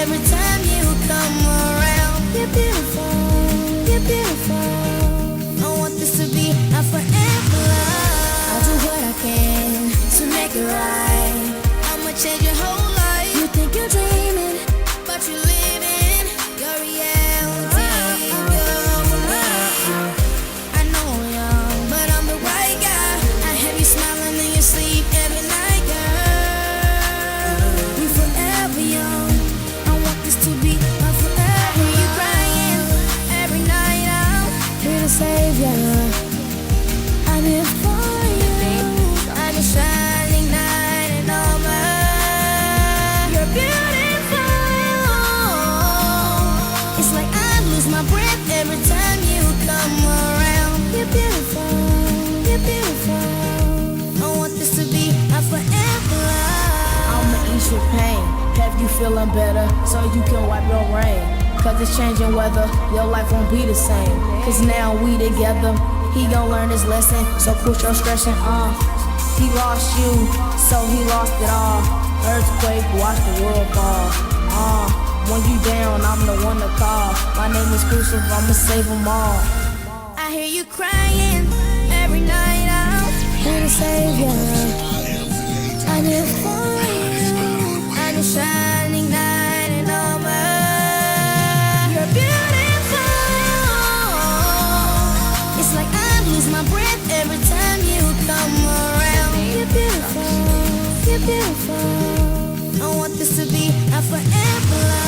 every time you come around. You're beautiful, you're beautiful. I want this to be a forever love. I'll do what I can to make it right. I'ma change your whole life. You think you're dreaming, but you're living your reality. I know I'm young, but I'm the right guy. I have you smiling in your sleep every night, girl. We forever young. I want this to be a forever. You crying every night. I'm here to save you. I'm here for you. I'm a shining night and all mine. You're beautiful. It's like I lose my breath every time you come around. You're beautiful. You're beautiful. I want this to be a forever love. I'ma ease your pain, have you feeling better, so you can wipe your rain. Cause it's changing weather, your life won't be the same. Cause now we together, he gon' learn his lesson, so quit your stressing, He lost you, so he lost it all. Earthquake, watch the world fall, When you down, I'm the one to call. My name is Crucible, I'ma save them all. I hear you crying every night. I'm here to save you. I'm here for you. I'm your shining night and all mine. You're beautiful. It's like I lose my breath every time you come around. You're beautiful. You're beautiful. I want this to be a forever love.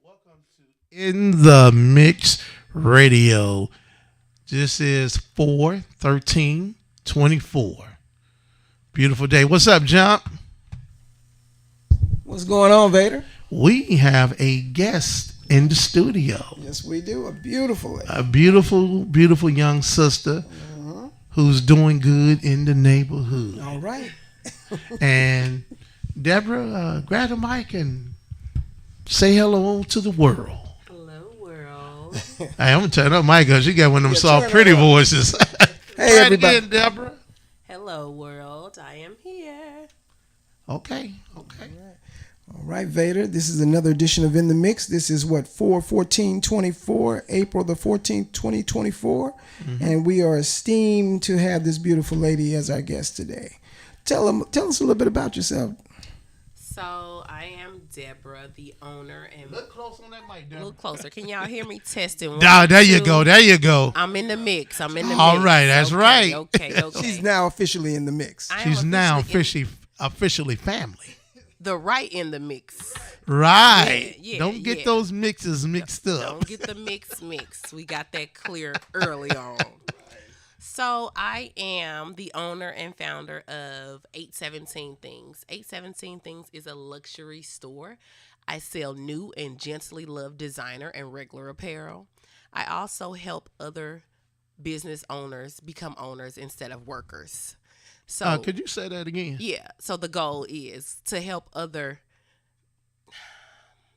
Welcome to In the Mix Radio. This is 4/13/24. Beautiful day. What's up, Jump? What's going on, Vader? We have a guest in the studio. Yes, we do. A beautiful lady. A beautiful, beautiful young sister who's doing good in the neighborhood. All right. And Deborah, grab the mic and say hello to the world. Hello, world. Hey, I'm gonna turn up my girl. She got one of them soft, turn pretty it up. voices. Hey, Try it everybody. again, Deborah. Hello, world. I am here. Okay. All right, Vader. This is another edition of In the Mix. This is what, 4/14/24, April the 14th, 2024. And we are esteemed to have this beautiful lady as our guest today. Tell us a little bit about yourself. So, I am Deborah, the owner, and Look close on that mic, a Deborah. little closer. Can y'all hear me? Testing. One, There you two. go. There you go. I'm in the mix. All right, that's right. Okay. She's now officially in the mix. I am She's now officially officially family. the right in the mix. Right. Yeah, Don't get yeah. those mixes mixed up. Don't get the mix. We got that clear early on. So I am the owner and founder of 817 Things. 817 Things is a luxury store. I sell new and gently loved designer and regular apparel. I also help other business owners become owners instead of workers. So Could you say that again? yeah, so the goal is to help other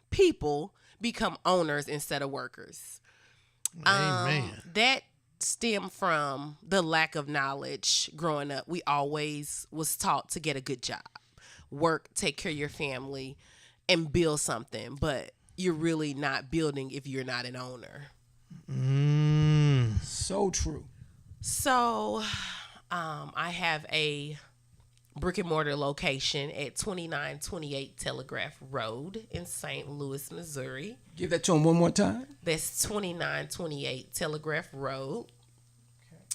people become owners instead of workers. Amen. That stemmed from the lack of knowledge growing up. We always was taught to get a good job, work, take care of your family, and build something. But you're really not building if you're not an owner. So true. So I have a brick and mortar location at 2928 Telegraph Road in St. Louis, Missouri. Give that to him one more time. That's 2928 Telegraph Road,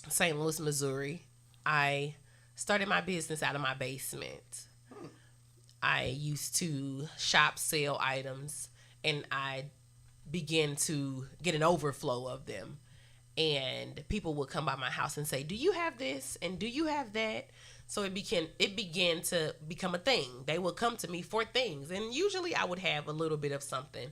St. Louis, Missouri. I started my business out of my basement. I used to shop, sell items, and I began to get an overflow of them. And people would come by my house and say, "Do you have this? And do you have that?" So it began to become a thing. They would come to me for things, and usually I would have a little bit of something.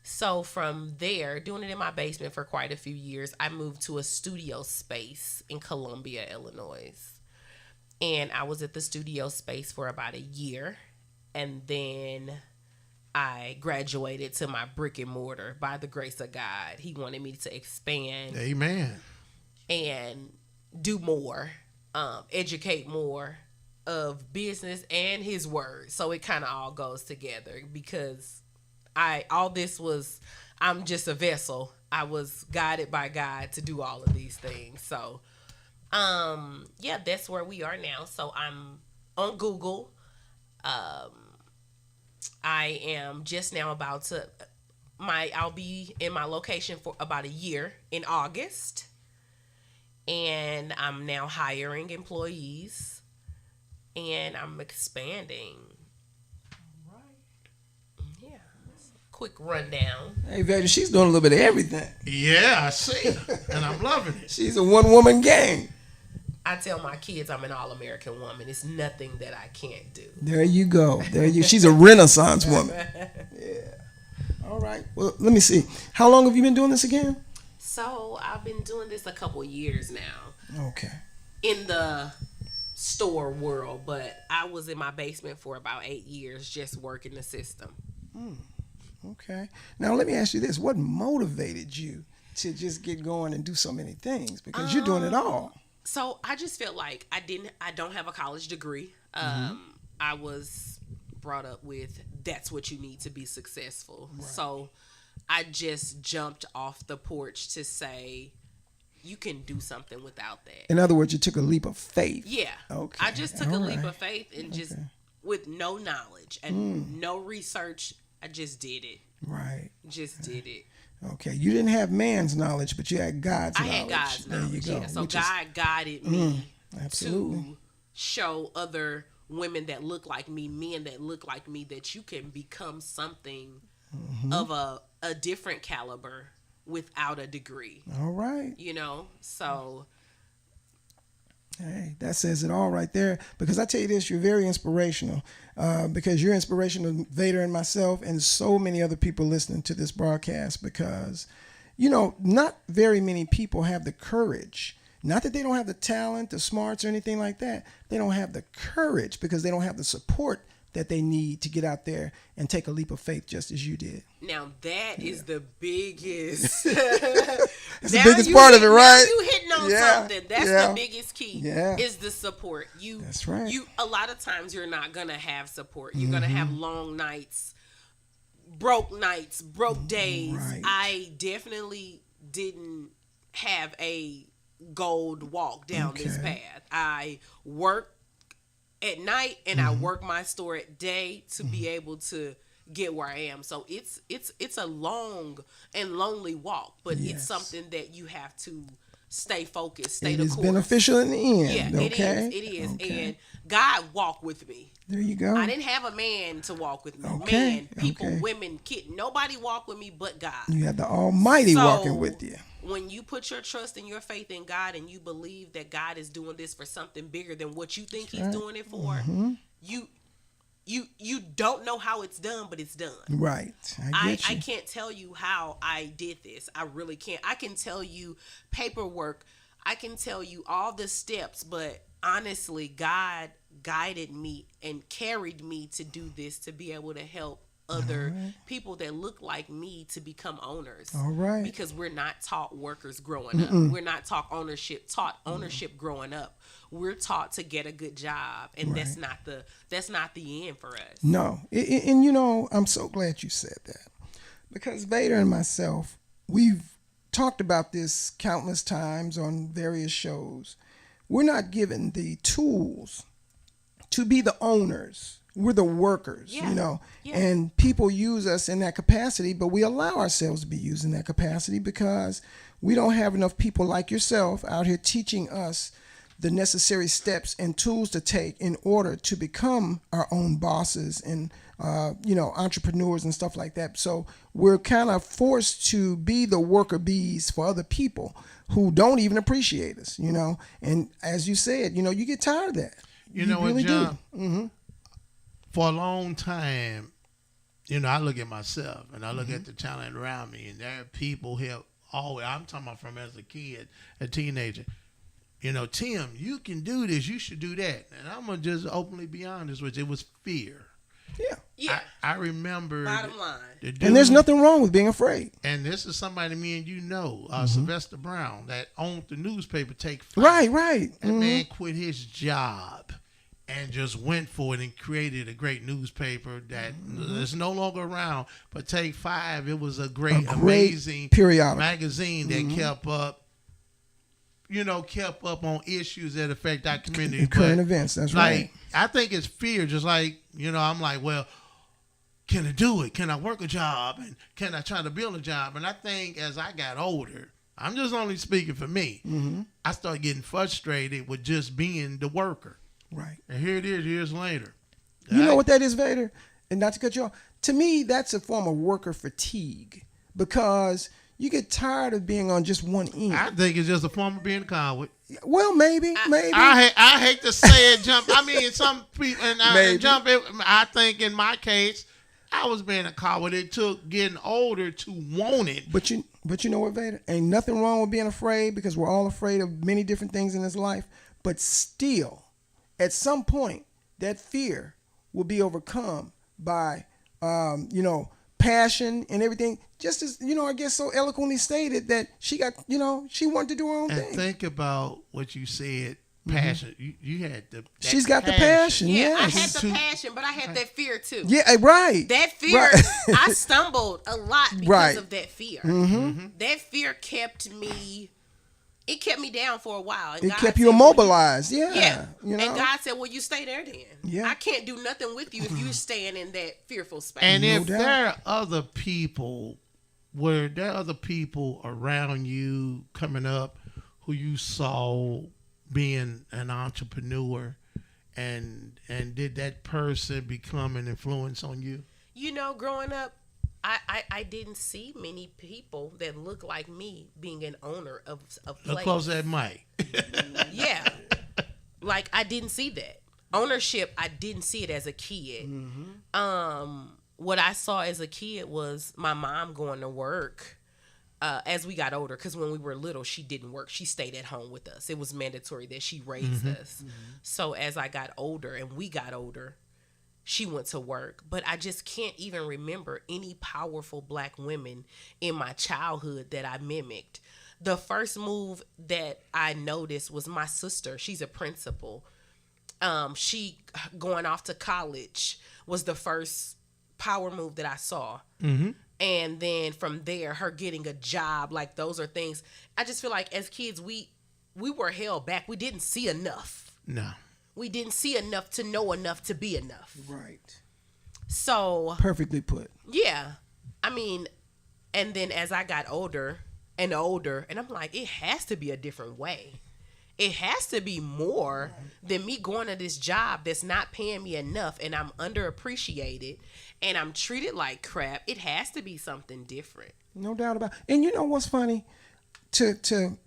So from there, doing it in my basement for quite a few years, I moved to a studio space in Columbia, Illinois. And I was at the studio space for about a year. And then I graduated to my brick and mortar by the grace of God. He wanted me to expand. Amen. And do more, educate more of business and his word. So it kind of all goes together because I'm just a vessel. I was guided by God to do all of these things. So, yeah, that's where we are now. So I'm on Google. I am just now I'll be in my location for about a year in August. And I'm now hiring employees. And I'm expanding. Quick rundown. Hey, Vader, she's doing a little bit of everything. Yeah, I see. And I'm loving it. She's a one-woman gang. I tell my kids I'm an all-American woman. It's nothing that I can't do. There you go. She's a Renaissance woman. Yeah. All right. Well, let me see. How long have you been doing this again? So I've been doing this a couple years now. Okay. In the store world, but I was in my basement for about 8 years just working the system. Okay. Now let me ask you this: what motivated you to just get going and do so many things? Because you're doing it all. So I just felt like I don't have a college degree. I was brought up with that's what you need to be successful. Right. So I just jumped off the porch to say you can do something without that. In other words, you took a leap of faith. Yeah. Okay. I just took a leap of faith and just with no knowledge and no research. I just did it. Right. Just did it. Okay. You didn't have man's knowledge, but you had God's knowledge. I had God's knowledge. There you go. Yeah. So God guided me absolutely. to show other women that look like me, men that look like me, that you can become something of a different caliber without a degree. All right. You know? So hey, that says it all right there. Because I tell you this, you're very inspirational. Because you're inspirational to Vader and myself and so many other people listening to this broadcast. Because, you know, not very many people have the courage. Not that they don't have the talent, the smarts, or anything like that. They don't have the courage because they don't have the support that they need to get out there and take a leap of faith just as you did. Now that is the biggest. That's the biggest part of it, right? Now you hitting on something. That's the biggest key. Yeah. Is the support. That's right. A lot of times you're not gonna have support. You're gonna have long nights, broke days. Right. I definitely didn't have a gold walk down this path. I worked at night and I work my store at day to be able to get where I am. So it's a long and lonely walk, but it's something that you have to stay focused, stay the course. It is beneficial in the end. Yeah, okay? It is. Okay. And God walked with me. There you go. I didn't have a man to walk with me. Okay. Man, people, women, kid, nobody walked with me but God. You had the Almighty walking with you. When you put your trust and your faith in God and you believe that God is doing this for something bigger than what you think He's doing it for, you don't know how it's done, but it's done. Right. I can't tell you how I did this. I really can't. I can tell you paperwork. I can tell you all the steps, but honestly, God guided me and carried me to do this, to be able to help other people that look like me to become owners. All right. Because we're not taught workers growing up. We're not taught ownership growing up. We're taught to get a good job, and that's not the end for us. No. And you know, I'm so glad you said that. Because Vader and myself, we've talked about this countless times on various shows. We're not given the tools to be the owners. We're the workers, you know, and people use us in that capacity, but we allow ourselves to be used in that capacity because we don't have enough people like yourself out here teaching us the necessary steps and tools to take in order to become our own bosses and, you know, entrepreneurs and stuff like that. So we're kind of forced to be the worker bees for other people who don't even appreciate us, you know. And as you said, you know, you get tired of that. You know really what, John? Do. For a long time, I look at myself and I look at the talent around me, and there are people here always. I'm talking about from as a kid, a teenager. Tim, you can do this. You should do that. And I'm gonna just openly be honest with you. It was fear. Yeah. Yeah. I remember. Bottom line. And there's nothing wrong with being afraid. And this is somebody me and you know, Sylvester Brown, that owned the newspaper Take Five. Right. That man quit his job and just went for it and created a great newspaper that is no longer around. But Take Five, it was a great amazing periodical magazine that kept up on issues that affect our community. Current events, that's right. I think it's fear, just like, I'm like, well, can I do it? Can I work a job? And can I try to build a job? And I think as I got older, I'm just only speaking for me, I started getting frustrated with just being the worker. Right. And here it is years later. You know what that is, Vader? And not to cut you off, to me, that's a form of worker fatigue, because you get tired of being on just one end. I think it's just a form of being a coward. Well, maybe. I hate to say it, jump. I mean, some people, Maybe. I think in my case, I was being a coward. It took getting older to want it. But you know what, Vader? Ain't nothing wrong with being afraid, because we're all afraid of many different things in this life. But still, at some point, that fear will be overcome by, passion and everything. Just as, I guess so eloquently stated that she got, she wanted to do her own And thing. think about what you said. Passion. You had the. She's got the passion. Yeah, Yes. I had the passion, but I had that fear too. Yeah, right. That fear, Right. I stumbled a lot because Right. of that fear. That fear kept me down for a while. And It God kept said, you immobilized. Yeah. Yeah. You know? And God said, well, you stay there then. Yeah. I can't do nothing with you if you're staying in that fearful space. And No if doubt. there are other people, around you coming up who you saw being an entrepreneur, and did that person become an influence on you? Growing up, I didn't see many people that look like me being an owner of Look place. close to that mic. Yeah. Like, I didn't see that. Ownership, I didn't see it as a kid. What I saw as a kid was my mom going to work as we got older, because when we were little, she didn't work. She stayed at home with us. It was mandatory that she raised us. So as I got older and we got older, she went to work. But I just can't even remember any powerful black women in my childhood that I mimicked. The first move that I noticed was my sister. She's a principal. She going off to college was the first power move that I saw. And then from there, her getting a job, like, those are things. I just feel like as kids, we were held back. We didn't see enough. No. We didn't see enough to know enough to be enough. Right. So, Perfectly put. yeah. I mean, and then as I got older and older, and I'm like, it has to be a different way. It has to be more than me going to this job that's not paying me enough, and I'm underappreciated and I'm treated like crap. It has to be something different. No doubt about it. And you know what's funny? To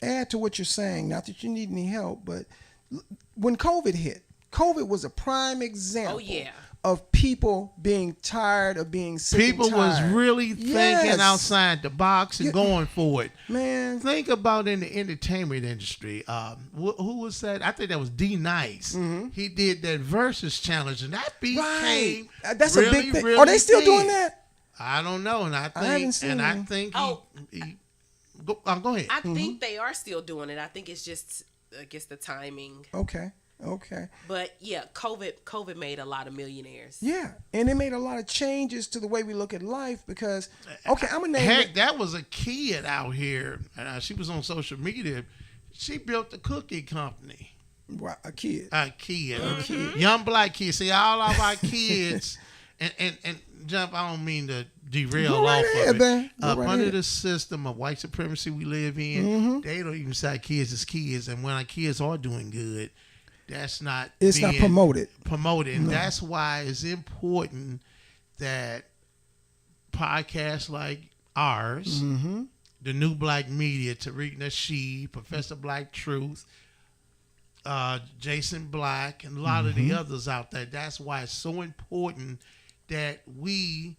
add to what you're saying, not that you need any help, but when COVID hit, COVID was a prime example of people being tired of being sick People and was tired. really thinking outside the box and going for it. Man. Think about in the entertainment industry. Who was that? I think that was D Nice. He did that Versus Challenge, and that became That's really, a big thing. really Are they still big. doing that? I don't know, and I haven't think, seen I them. think he go ahead. I think they are still doing it. I think it's just, I guess, the timing. Okay. But yeah, COVID made a lot of millionaires. Yeah, and it made a lot of changes to the way we look at life, because, okay, I'm going to name Heck, it. that was a kid out here. She was on social media. She built a cookie company. Right, a kid. A kid. Young black kid. See, all of our kids, and Jump, I don't mean to derail Go right off ahead, of it. man. Go right Under ahead. the system of white supremacy we live in, they don't even say kids as kids. And when our kids are doing good, that's not It's not being promoted. And that's why it's important that podcasts like ours, the New Black Media, Tariq Nasheed, Professor Black Truth, Jason Black, and a lot of the others out there, that's why it's so important that we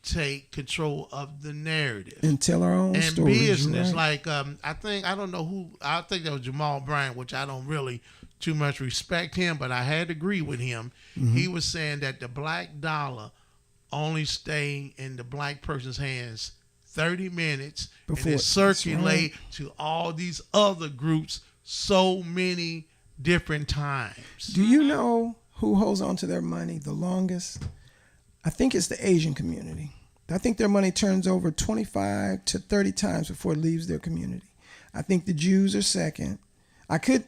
take control of the narrative and tell our own and stories. business. Right. Like I think that was Jamal Bryant, which I don't really too much respect him, but I had to agree with him. He was saying that the black dollar only stay in the black person's hands 30 minutes Before and it circulate right. to all these other groups so many different times. Do you know who holds on to their money the longest? I think it's the Asian community. I think their money turns over 25 to 30 times before it leaves their community. I think the Jews are second. I think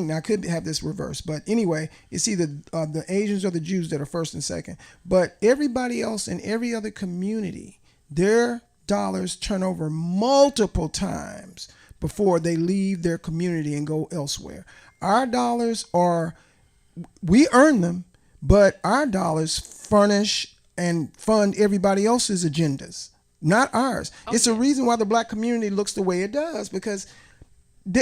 now I could have this reversed, but anyway, it's either the Asians or the Jews that are first and second. But everybody else in every other community, their dollars turn over multiple times before they leave their community and go elsewhere. Our dollars we earn them, but our dollars furnish and fund everybody else's agendas, not ours. It's a reason why the black community looks the way it does, because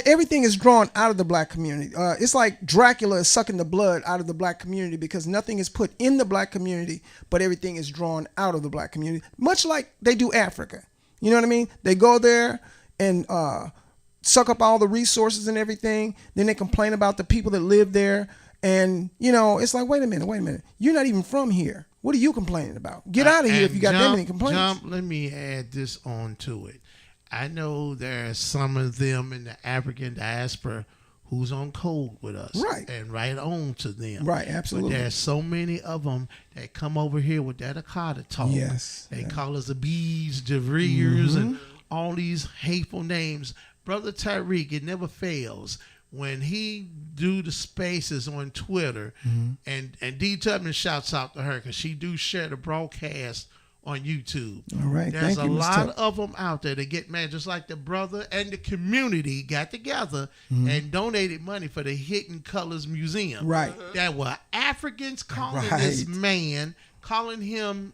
everything is drawn out of the black community. It's like Dracula is sucking the blood out of the black community because nothing is put in the black community, but everything is drawn out of the black community, much like they do Africa. You know what I mean? They go there and suck up all the resources and everything. Then they complain about the people that live there. And, it's like, wait a minute. You're not even from here. What are you complaining about? Get out of here if you got that many complaints. Let me add this on to it. I know there are some of them in the African diaspora who's on code with us. Right. And right on to them. Right, absolutely. But there's so many of them that come over here with that Akata talk. Yes. They call us the bees, the rears, and all these hateful names. Brother Tyreek, it never fails. When he do the spaces on Twitter, and D. Tubman shouts out to her because she do share the broadcast on YouTube. All right. There's Thank you, a Ms. lot Tuck. of them out there that get mad, just like the brother and the community got together and donated money for the Hidden Colors Museum. Right. That were Africans calling Right. this man, calling him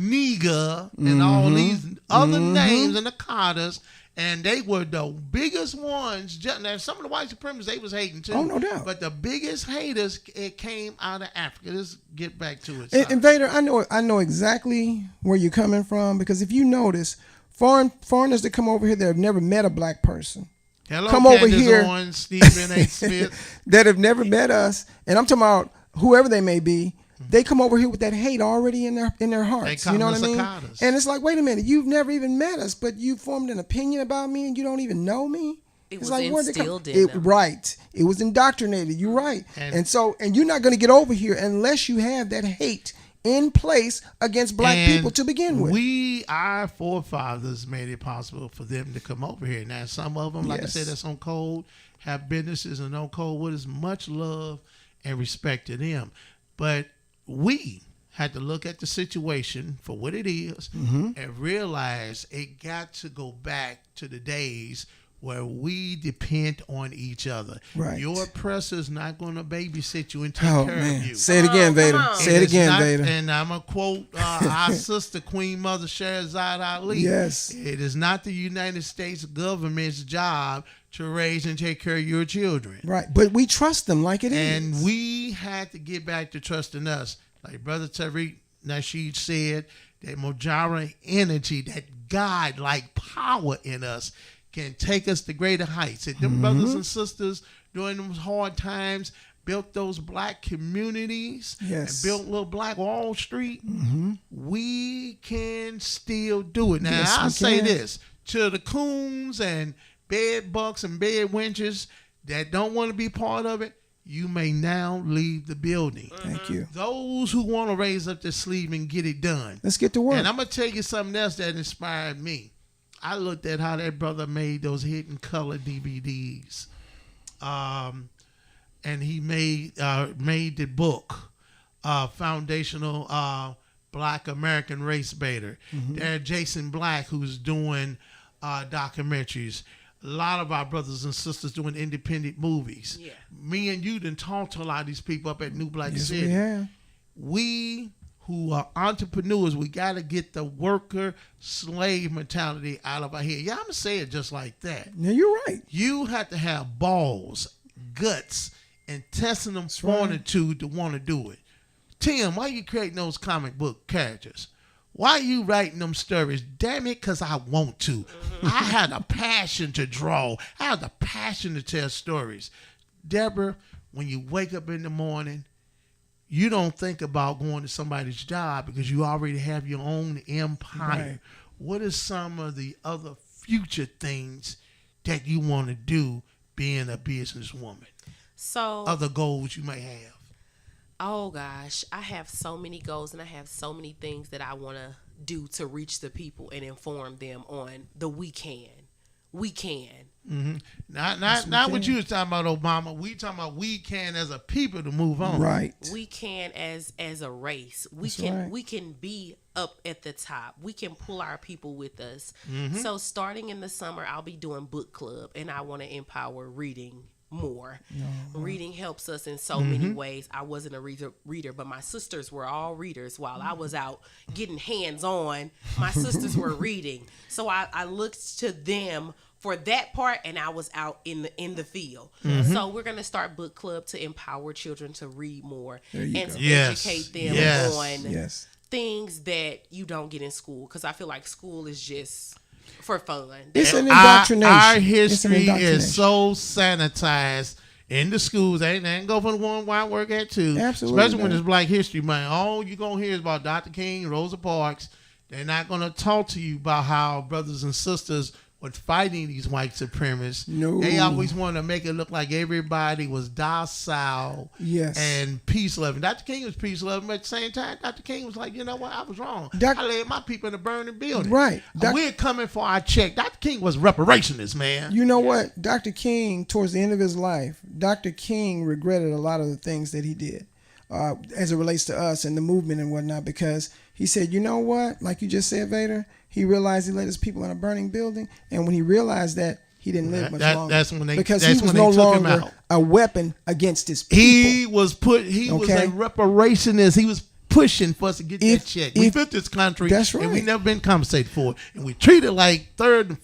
nigger and all these other names and the Carters. And they were the biggest ones. Now, some of the white supremacists, they was hating too. Oh, no doubt. But the biggest haters, it came out of Africa. Let's get back to it. And Vader, I know exactly where you're coming from, because if you notice, foreigners that come over here that have never met a black person, Hello, come over Candace here, Owens, Stephen A. Smith. that have never met us, and I'm talking about whoever they may be, they come over here with that hate already in their hearts. They You know what I call mean? us cicadas. And it's like, wait a minute, you've never even met us, but you formed an opinion about me and you don't even know me? It It's was like, where'd they come- instilled in them. Right. It was indoctrinated. You're right. And And you're not going to get over here unless you have that hate in place against black And people to begin with. Our forefathers made it possible for them to come over here. Now, some of them, like Yes. I said, that's on code, have businesses and on code with us. Much love and respect to them. But we had to look at the situation for what it is and realize it got to go back to the days where we depend on each other. Right. Your oppressor is not going to babysit you and take Oh, care man. of you. Say it again, Vader. on. Say it is again, not- Vader. And I'm going to quote our sister, Queen Mother Sherazade Ali. Yes. It is not the United States government's job to raise and take care of your children. Right. But we trust them like it is. And we had to get back to trusting us. Like Brother Tariq Nasheed said, that Mojara energy, that God-like power in us can take us to greater heights. And them brothers and sisters during those hard times built those black communities Yes. and built little black Wall Street. We can still do it. Now, Yes, I'll we say can. this to the coons and bed bucks and bed wenches that don't want to be part of it, you may now leave the building. Thank you. Those who want to raise up their sleeve and get it done. Let's get to work. And I'm going to tell you something else that inspired me. I looked at how that brother made those Hidden Color DVDs. And he made the book, Foundational Black American Race Baiter. There's Jason Black, who's doing documentaries. A lot of our brothers and sisters doing independent movies. Yeah. Me and you done talked to a lot of these people up at New Black Yes, City. we have. We who are entrepreneurs, we got to get the worker slave mentality out of our head. Yeah, I'm going to say it just like that. Yeah, you're right. You have to have balls, guts, intestinal right. fortitude to want to do it. Tim, why you creating those comic book characters? Why you writing them stories? Damn it, because I want to. I had a passion to draw. I had a passion to tell stories. Deborah, when you wake up in the morning, you don't think about going to somebody's job because you already have your own empire. Right. What are some of the other future things that you want to do being a businesswoman? So Other goals you may have. oh gosh, I have so many goals and I have so many things that I want to do to reach the people and inform them on the we can. We can. Not what you was talking about, Obama. We talking about we can as a people to move on. Right. We can as a race. We can be up at the top. We can pull our people with us. So starting in the summer, I'll be doing book club and I want to empower reading more. Reading helps us in so many ways. I wasn't a reader, but my sisters were all readers while I was out getting hands on. My sisters were reading. So I looked to them for that part, and I was out in the field. So we're gonna start book club to empower children to read more and to educate them on things that you don't get in school. Because I feel like school is just for fun. It's an indoctrination. Our history is so sanitized in the schools. They ain't go for the one where I work at too. Absolutely, Especially when it's Black History Month. All you gonna hear is about Dr. King, Rosa Parks. They're not gonna talk to you about how brothers and sisters was fighting these white supremacists. No. They always want to make it look like everybody was docile and peace loving. Dr. King was peace loving, but at the same time, Dr. King was like, you know what, I was wrong. I led my people in a burning building. Right. We're coming for our check. Dr. King was reparationist, man. You know what? Dr. King, towards the end of his life, Dr. King regretted a lot of the things that he did as it relates to us and the movement and whatnot, because he said, you know what, like you just said, Vader, he realized he led his people in a burning building, and when he realized that, he didn't live much longer. That's when because he was no longer a weapon against his people. He was a reparationist. He was pushing for us to get that check. We built this country, that's right, and we never been compensated for it, and we treated like third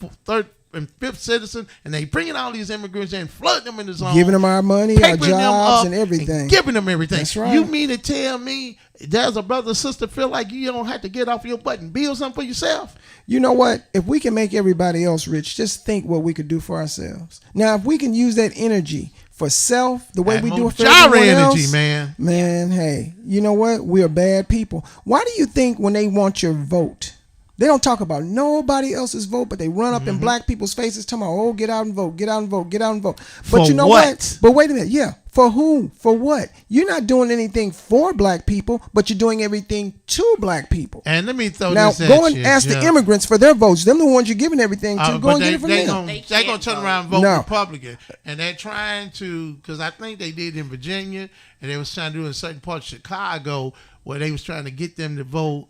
and fifth citizen, and they bringing all these immigrants in, flooding them in the zone, giving them our money, our jobs, and everything. And giving them everything. That's right. You mean to tell me there's a brother or sister feel like you don't have to get off your butt and build something for yourself? You know what? If we can make everybody else rich, just think what we could do for ourselves. Now, if we can use that energy for self, the way we do it for everyone else, man, hey, you know what? We're bad people. Why do you think when they want your vote, they don't talk about nobody else's vote, but they run up in black people's faces talking about, oh, get out and vote, get out and vote, get out and vote. But for you know what? But wait a minute. Yeah. For whom? For what? You're not doing anything for black people, but you're doing everything to black people. And let me throw now, this at go and you, ask the immigrants for their votes. Them the ones you're giving everything to. Go and get it from them. They're going to turn around and vote Republican. And they're trying to, because I think they did in Virginia, and they was trying to do in certain parts of Chicago, where they was trying to get them to vote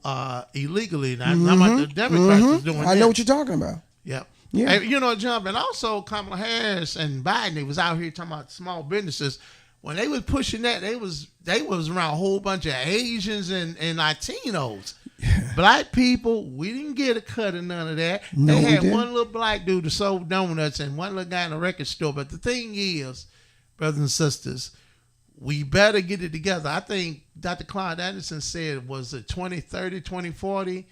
illegally. Now, I'm about the Democrats was doing that. I know what you're talking about. Yep. Yeah. And, you know, Jump, and also Kamala Harris and Biden, they was out here talking about small businesses. When they was pushing that, they was around a whole bunch of Asians and Latinos. Black people, we didn't get a cut of none of that. No, they had we didn't. one little black dude that sold donuts and one little guy in a record store. But the thing is, brothers and sisters, we better get it together. I think Dr. Claude Anderson said, was it 2030, 2040?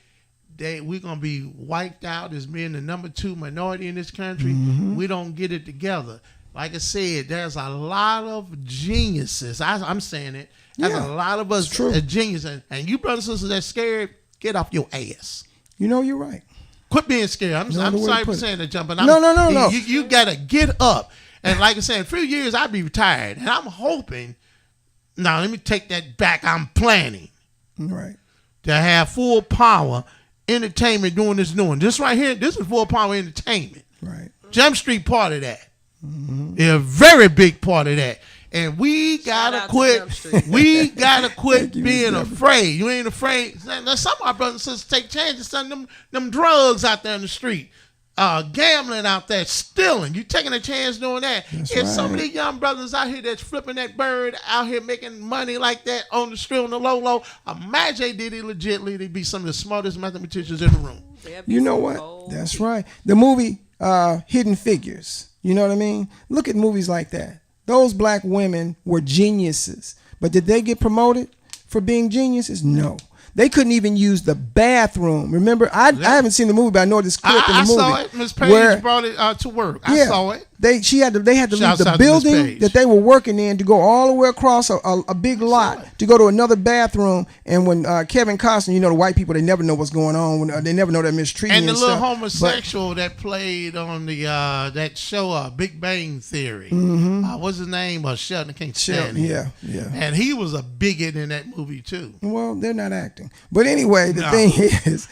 We're going to be wiped out as being the number 2 minority in this country. We don't get it together. Like I said, there's a lot of geniuses. I'm saying it. There's a lot of us geniuses. And you brothers and sisters that's scared, get off your ass. You know, you're right. Quit being scared. I'm sorry for saying that, Jumping. No. You got to get up. And like I said, in a few years, I'll be retired. And I'm hoping, now let me take that back. I'm planning to have full power entertainment doing this. This right here, this is full power entertainment. Right. Jump Street part of that. A very big part of that. And we gotta quit. We gotta quit being afraid. You ain't afraid. Now, some of our brothers and sisters take chances. Some them drugs out there in the street, gambling out there, stealing. You taking a chance doing that? There's so many young brothers out here that's flipping that bird out here making money like that on the street on the low. Imagine they did it legitly. They'd be some of the smartest mathematicians in the room. You know what? That's right. The movie Hidden Figures. You know what I mean? Look at movies like that. Those black women were geniuses. But did they get promoted for being geniuses? No. They couldn't even use the bathroom. Remember, I haven't seen the movie, but I know this clip in the movie. I saw it. Miss Page brought it to work. I saw it. They had to leave Shouts the out to Miss building Page. that they were working in to go all the way across a big lot to go to another bathroom. And when Kevin Costner, the white people, they never know what's going on. When they never know they're mistreating And the little stuff. homosexual that played on the that show, Big Bang Theory. What's his name? Sheldon. I can't stand him. Yeah. And he was a bigot in that movie too. Well, they're not acting. But anyway, the thing is,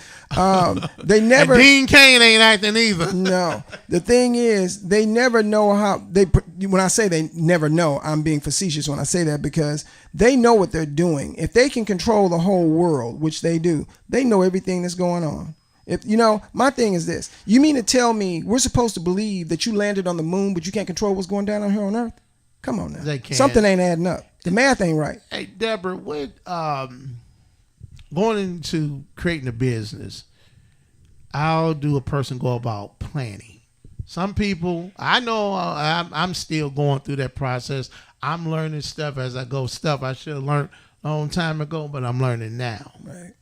they never. And Dean Cain ain't acting either. No, the thing is, they never know how they. When I say they never know, I'm being facetious when I say that, because they know what they're doing. If they can control the whole world, which they do, they know everything that's going on. If my thing is this: you mean to tell me we're supposed to believe that you landed on the moon, but you can't control what's going down here on Earth? Come on now, They can't. Something ain't adding up. The math ain't right. Hey, Deborah, what going into creating a business, how do a person go about planning? Some people, I know I'm still going through that process. I'm learning stuff as I go, stuff I should have learned a long time ago, but I'm learning now. Right.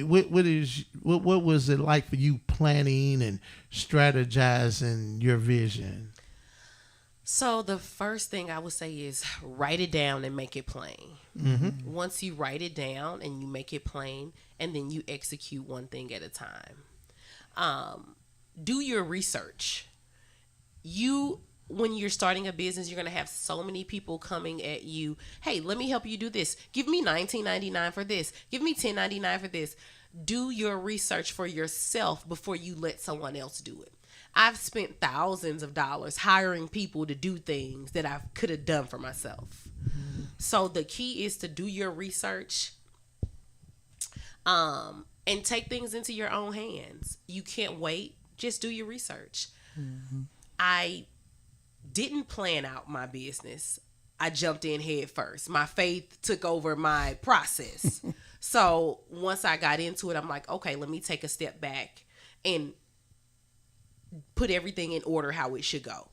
What was it like for you planning and strategizing your vision? So the first thing I would say is write it down and make it plain. Once you write it down and you make it plain, and then you execute one thing at a time. Do your research. When you're starting a business, you're going to have so many people coming at you. Hey, let me help you do this. Give me $19.99 for this. Give me $10.99 for this. Do your research for yourself before you let someone else do it. I've spent thousands of dollars hiring people to do things that I could have done for myself. So the key is to do your research, and take things into your own hands. You can't wait. Just do your research. I didn't plan out my business. I jumped in head first. My faith took over my process. So once I got into it, I'm like, okay, let me take a step back and put everything in order how it should go.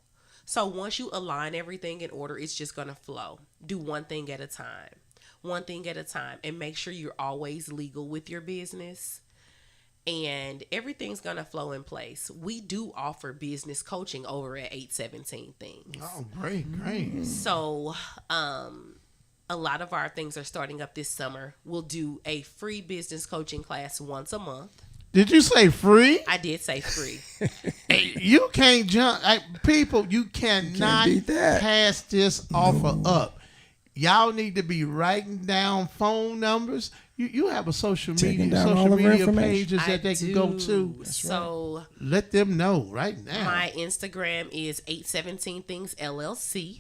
So once you align everything in order, it's just going to flow. Do one thing at a time. One thing at a time. And make sure you're always legal with your business. And everything's going to flow in place. We do offer business coaching over at 817 Things. Oh, great. So a lot of our things are starting up this summer. We'll do a free business coaching class once a month. Did you say free? I did say free. Hey, you can't jump. People, you cannot beat that. pass this offer up. Y'all need to be writing down phone numbers. You have a social Taking media down all of our information. pages that they can go to. So Let them know right now. my Instagram is 817 Things LLC.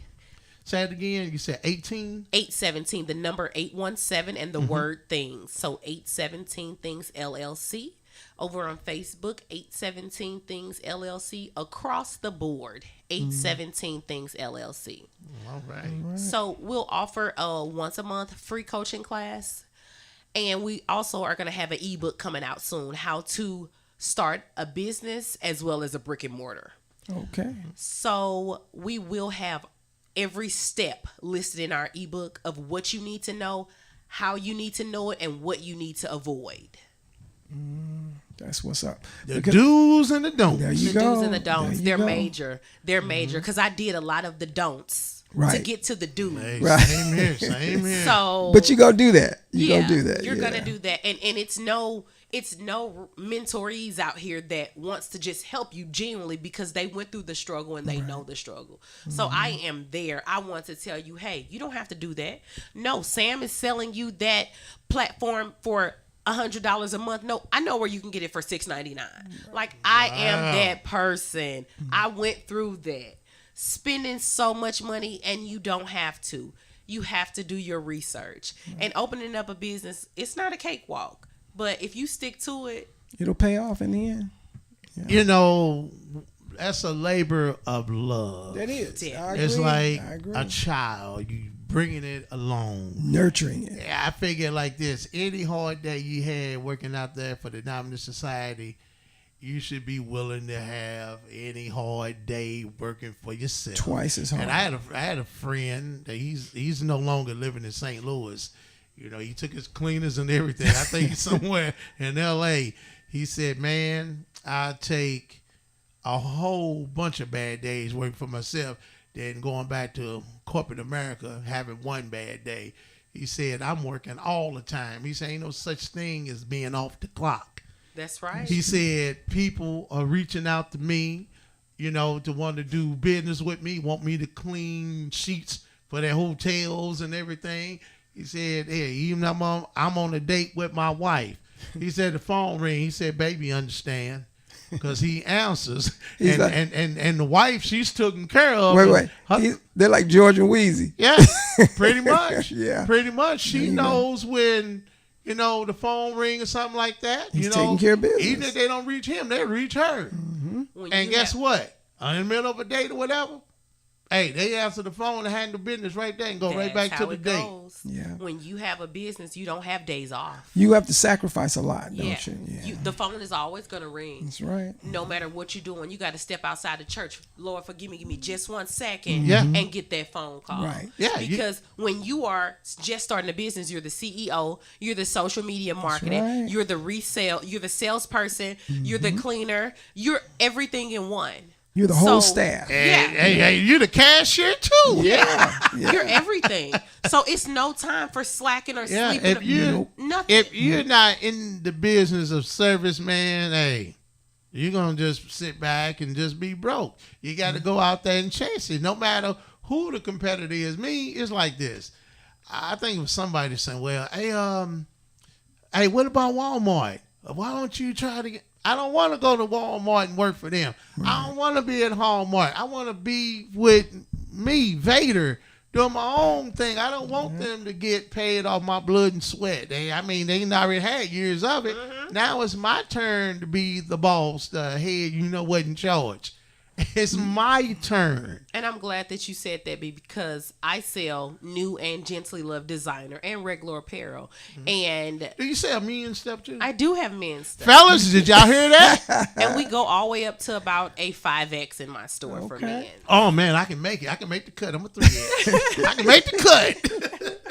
Say it again. You said 18? 817, the number 817 and the word things. So 817 Things LLC. Over on Facebook, 817 Things LLC. Across the board, 817 Things LLC. All right. So we'll offer a once a month free coaching class. And we also are going to have an ebook coming out soon, how to start a business as well as a brick and mortar. Okay. So we will have every step listed in our ebook of what you need to know, how you need to know it, and what you need to avoid. That's what's up. The do's and the don'ts. There you The go. do's and the don'ts. There you They're go. major. They're major because I did a lot of the don'ts to Right. get to the do's. Hey, Right. Same here. So, But you gonna do that. You yeah, gonna do that. You're yeah. gonna do that, and it's no mentorees out here that wants to just help you genuinely because they went through the struggle and they know the struggle. So I am there. I want to tell you, hey, you don't have to do that. No, Sam is selling you that platform for $100 a month. No, I know where you can get it for $6.99. Like I am that person. I went through that. Spending so much money and you don't have to. You have to do your research. And opening up a business, it's not a cakewalk. But if you stick to it, It'll pay off in the end. You know, that's a labor of love. That is. Yeah. I It's agree. like I agree. a child. You bringing it along. Nurturing it. Yeah, I figure like this: any hard day you had working out there for the Dominant Society, you should be willing to have any hard day working for yourself. Twice as hard. And I had a friend that he's no longer living in St. Louis. You know, he took his cleaners and everything. I think he's somewhere in L.A. He said, man, I take a whole bunch of bad days working for myself than going back to corporate America having one bad day. He said, I'm working all the time. He said, ain't no such thing as being off the clock. That's right. He said, people are reaching out to me, you know, to want to do business with me, want me to clean sheets for their hotels and everything. He said, hey, even I'm on a date with my wife. He said, the phone ring. He said, baby, understand. Because he answers. And the wife, she's taken care of. Wait. They're like George and Wheezy. Yeah, pretty much. Yeah. Pretty much. She You knows when, you know, the phone ring or something like that. He's you know, taking care of business. Even if they don't reach him, they reach her. When And you guess have- what? In the middle of a date or whatever, hey, they answer the phone and handle business right there and go right That's back to how the it date. goes. Yeah. When you have a business, you don't have days off. You have to sacrifice a lot, don't Yeah. you? Yeah. The phone is always going to ring. That's right. No matter what you're doing, you got to step outside the church. Lord, forgive me, give me just 1 second, Yeah. and get that phone call. Right. Yeah, Because when you are just starting a business, you're the CEO, you're the social media marketing, right. you're the you're the salesperson, you're the cleaner, you're everything in one. You're the whole staff. Hey, you the cashier too. Yeah. You're everything. So it's no time for slacking or Yeah, sleeping. Nothing. if you're not in the business of service, man, hey, you're gonna just sit back and just be broke. You got to go out there and chase it. No matter who the competitor is. Me, it's like this. I think of somebody saying, "Well, hey, what about Walmart? Why don't you try to get?" I don't want to go to Walmart and work for them. I don't want to be at Walmart. I want to be with me, Vader, doing my own thing. I don't want them to get paid off my blood and sweat. They already had years of it. Now it's my turn to be the boss, the head, what in charge. It's my turn. And I'm glad that you said that, because I sell new and gently loved designer and regular apparel. And Do you sell me and stuff too? I do have men's stuff. Fellas, did y'all hear that? And we go all the way up to about a 5X in my store for Okay. men. Oh man, I can make it. I can make the cut. I'm a 3X. I can make the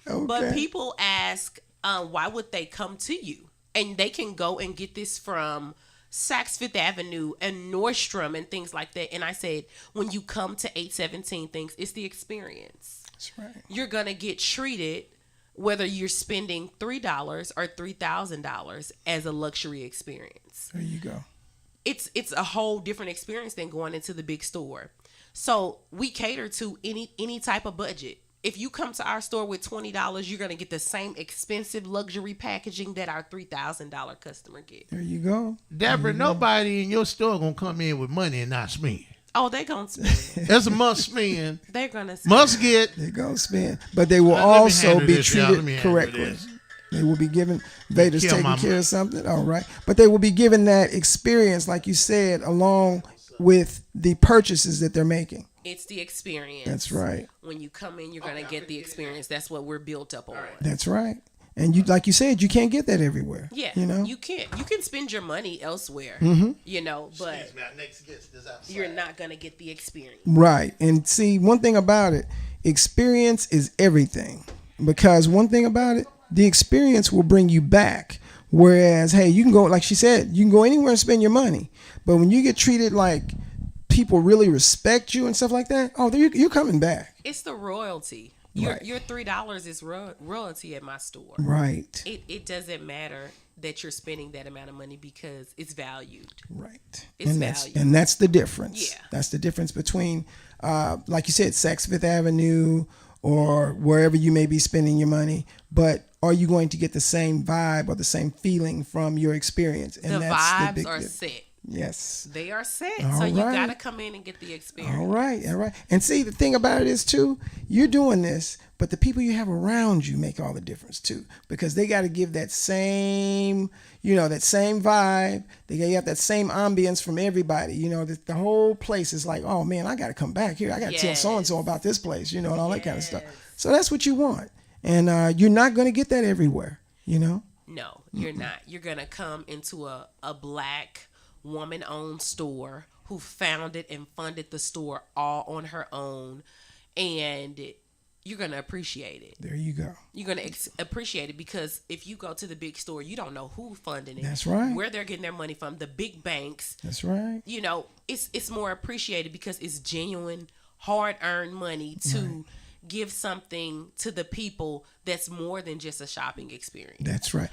cut. But people ask, why would they come to you? And they can go and get this from Saks Fifth Avenue and Nordstrom and things like that. And I said, when you come to 817 Things, it's the experience. That's right. You're going to get treated whether you're spending $3 or $3,000 as a luxury experience. There you go. It's a whole different experience than going into the big store. So we cater to any type of budget. If you come to our store with $20, you're going to get the same expensive luxury packaging that our $3,000 customer gets. There you go. Deborah, nobody in your store gonna come in with money and not spend. Oh, they're going to spend. That's a must spend. They're going to spend. Must get. They're going to spend. But they will Let me also handle be this, y'all. Let me treated handle correctly. this. They will be given, Vader's Kill taking my care of something. All right. But they will be given that experience, like you said, along with the purchases that they're making. It's the experience. That's right. When you come in, you're going to get the experience. That's what we're built up on. That's right. And you, like you said, you can't get that everywhere. Yeah. You know? You can spend your money elsewhere, but you're not going to get the experience. Right. And see, one thing about it, experience is everything. Because one thing about it, the experience will bring you back. Whereas, hey, you can go, like she said, you can go anywhere and spend your money. But when you get treated like people really respect you and stuff like that, oh, you're coming back. It's the royalty. Right. Your $3 is royalty at my store. Right. It doesn't matter that you're spending that amount of money because it's valued. Right. It's and valued. that's the difference. Yeah. That's the difference between, like you said, Saks Fifth Avenue or wherever you may be spending your money. But are you going to get the same vibe or the same feeling from your experience? And The that's vibes the big are difference. set. Yes. They are set. All So you right. got to come in and get the experience. All right. All right. And see, the thing about it is, too, you're doing this, but the people you have around you make all the difference, too, because they got to give that same, that same vibe. You have that same ambience from everybody. The whole place is like, oh, man, I got to come back here. I got to tell so-and-so about this place, and all that kind of stuff. So that's what you want. And you're not going to get that everywhere, No, you're not. You're going to come into a black woman-owned store who founded and funded the store all on her own, and you're going to appreciate it. There you go. You're going to appreciate it because if you go to the big store, you don't know who funding it. That's right. Where they're getting their money from, the big banks. That's right. You know, it's more appreciated because it's genuine, hard-earned money to give something to the people that's more than just a shopping experience. That's right.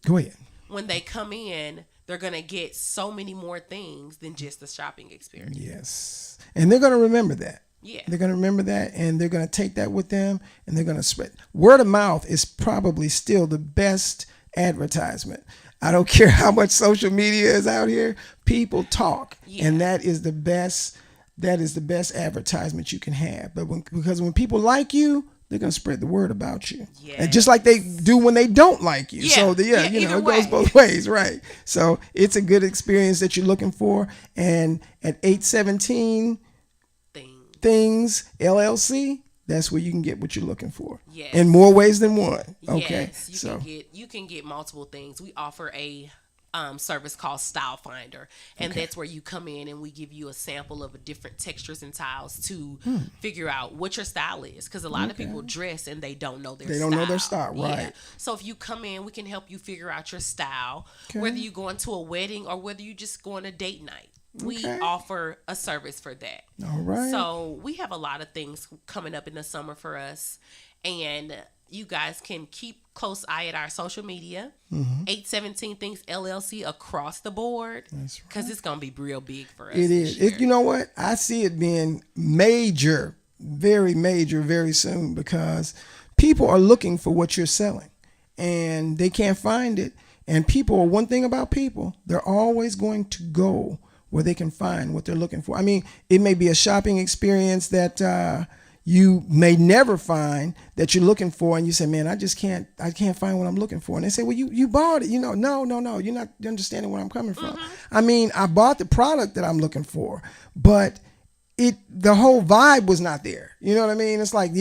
Go ahead. When they come in, they're going to get so many more things than just the shopping experience. Yes. And they're going to remember that. Yeah. They're going to remember that, and they're going to take that with them, and they're going to spread. Word of mouth is probably still the best advertisement. I don't care how much social media is out here. People talk, and that is the best. That is the best advertisement you can have. But because when people like you, they're going to spread the word about you. Yes. And just like they do when they don't like you. Yeah. So, it goes both ways, right? So it's a good experience that you're looking for. And at 817 Things LLC, that's where you can get what you're looking for. Yes. In more ways than one. Okay. Yes, you can get multiple things. We offer a service called Style Finder, and that's where you come in and we give you a sample of different textures and tiles to figure out what your style is, because a lot of people dress and they don't know their style. They don't know their style, right? Yeah. So if you come in, we can help you figure out your style, whether you going to a wedding or whether you just going a date night. We offer a service for that. All right. So we have a lot of things coming up in the summer for us, and you guys can keep close eye at our social media. 817 Things LLC across the board. That's right. Because it's going to be real big for us. It is. You know what? I see it being major, very major, very soon, because people are looking for what you're selling and they can't find it. And people, one thing about people, they're always going to go where they can find what they're looking for. I mean, it may be a shopping experience that you may never find that you're looking for, and you say, man, I can't find what I'm looking for. And they say, well, you bought it. No, you're not understanding where I'm coming from. I mean, I bought the product that I'm looking for, but the whole vibe was not there. You know what I mean? It's like,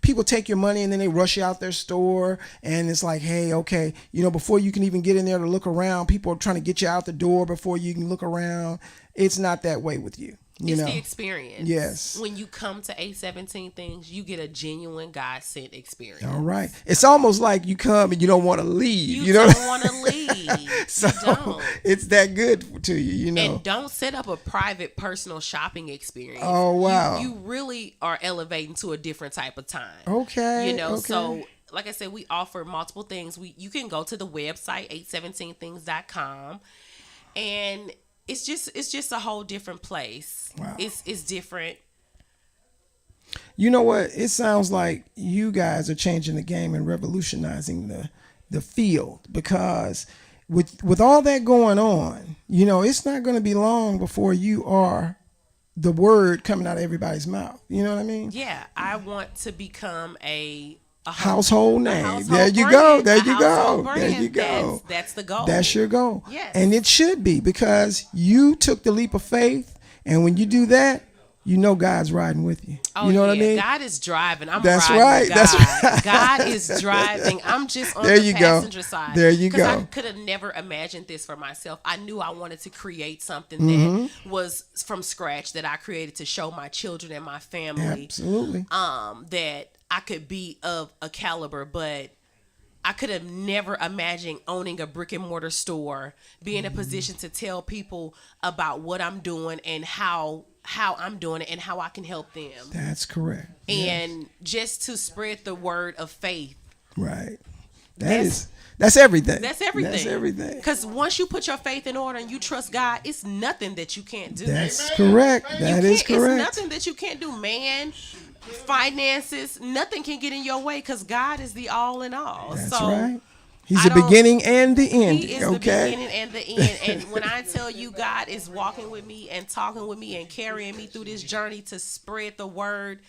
people take your money and then they rush you out their store, and it's like, hey, okay, before you can even get in there to look around, people are trying to get you out the door before you can look around. It's not that way with you. It's the experience. Yes. When you come to 817 Things, you get a genuine God sent experience. All right. It's almost like you come and you don't want to leave. You don't want to leave. So you don't. It's that good to you, And don't set up a private personal shopping experience. Oh, wow. You really are elevating to a different type of time. Okay. So like I said, we offer multiple things. You can go to the website 817things.com, and it's just a whole different place. Wow. It's different. You know what? It sounds like you guys are changing the game and revolutionizing the field, because with all that going on, it's not going to be long before you are the word coming out of everybody's mouth. You know what I mean? Yeah, I want to become a household name. Household there you brand. go. There you A go. household There brand. you go. That's the goal. That's your goal. Yes. And it should be, because you took the leap of faith, and when you do that, God's riding with you. Oh, you know what I mean? God is driving. I'm That's riding right. with God. That's right. God is driving. I'm just on There the you go. passenger side. There you go. I could have never imagined this for myself. I knew I wanted to create something that was from scratch, that I created to show my children and my family. Absolutely. That I could be of a caliber, but I could have never imagined owning a brick and mortar store, being in a position to tell people about what I'm doing and how I'm doing it and how I can help them. That's correct. And just to spread the word of faith. Right. That's everything. That's everything. That's everything. Because once you put your faith in order and you trust God, it's nothing that you can't do. That's correct. That is correct. It's nothing that you can't do, man. Finances, nothing can get in your way, because God is the all in all. That's so right. He's the beginning and the end. He is the beginning and the end. And when I tell you God is walking with me and talking with me and carrying me through this journey to spread the word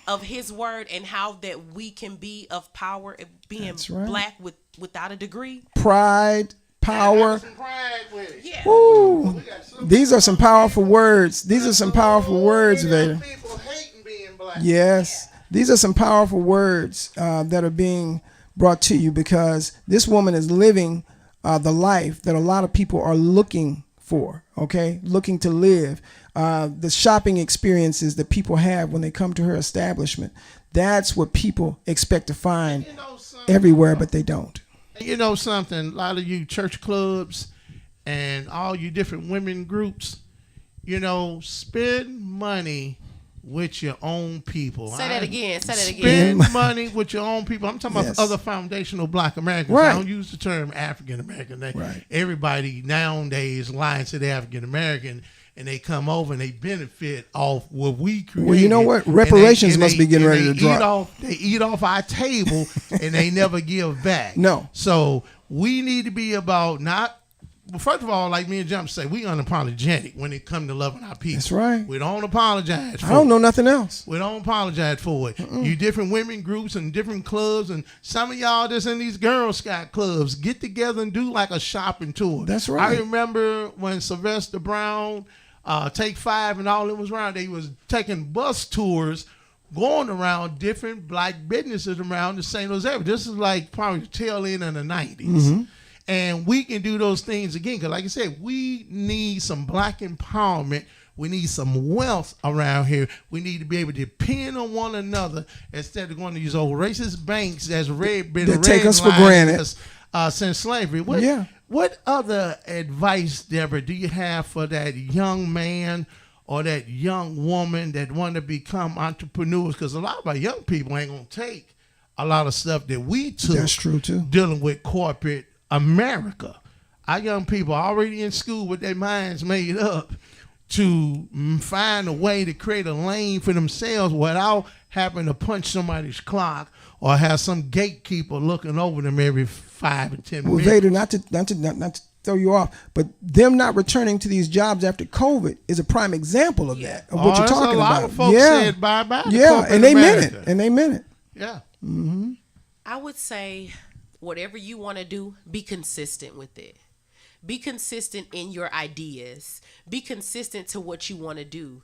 of his word, and how that we can be of power, being black without a degree. Pride, power. Yeah. Woo. These are some powerful words. These are some powerful words, Vader. Yes. These are some powerful words that are being brought to you because this woman is living the life that a lot of people are looking for, okay? Looking to live. The shopping experiences that people have when they come to her establishment, that's what people expect to find everywhere, but they don't. You know something? A lot of you church clubs and all you different women groups, you know, spend money with your own people. Say that again. Say that again. Spend money with your own people. I'm talking Yes. about other foundational Black Americans. Right. I don't use the term African American. Right. Everybody nowadays lying to the African American, and they come over and they benefit off what we created. Well, you know what? And Reparations must be getting ready to drop. They eat off our table and they never give back. No. So we need to be about not. Well, first of all, like me and Jump say, we unapologetic when it comes to loving our people. That's right. We don't apologize for I don't it. know nothing else. We don't apologize for it. You different women groups and different clubs, and some of y'all that's in these Girl Scout clubs, get together and do like a shopping tour. That's right. I remember when Sylvester Brown, Take 5 and all that was around, they was taking bus tours going around different Black businesses around the St. Louis area. This is like probably the tail end of the 90s. And we can do those things again. Because like I said, we need some Black empowerment. We need some wealth around here. We need to be able to depend on one another instead of going to these old racist banks that's been take us for granted since slavery. What other advice, Deborah, do you have for that young man or that young woman that want to become entrepreneurs? Because a lot of our young people ain't going to take a lot of stuff that we took. That's true, too. Dealing with corporate America. Our young people are already in school with their minds made up to find a way to create a lane for themselves without having to punch somebody's clock or have some gatekeeper looking over them every 5 and 10 minutes. Well, Vader, not to throw you off, but them not returning to these jobs after COVID is a prime example of that, of what you're talking a lot about. Of folks said bye-bye to yeah, corporate and they America. meant it. And they meant it. Yeah. I would say whatever you want to do, be consistent with it. Be consistent in your ideas. Be consistent to what you want to do.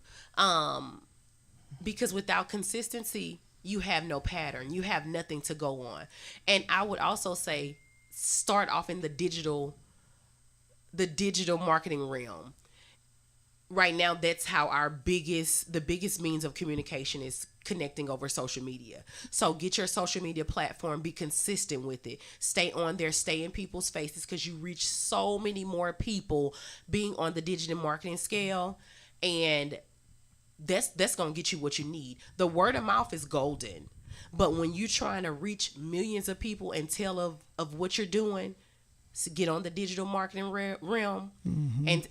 Because without consistency, you have no pattern. You have nothing to go on. And I would also say start off in the digital marketing realm. Right now, that's how the biggest means of communication is connecting over social media. So get your social media platform, be consistent with it. Stay on there, stay in people's faces, because you reach so many more people being on the digital marketing scale, and that's going to get you what you need. The word of mouth is golden, but when you're trying to reach millions of people and tell of what you're doing, so get on the digital marketing realm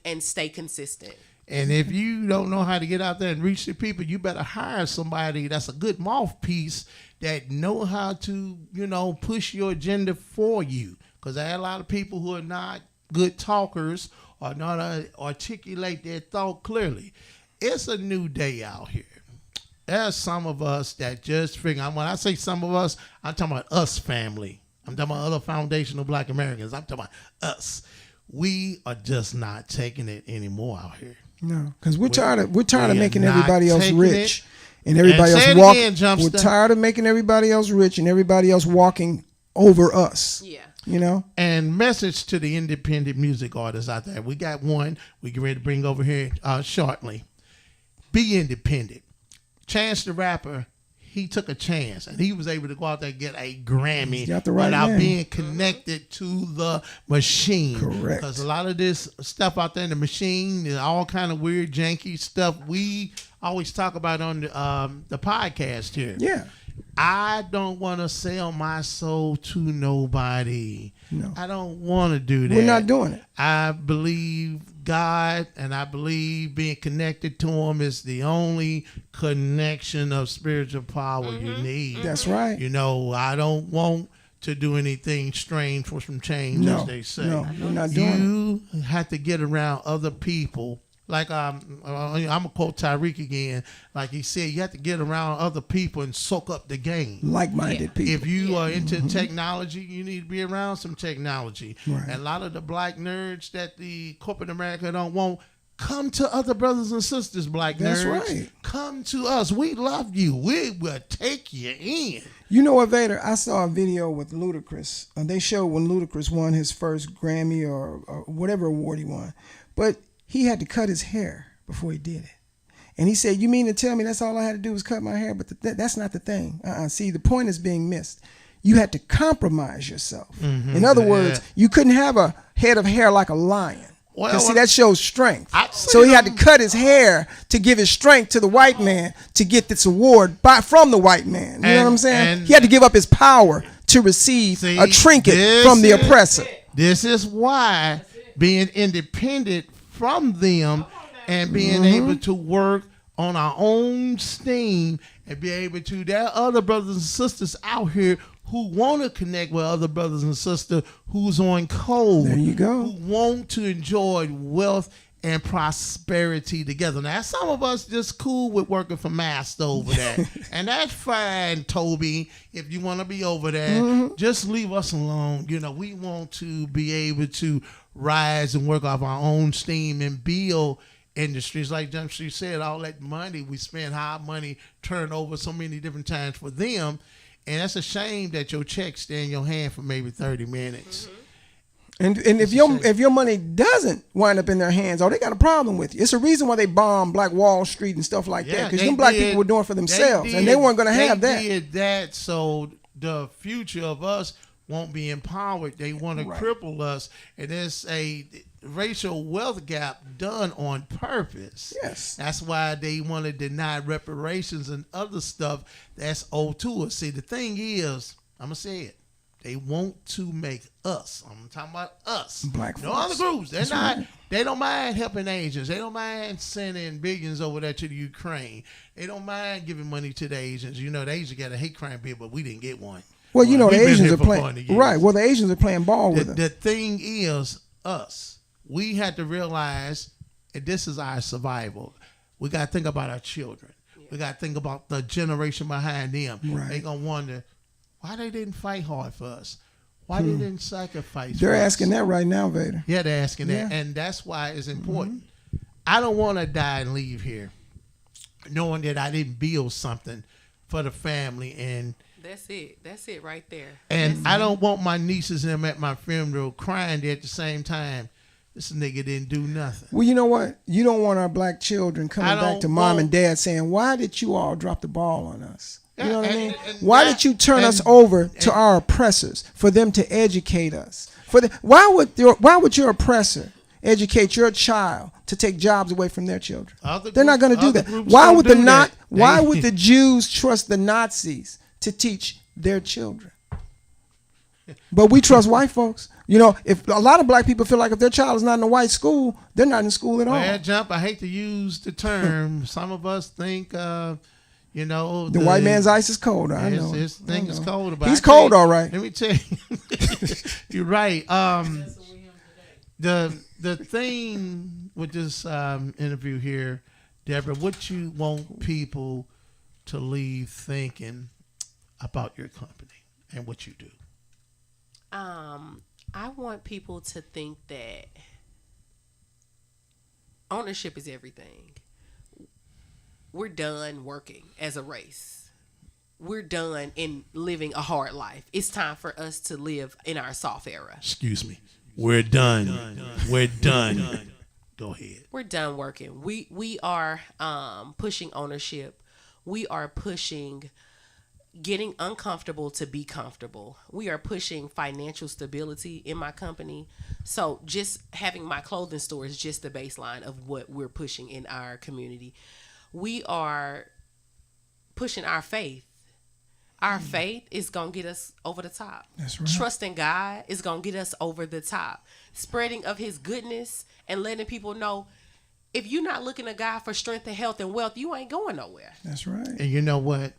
and stay consistent. And if you don't know how to get out there and reach the people, you better hire somebody that's a good mouthpiece that know how to, push your agenda for you. Because there are a lot of people who are not good talkers or not articulate their thought clearly. It's a new day out here. There's some of us that just figure, when I say some of us, I'm talking about us family. I'm talking about other foundational Black Americans. I'm talking about us. We are just not taking it anymore out here. No, because we're tired of making everybody else taking rich and everybody And say else it walking. again, We're Jumpster. tired of making everybody else rich and everybody else walking over us. Yeah. And message to the independent music artists out there. We got one we get ready to bring over here shortly. Be independent. Chance the Rapper, he took a chance and he was able to go out there and get a Grammy He's got the right without man. being connected to the machine. Correct. Because a lot of this stuff out there in the machine is all kind of weird, janky stuff we always talk about on the podcast here. Yeah. I don't want to sell my soul to nobody. No. I don't want to do that. We're not doing it. I believe God, and I believe being connected to Him is the only connection of spiritual power you need. That's right. I don't want to do anything strange for some change, as they say. No, we're not doing You have to get around other people. Like I'm gonna quote Tyreek again. Like he said, you have to get around other people and soak up the game. Like-minded people. If you are into technology, you need to be around some technology. Right. And a lot of the Black nerds that the corporate America don't want, Come to other brothers and sisters, black That's nerds. right. Come to us. We love you. We will take you in. You know what, Vader? I saw a video with Ludacris. They showed when Ludacris won his first Grammy or whatever award he won. But he had to cut his hair before he did it. And he said, you mean to tell me that's all I had to do was cut my hair? But that's not the thing. See, the point is being missed. You had to compromise yourself. In other words, you couldn't have a head of hair like a lion. Because, see, that shows strength. So he had to cut his hair to give his strength to the white man to get this award from the white man. You know what I'm saying? He had to give up his power to receive a trinket from the oppressor. This is why being independent from them and being able to work on our own steam and be able to, there are other brothers and sisters out here who want to connect with other brothers and sisters who's on code. There you go. Who want to enjoy wealth and prosperity together. Now, some of us just cool with working for master over there. And that's fine, Toby. If you want to be over there, just leave us alone. You know, we want to be able to rise and work off our own steam and build industries. Like Jumpstreet said, all that money we spend, how money turn over so many different times for them. And that's a shame that your check stay in your hand for maybe 30 minutes. And if your money doesn't wind up in their hands, they got a problem with you. It's a reason why they bombed Black Wall Street and stuff like that. Because them black people were doing it for themselves, and they weren't going to have that. They did that so the future of us won't be empowered. They want to cripple us, and it's a racial wealth gap done on purpose. Yes. That's why they want to deny reparations and other stuff that's owed to us. See, the thing is, I'm going to say it, they want to make us, I'm talking about us, black no folks. other groups. They're not. They don't mind helping Asians. They don't mind sending billions over there to the Ukraine. They don't mind giving money to the Asians. You know, the Asians got a hate crime bill, but we didn't get one. Well, you know, the We've been Asians here are for playing 40 years. right. Well, the Asians are playing ball with us. The thing is, us. We had to realize that this is our survival. We got to think about our children. We got to think about the generation behind them. Right. They're going to wonder why they didn't fight hard for us. Why they didn't sacrifice They're for asking us. that right now, Vader. Yeah, they're asking Yeah. that. And that's why it's important. I don't want to die and leave here knowing that I didn't build something for the family. And That's it. That's it right there. And I don't want my nieces and them at my funeral crying there at the same time. This nigga didn't do nothing. Well, you know what? You don't want our black children coming back to mom and dad saying, why did you all drop the ball on us? You know what I mean? Why did you turn us over to our oppressors for them to educate us? Why would your oppressor educate your child to take jobs away from their children? They're not going to do that. Why would the Jews trust the Nazis to teach their children? But we trust white folks. You know, if a lot of black people feel like if their child is not in a white school, they're not in school at all. Well, Jump, I hate to use the term. Some of us think, you know, the white man's ice is colder. I know. His thing is colder. But he's cold, all right. Let me tell you, you're right. The thing with this interview here, Deborah, what you want people to leave thinking about your company and what you do? I want people to think that ownership is everything. We're done working as a race. We're done in living a hard life. It's time for us to live in our soft era. Excuse me. We're done. We're done. Go ahead. We're done working. We are pushing ownership. We are pushing getting uncomfortable to be comfortable. We are pushing financial stability in my company. So just having my clothing store is just the baseline of what we're pushing in our community. We are pushing our faith. Our faith is going to get us over the top. That's right. Trusting God is going to get us over the top. Spreading of his goodness and letting people know if you're not looking to God for strength and health and wealth, you ain't going nowhere. That's right. And you know what?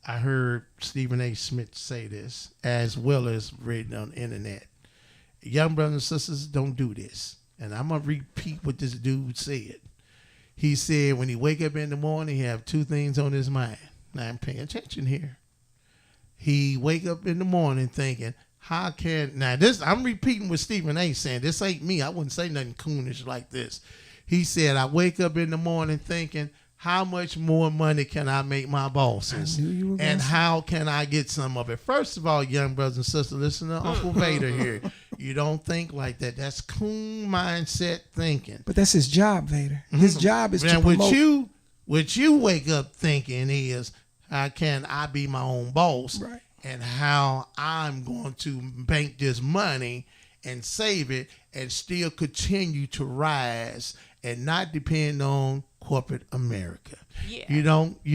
I heard Stephen A. Smith say this, as well as reading on the internet. Young brothers and sisters, don't do this. And I'm going to repeat what this dude said. He said when he wake up in the morning, he have two things on his mind. Now I'm paying attention here. He wake up in the morning thinking, how can, now this, I'm repeating what Stephen A. saying. This ain't me. I wouldn't say nothing coonish like this. He said, I wake up in the morning thinking, how much more money can I make my bosses? I knew you were gonna And say- how can I get some of it? First of all, young brothers and sisters, listen to Uncle Vader here. You don't think like that. That's coon mindset thinking. But that's his job, Vader. His job is to And promote. what you wake up thinking is, how can I be my own boss? Right. And how I'm going to bank this money and save it and still continue to rise and not depend on corporate America. Yeah. You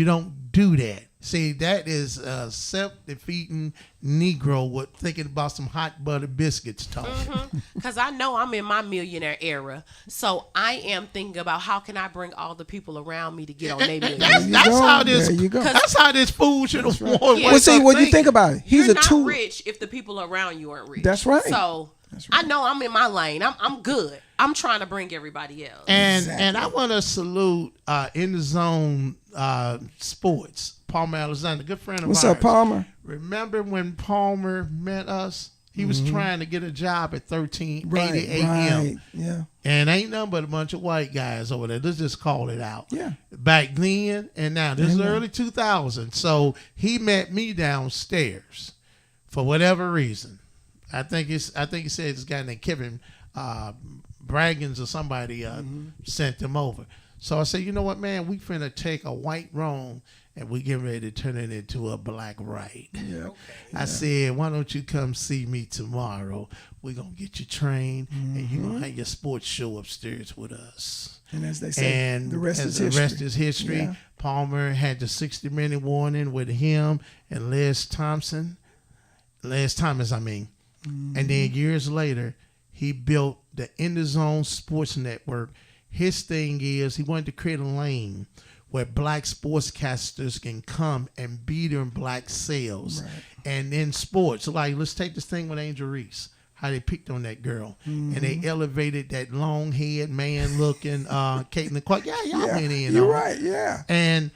don't do that. See, that is a self-defeating Negro with thinking about some hot butter biscuits talking. Because I know I'm in my millionaire era. So I am thinking about how can I bring all the people around me to get on their millionaire. That's how this. There you go. That's how this fool should have worn. Yeah. Well, see, what you think about it. He's You're a not tool. rich if the people around you aren't rich. That's right. So I know I'm in my lane. I'm good. I'm trying to bring everybody else. And I want to salute In the Zone Sports, Palmer Alexander, good friend of What's ours. up, Palmer? Remember when Palmer met us? He was trying to get a job at 1380 AM. Right. Yeah. And ain't nothing but a bunch of white guys over there. Let's just call it out. Yeah. Back then and now. This is early 2000s. So he met me downstairs for whatever reason. I think he said this guy named Kevin Braggins or somebody sent him over. So I said, you know what, man, we finna take a white wrong and we getting ready to turn it into a black right. Yeah. I said, why don't you come see me tomorrow? We're going to get you trained and you're going to have your sports show upstairs with us. And as they say, And the rest as is history. the rest is history. Yeah. Palmer had the 60-minute warning with him and Les Thomas, I mean. And then years later, he built the In the Zone Sports Network. His thing is he wanted to create a lane where black sportscasters can come and be their black selves. Right. And in sports, like let's take this thing with Angel Reese, how they picked on that girl. And they elevated that long head man looking Caitlin Clark. Yeah, y'all Yeah. went in You're on it. right. Yeah. And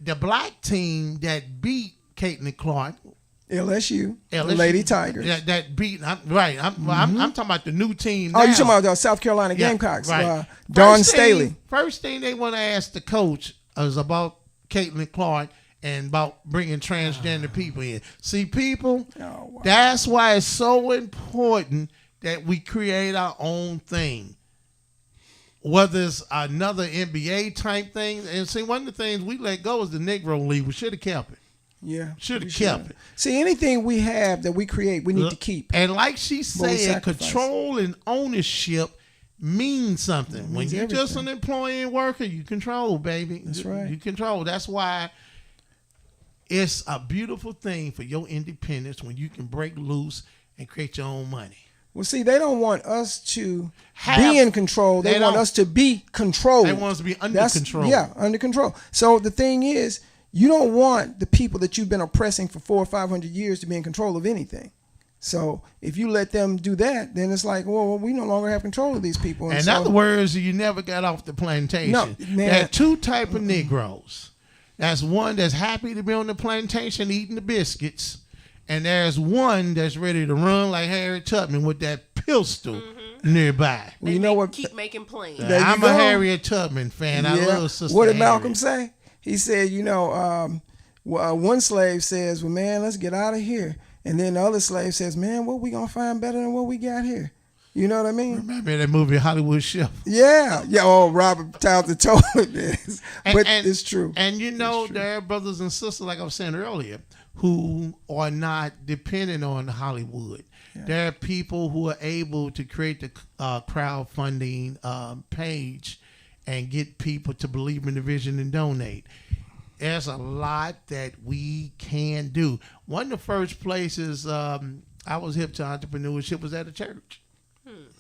the black team that beat Caitlin Clark, LSU, the LSU, Lady Tigers. that beat. I'm talking about the new team. Oh, you now. talking about the South Carolina Yeah, Gamecocks? right. Dawn First Staley. thing- First thing they want to ask the coach is about Caitlin Clark and about bringing transgender people in. See, people, Oh, wow. that's why it's so important that we create our own thing. Whether it's another NBA type thing. And see, one of the things we let go is the Negro League. We should have kept it. Yeah. Should we have kept it. See, anything we have that we create, we need to keep. And like she we said, sacrifice. control and ownership means something. When means you're just everything. an employee and worker, you control, baby. That's right. You control. That's why it's a beautiful thing for your independence when you can break loose and create your own money. Well, see, they don't want us to Have- be in control. They, they want don't. us to be controlled. They want us to be under control. Yeah, under control. So the thing is, you don't want the people that you've been oppressing for 400 or 500 years to be in control of anything. So if you let them do that, then it's like, well, we no longer have control of these people. In so, other words, you never got off the plantation. No, man. There are two type of Negroes. That's one that's happy to be on the plantation eating the biscuits, and there's one that's ready to run like Harriet Tubman with that pistol nearby. well, you know what? Keep making plans. There you I'm go. a Harriet Tubman fan. I love Sister What did Harriet. Malcolm say? He said, one slave says, well, man, let's get out of here. And then the other slave says, man, what we going to find better than what we got here? You know what I mean? Remember that movie Hollywood Chef? Yeah. Yeah. Oh, Robert Townsend told me this. But it's true. And you know, there are brothers and sisters, like I was saying earlier, who are not dependent on Hollywood. Yeah. There are people who are able to create the crowdfunding page and get people to believe in the vision and donate. There's a lot that we can do. One of the first places I was hip to entrepreneurship was at a church.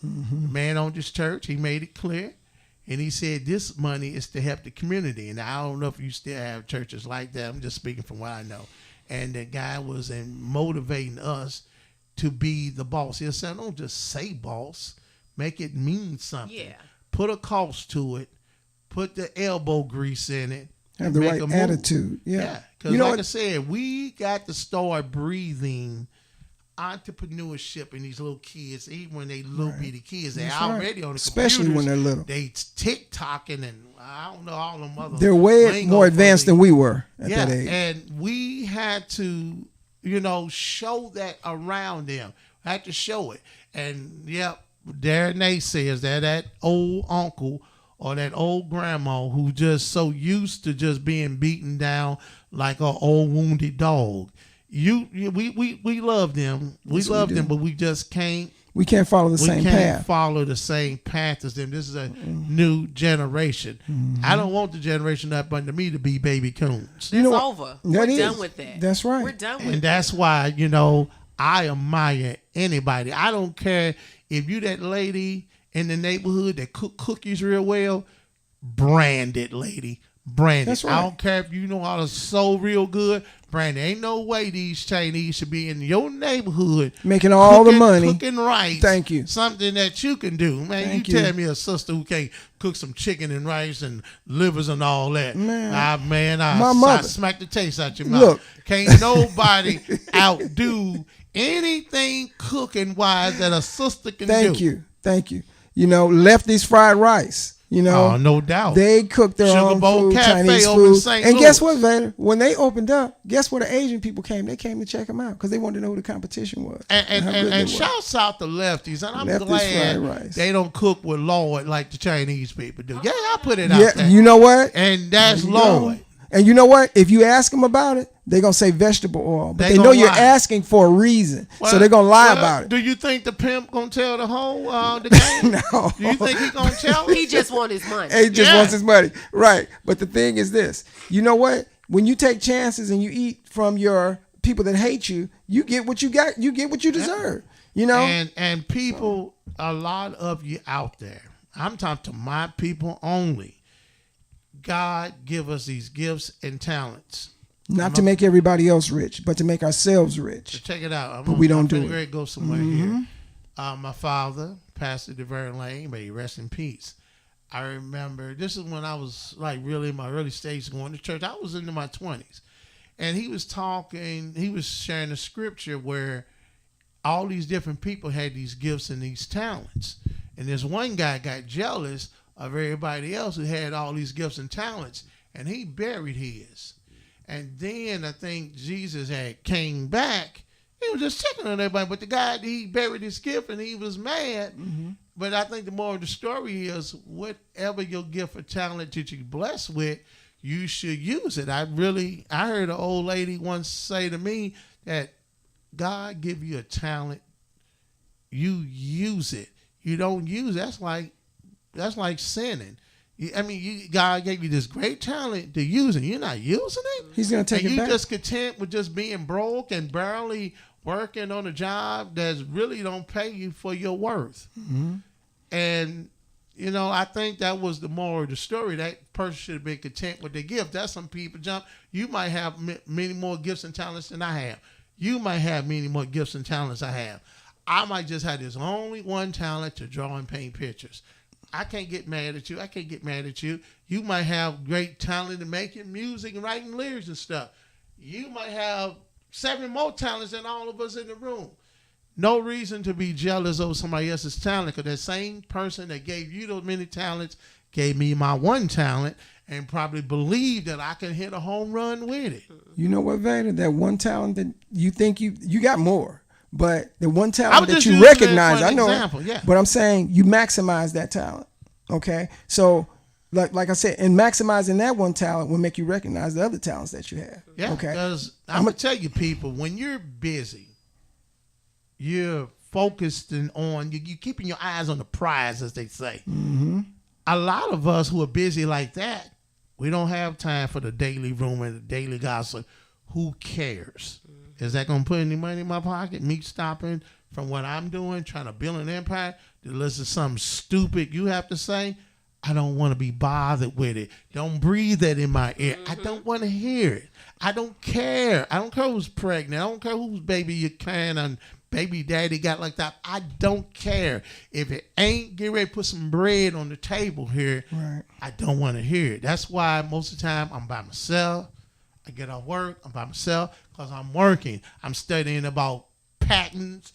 The man owned this church. He made it clear. And he said this money is to help the community. And I don't know if you still have churches like that. I'm just speaking from what I know. And the guy was motivating us to be the boss. He said, don't just say boss. Make it mean something. Yeah. Put a cost to it. Put the elbow grease in it. Have the make right a move. attitude. Yeah. Because You know like what? I said, we got to start breathing entrepreneurship in these little kids, even when they little bitty kids, they That's right. already on the Especially computers. when they're little. They TikToking and I don't know all them other. They're way lingo more for advanced the- than we were at yeah, that age. and we had to, show that around them. Had to show it. And yep, there Nate says that old uncle or that old grandma who just so used to just being beaten down like an old wounded dog. We love them. We Yes, we love do. them, but we just can't. We can't follow the We same can't path. follow the same path as them. This is a new generation. I don't want the generation up under me to be baby coons. That's You know what? over. That We're is. done with that. That's right. We're done with And that. that's why, I admire anybody. I don't care if you that lady in the neighborhood that cook cookies real well, branded lady. Branded. That's right. I don't care if you know how to sew real good. Branded. Ain't no way these Chinese should be in your neighborhood Making all the cooking- money. Cooking rice. Thank you. Something that you can do. Man, Thank you you. tell me a sister who can't cook some chicken and rice and livers and all that. Man. I My mother- smack the taste out your mouth. Look. Can't nobody outdo anything cooking wise that a sister can do. Thank you. Lefty's fried rice. Oh, no doubt. They cook their Sugar own Bowl food, Cafe Chinese over in food. St. And Louis. guess what, Vader? When they opened up, guess where the Asian people came? They came to check them out because they wanted to know who the competition was. And, how good they and were. shouts out to lefties. And I'm Lefties glad fried rice. they don't cook with Lord like the Chinese people do. Yeah, I put it out Yeah, there. you know what? And that's There you go. Lord. And you know what? If you ask them about it, they're going to say vegetable oil. But They they know gonna you're lie. asking for a reason. So they're going to lie about it. Do you think the pimp gonna tell the whole the game? No. Do you think he gonna tell? He just want his money. He just Yeah. wants his money. Right. But the thing is this. You know what? When you take chances and you eat from your people that hate you, you get what you got. You get what you deserve. And people, a lot of you out there, I'm talking to my people only. God give us these gifts and talents. Not to make everybody else rich, but to make ourselves So rich. check it out. But we don't do I'm it. ready to go somewhere here. My father, Pastor DeVerne Lane, may he rest in peace. I remember this is when I was like really in my early stages going to church. I was into my 20s. And he was sharing a scripture where all these different people had these gifts and these talents. And this one guy got jealous of everybody else who had all these gifts and talents, and he buried his. And then I think Jesus had came back. He was just checking on everybody, but the guy, he buried his gift and he was mad. But I think the moral of the story is whatever your gift or talent that you're blessed with, you should use it. I heard an old lady once say to me that God give you a talent, you use it. You don't use it. That's like sinning. God gave you this great talent to use it. You're not using it. He's going to take and it you back. just content with just being broke and barely working on a job that really don't pay you for your worth. And I think that was the moral of the story. That person should have been content with their gift. That's some people jump. You might have many more gifts and talents than I have. You might have many more gifts and talents I have. I might just have this only one talent to draw and paint pictures. I can't get mad at you. I can't get mad at you. You might have great talent in making music and writing lyrics and stuff. You might have 7 more talents than all of us in the room. No reason to be jealous over somebody else's talent, because that same person that gave you those many talents gave me my one talent and probably believed that I can hit a home run with it. You know what, Vader? That one talent that you think you got more. But the one I talent was that just you using that recognize, for I an know, example, yeah. but I'm saying you maximize that talent. Okay, so like I said, and maximizing that one talent will make you recognize the other talents that you have. Yeah, Okay. because I'm going to tell you, people, when you're busy, you're focused on, you're keeping your eyes on the prize, as they say. A lot of us who are busy like that, we don't have time for the daily room and the daily gossip. Who cares? Is that going to put any money in my pocket? Me stopping from what I'm doing, trying to build an empire, to listen to something stupid you have to say? I don't want to be bothered with it. Don't breathe that in my ear. I don't want to hear it. I don't care. I don't care who's pregnant. I don't care whose baby you can and baby daddy got like that. I don't care. If it ain't get ready to put some bread on the table here, Right. I don't want to hear it. That's why most of the time I'm by myself. I get off work, I'm by myself because I'm working. I'm studying about patents,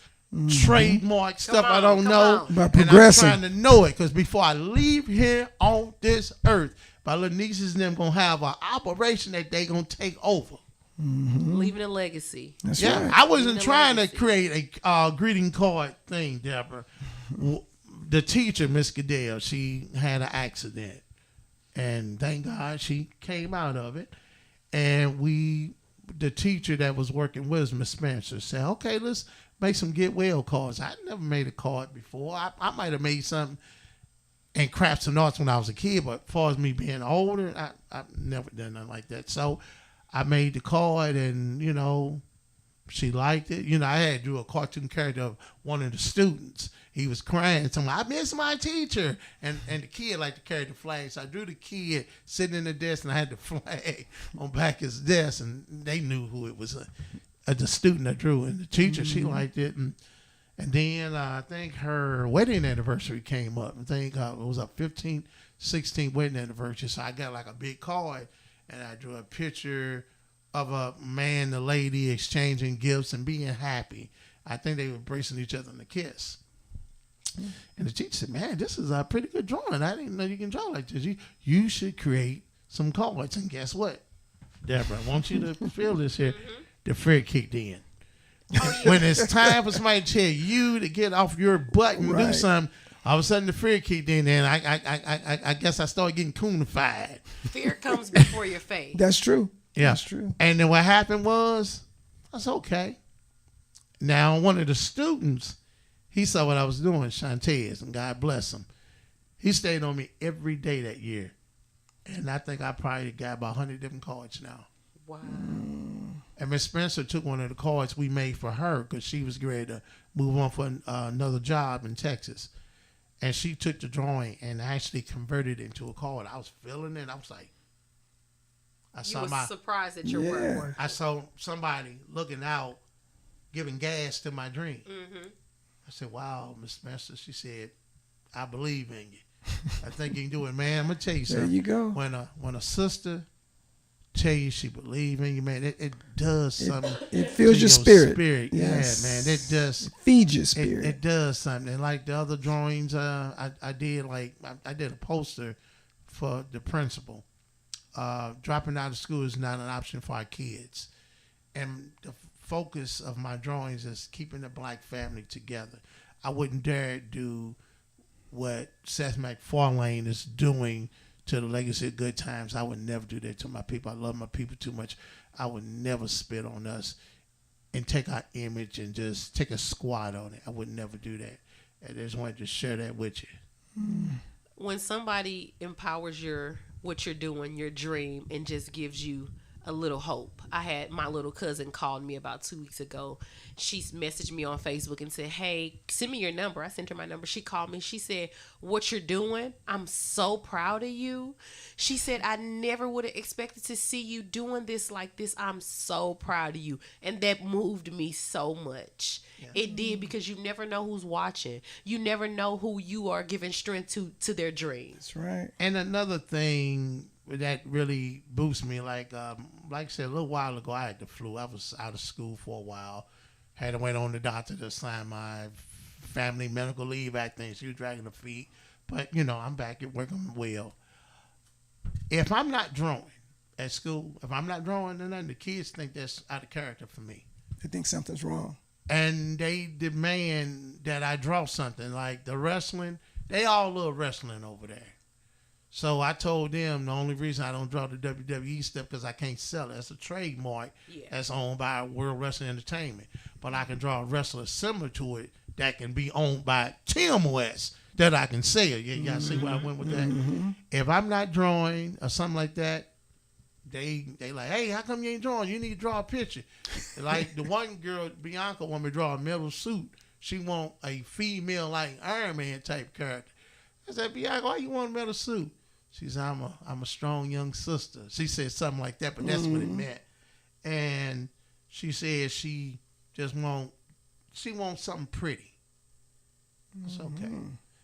trademark stuff I on, don't come know. on. By And progressing. I'm trying to know it because before I leave here on this earth, my little nieces and them going to have an operation that they going to take over. Leaving a legacy. That's Yeah, right. I wasn't Leaving a trying to legacy. create a greeting card thing, Deborah. The teacher, Miss Goodell, she had an accident, and thank God she came out of it. And the teacher that was working with us, Miss Spencer, said, "Okay, let's make some get well cards." I never made a card before. I might have made something in crafts and arts when I was a kid, but as far as me being older, I've never done nothing like that. So I made the card, and she liked it. I had drew a cartoon character of one of the students. He was crying, telling me, "I miss my teacher." And the kid liked to carry the flag. So I drew the kid sitting in the desk, and I had the flag on back his desk, and they knew who it was, the student I drew. And the teacher, she liked it. And then I think her wedding anniversary came up. I think it was a 15th, 16th wedding anniversary. So I got like a big card, and I drew a picture of a man, the lady exchanging gifts and being happy. I think they were embracing each other in a kiss. And the teacher said, "Man, this is a pretty good drawing. I didn't know you can draw like this. You should create some cards." And guess what, Deborah? I want you to feel this here. The fear kicked in. When it's time for somebody to tell you to get off your butt and do Right. something, all of a sudden the fear kicked in, and I guess I started getting coonified. Fear comes before your faith. That's true. Yeah. That's true. And then what happened was, that's okay. Now, one of the students, he saw what I was doing, Shantez, and God bless him. He stayed on me every day that year. And I think I probably got about 100 different cards now. Wow. And Miss Spencer took one of the cards we made for her because she was ready to move on for another job in Texas. And she took the drawing and actually converted it into a card. I was feeling it. I was like, You were surprised at your work. I saw somebody looking out, giving gas to my dream. Mm-hmm. I said, "Wow, Miss Spencer." She said, "I believe in you. I think you can do it, man." I'm gonna tell you There something. you go. When a sister tell you she believe in you, man, it does something. It fills to your spirit. Yeah, Yes. man, it does. Feed your spirit. It does something. And like the other drawings, I did I did a poster for the principal. Dropping out of school is not an option for our kids, and the focus of my drawings is keeping the black family together. I wouldn't dare do what Seth MacFarlane is doing to the legacy of Good Times. I would never do that to my people. I love my people too much. I would never spit on us and take our image and just take a squat on it. I would never do that. I just wanted to share that with you. When somebody empowers what you're doing, your dream, and just gives you a little hope. I had my little cousin called me about 2 weeks ago. She messaged me on Facebook and said, "Hey, send me your number." I sent her my number. She called me. She said, "What you're doing, I'm so proud of you." She said, "I never would have expected to see you doing this like this. I'm so proud of you." And that moved me so much. Yeah. It did, because you never know who's watching. You never know who you are giving strength to their dreams. That's right. And another thing that really boosts me, like I said a little while ago, I had the flu. I was out of school for a while. Had to wait on the doctor to sign my family medical leave act thing. She was dragging her feet. But, I'm back at work. I'm well. If I'm not drawing at school, if I'm not drawing, then the kids think that's out of character for me. They think something's wrong. And they demand that I draw something. Like the wrestling, they all love wrestling over there. So I told them the only reason I don't draw the WWE stuff because I can't sell it. It's a trademark that's owned by World Wrestling Entertainment. But I can draw a wrestler similar to it that can be owned by Tim West that I can sell. Y'all see where I went with that? Mm-hmm. If I'm not drawing or something like that, they like, "Hey, how come you ain't drawing? You need to draw a picture." Like the one girl, Bianca, want me to draw a metal suit. She want a female like Iron Man type character. I said, "Bianca, why you want a metal suit?" She said, I'm a strong young sister. She said something like that, but that's what it meant. And she said she wants something pretty. It's okay.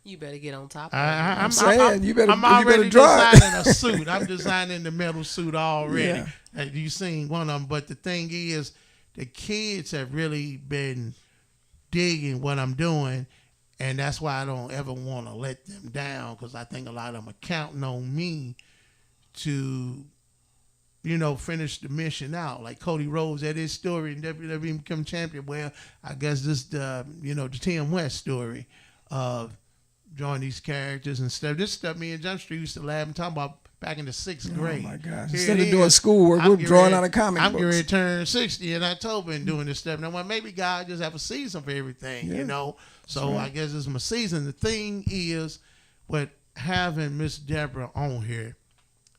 You better get on top of it. I'm saying, you better already draw designing a suit. I'm designing the metal suit already. Yeah. You've seen one of them. But the thing is, the kids have really been digging what I'm doing, and that's why I don't ever want to let them down, because I think a lot of them are counting on me to, finish the mission out. Like Cody Rhodes had his story in WWE become champion. Well, I guess this the Tim West story of drawing these characters and stuff. This stuff me and Jump Street used to laugh and talk about back in the 6th grade. Oh my gosh! Here Instead it of doing is. schoolwork, we're drawing out of comic I'm books. going to turn 60 in October and doing this stuff. Now, well, maybe God just have a season for everything, Yeah. So right. I guess it's my season. The thing is, with having Miss Deborah on here,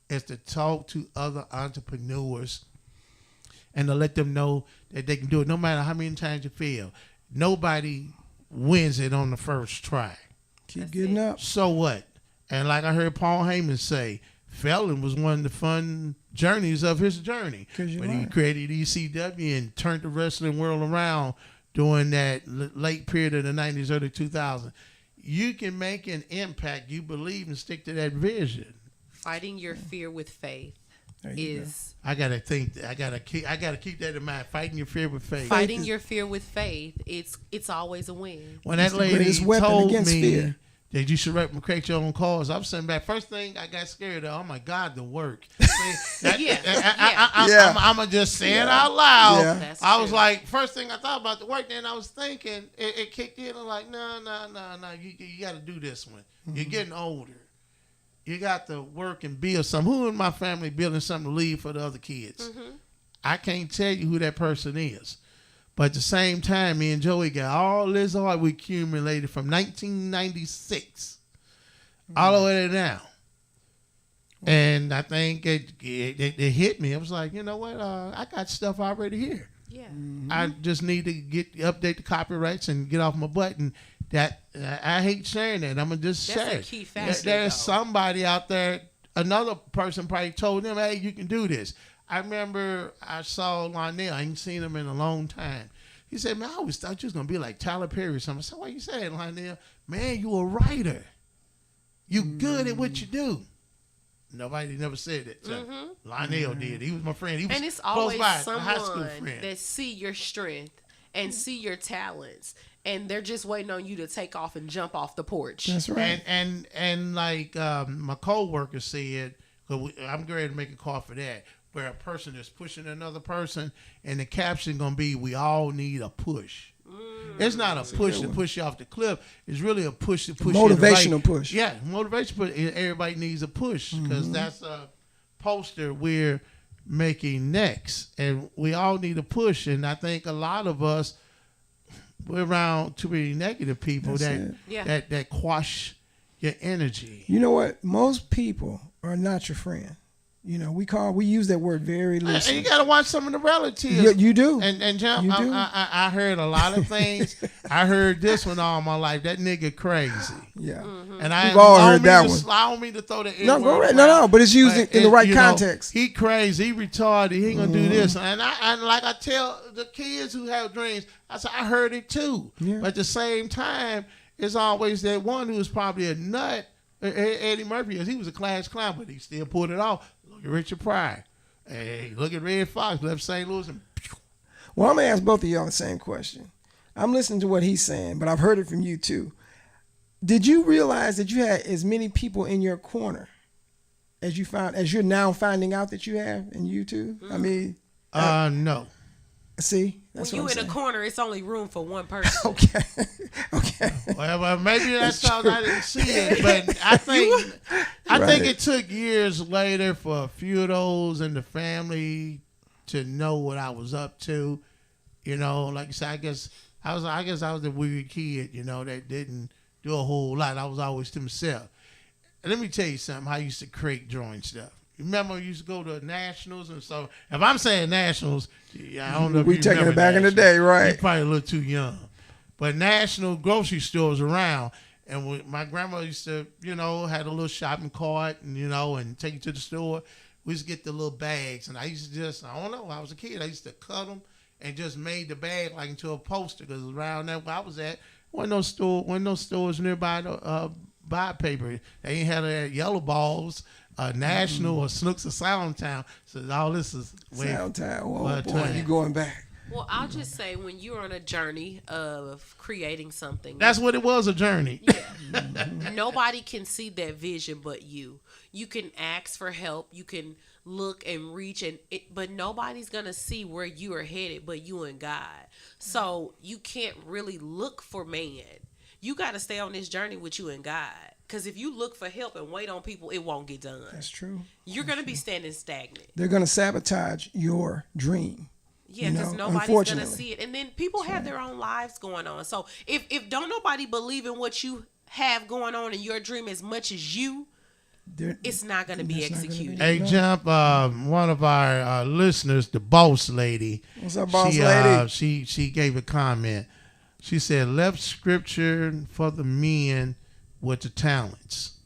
is to talk to other entrepreneurs and to let them know that they can do it no matter how many times you fail. Nobody wins it on the first try. Keep getting up. So what? And like I heard Paul Heyman say, failing was one of the fun journeys of his journey. But he created ECW and turned the wrestling world around during that late period of the 90s, early 2000s. You can make an impact. You believe and stick to that vision. Fighting your fear with faith is I gotta think. I gotta keep that in mind. Fighting your fear with faith. fighting your fear with faith. It's always a win. When that the lady greatest weapon told against me fear. that you should create your own cause, I'm sitting back. First thing I got scared of, oh my God, the work. I'm going to just say it out loud. Yeah. That's I was true. like, first thing I thought about the work, then I was thinking, it kicked in. I'm like, no, you got to do this one. You're getting older. You got to work and build something. Who in my family building something to leave for the other kids? I can't tell you who that person is. But at the same time, me and Joey got all this art we accumulated from 1996 all the way to now. And I think it hit me. I was like, you know what? I got stuff already here. Yeah. I just need to update the copyrights and get off my butt. And that I hate sharing that. I'm gonna just That's share a it. key factor, There's though. somebody out there. Another person probably told them, "Hey, you can do this." I remember I saw Lionel. I ain't seen him in a long time. He said, "Man, I always thought you was gonna be like Tyler Perry or something." I said, "Why you say that, Lionel? Man, you a writer. You good at what you do." Nobody never said that. Lionel did. He was my friend. He was And it's close always by, a high school someone friend. that see your strength and see your talents, and they're just waiting on you to take off and jump off the porch. That's right. And like my coworker said, 'cause I'm ready to make a call for that, where a person is pushing another person, and the caption gonna be, "We all need a push." It's not a push to push you off the cliff. It's really a push to push you in the right- Motivational push. Yeah, motivation. But everybody needs a push, because that's a poster we're making next, and we all need a push. And I think a lot of us, we're around too many negative people That's it. Yeah. that quash your energy. You know what? Most people are not your friend. You know, we use that word very And loosely. you got to watch some of the relatives. You do. And Jim, You do. I heard a lot of things. I heard this one all my life. That nigga crazy. Yeah. And I We've all don't heard mean that to- one. I don't mean to throw the No, N-word go ahead. around, No, but it's used in the right you know, context. he crazy. He retarded. He ain't gonna do this. And I like I tell the kids who have dreams, I say I heard it too. Yeah. But at the same time, it's always that one who's probably a nut. Eddie Murphy is. He was a class clown, but he still pulled it off. Look at Richard Pryor. Hey, look at Red Fox. Left St. Louis and. Well, I'm going to ask both of y'all the same question. I'm listening to what he's saying, but I've heard it from you too. Did you realize that you had as many people in your corner as you're now finding out that you have in YouTube? I mean, No. see? When That's you what in I'm a saying. corner, it's only room for one person. Okay. Well, maybe that's how I didn't see it, but I think Right. it took years later for a few of those in the family to know what I was up to. You know, like you said, I guess I was the weird kid, you know, that didn't do a whole lot. I was always to myself. And let me tell you something. I used to create drawing stuff. Remember, we used to go to nationals, and so if I'm saying nationals, I don't know if We you taking remember it back in the nationals. day, right? You're probably a little too young. But national grocery stores around, and my grandma used to, you know, had a little shopping cart, and you know, and take it to the store. We used to get the little bags, and I used to just, I don't know, I was a kid, I used to cut them and just made the bag like into a poster, because around there where I was at, wasn't no stores nearby to buy paper. They ain't had yellow balls. National or Snooks or Soundtown. So all this is way. Soundtown. Oh, But, boy, you going back. Well, I'll just say when you're on a journey of creating something, That's what it was, a journey. nobody can see that vision but you. You can ask for help. You can look and reach, but nobody's gonna see where you are headed but you and God. So you can't really look for man. You got to stay on this journey with you and God. Because if you look for help and wait on people, it won't get done. That's true. You're going to be standing stagnant. They're going to sabotage your dream. Yeah, because nobody's going to see it. And then people have their own lives going on. So if don't nobody believe in what you have going on in your dream as much as you, it's not going to be executed. Hey, Jump, one of our listeners, the boss lady. What's up, boss lady? She gave a comment. She said, left scripture for the men with the talents.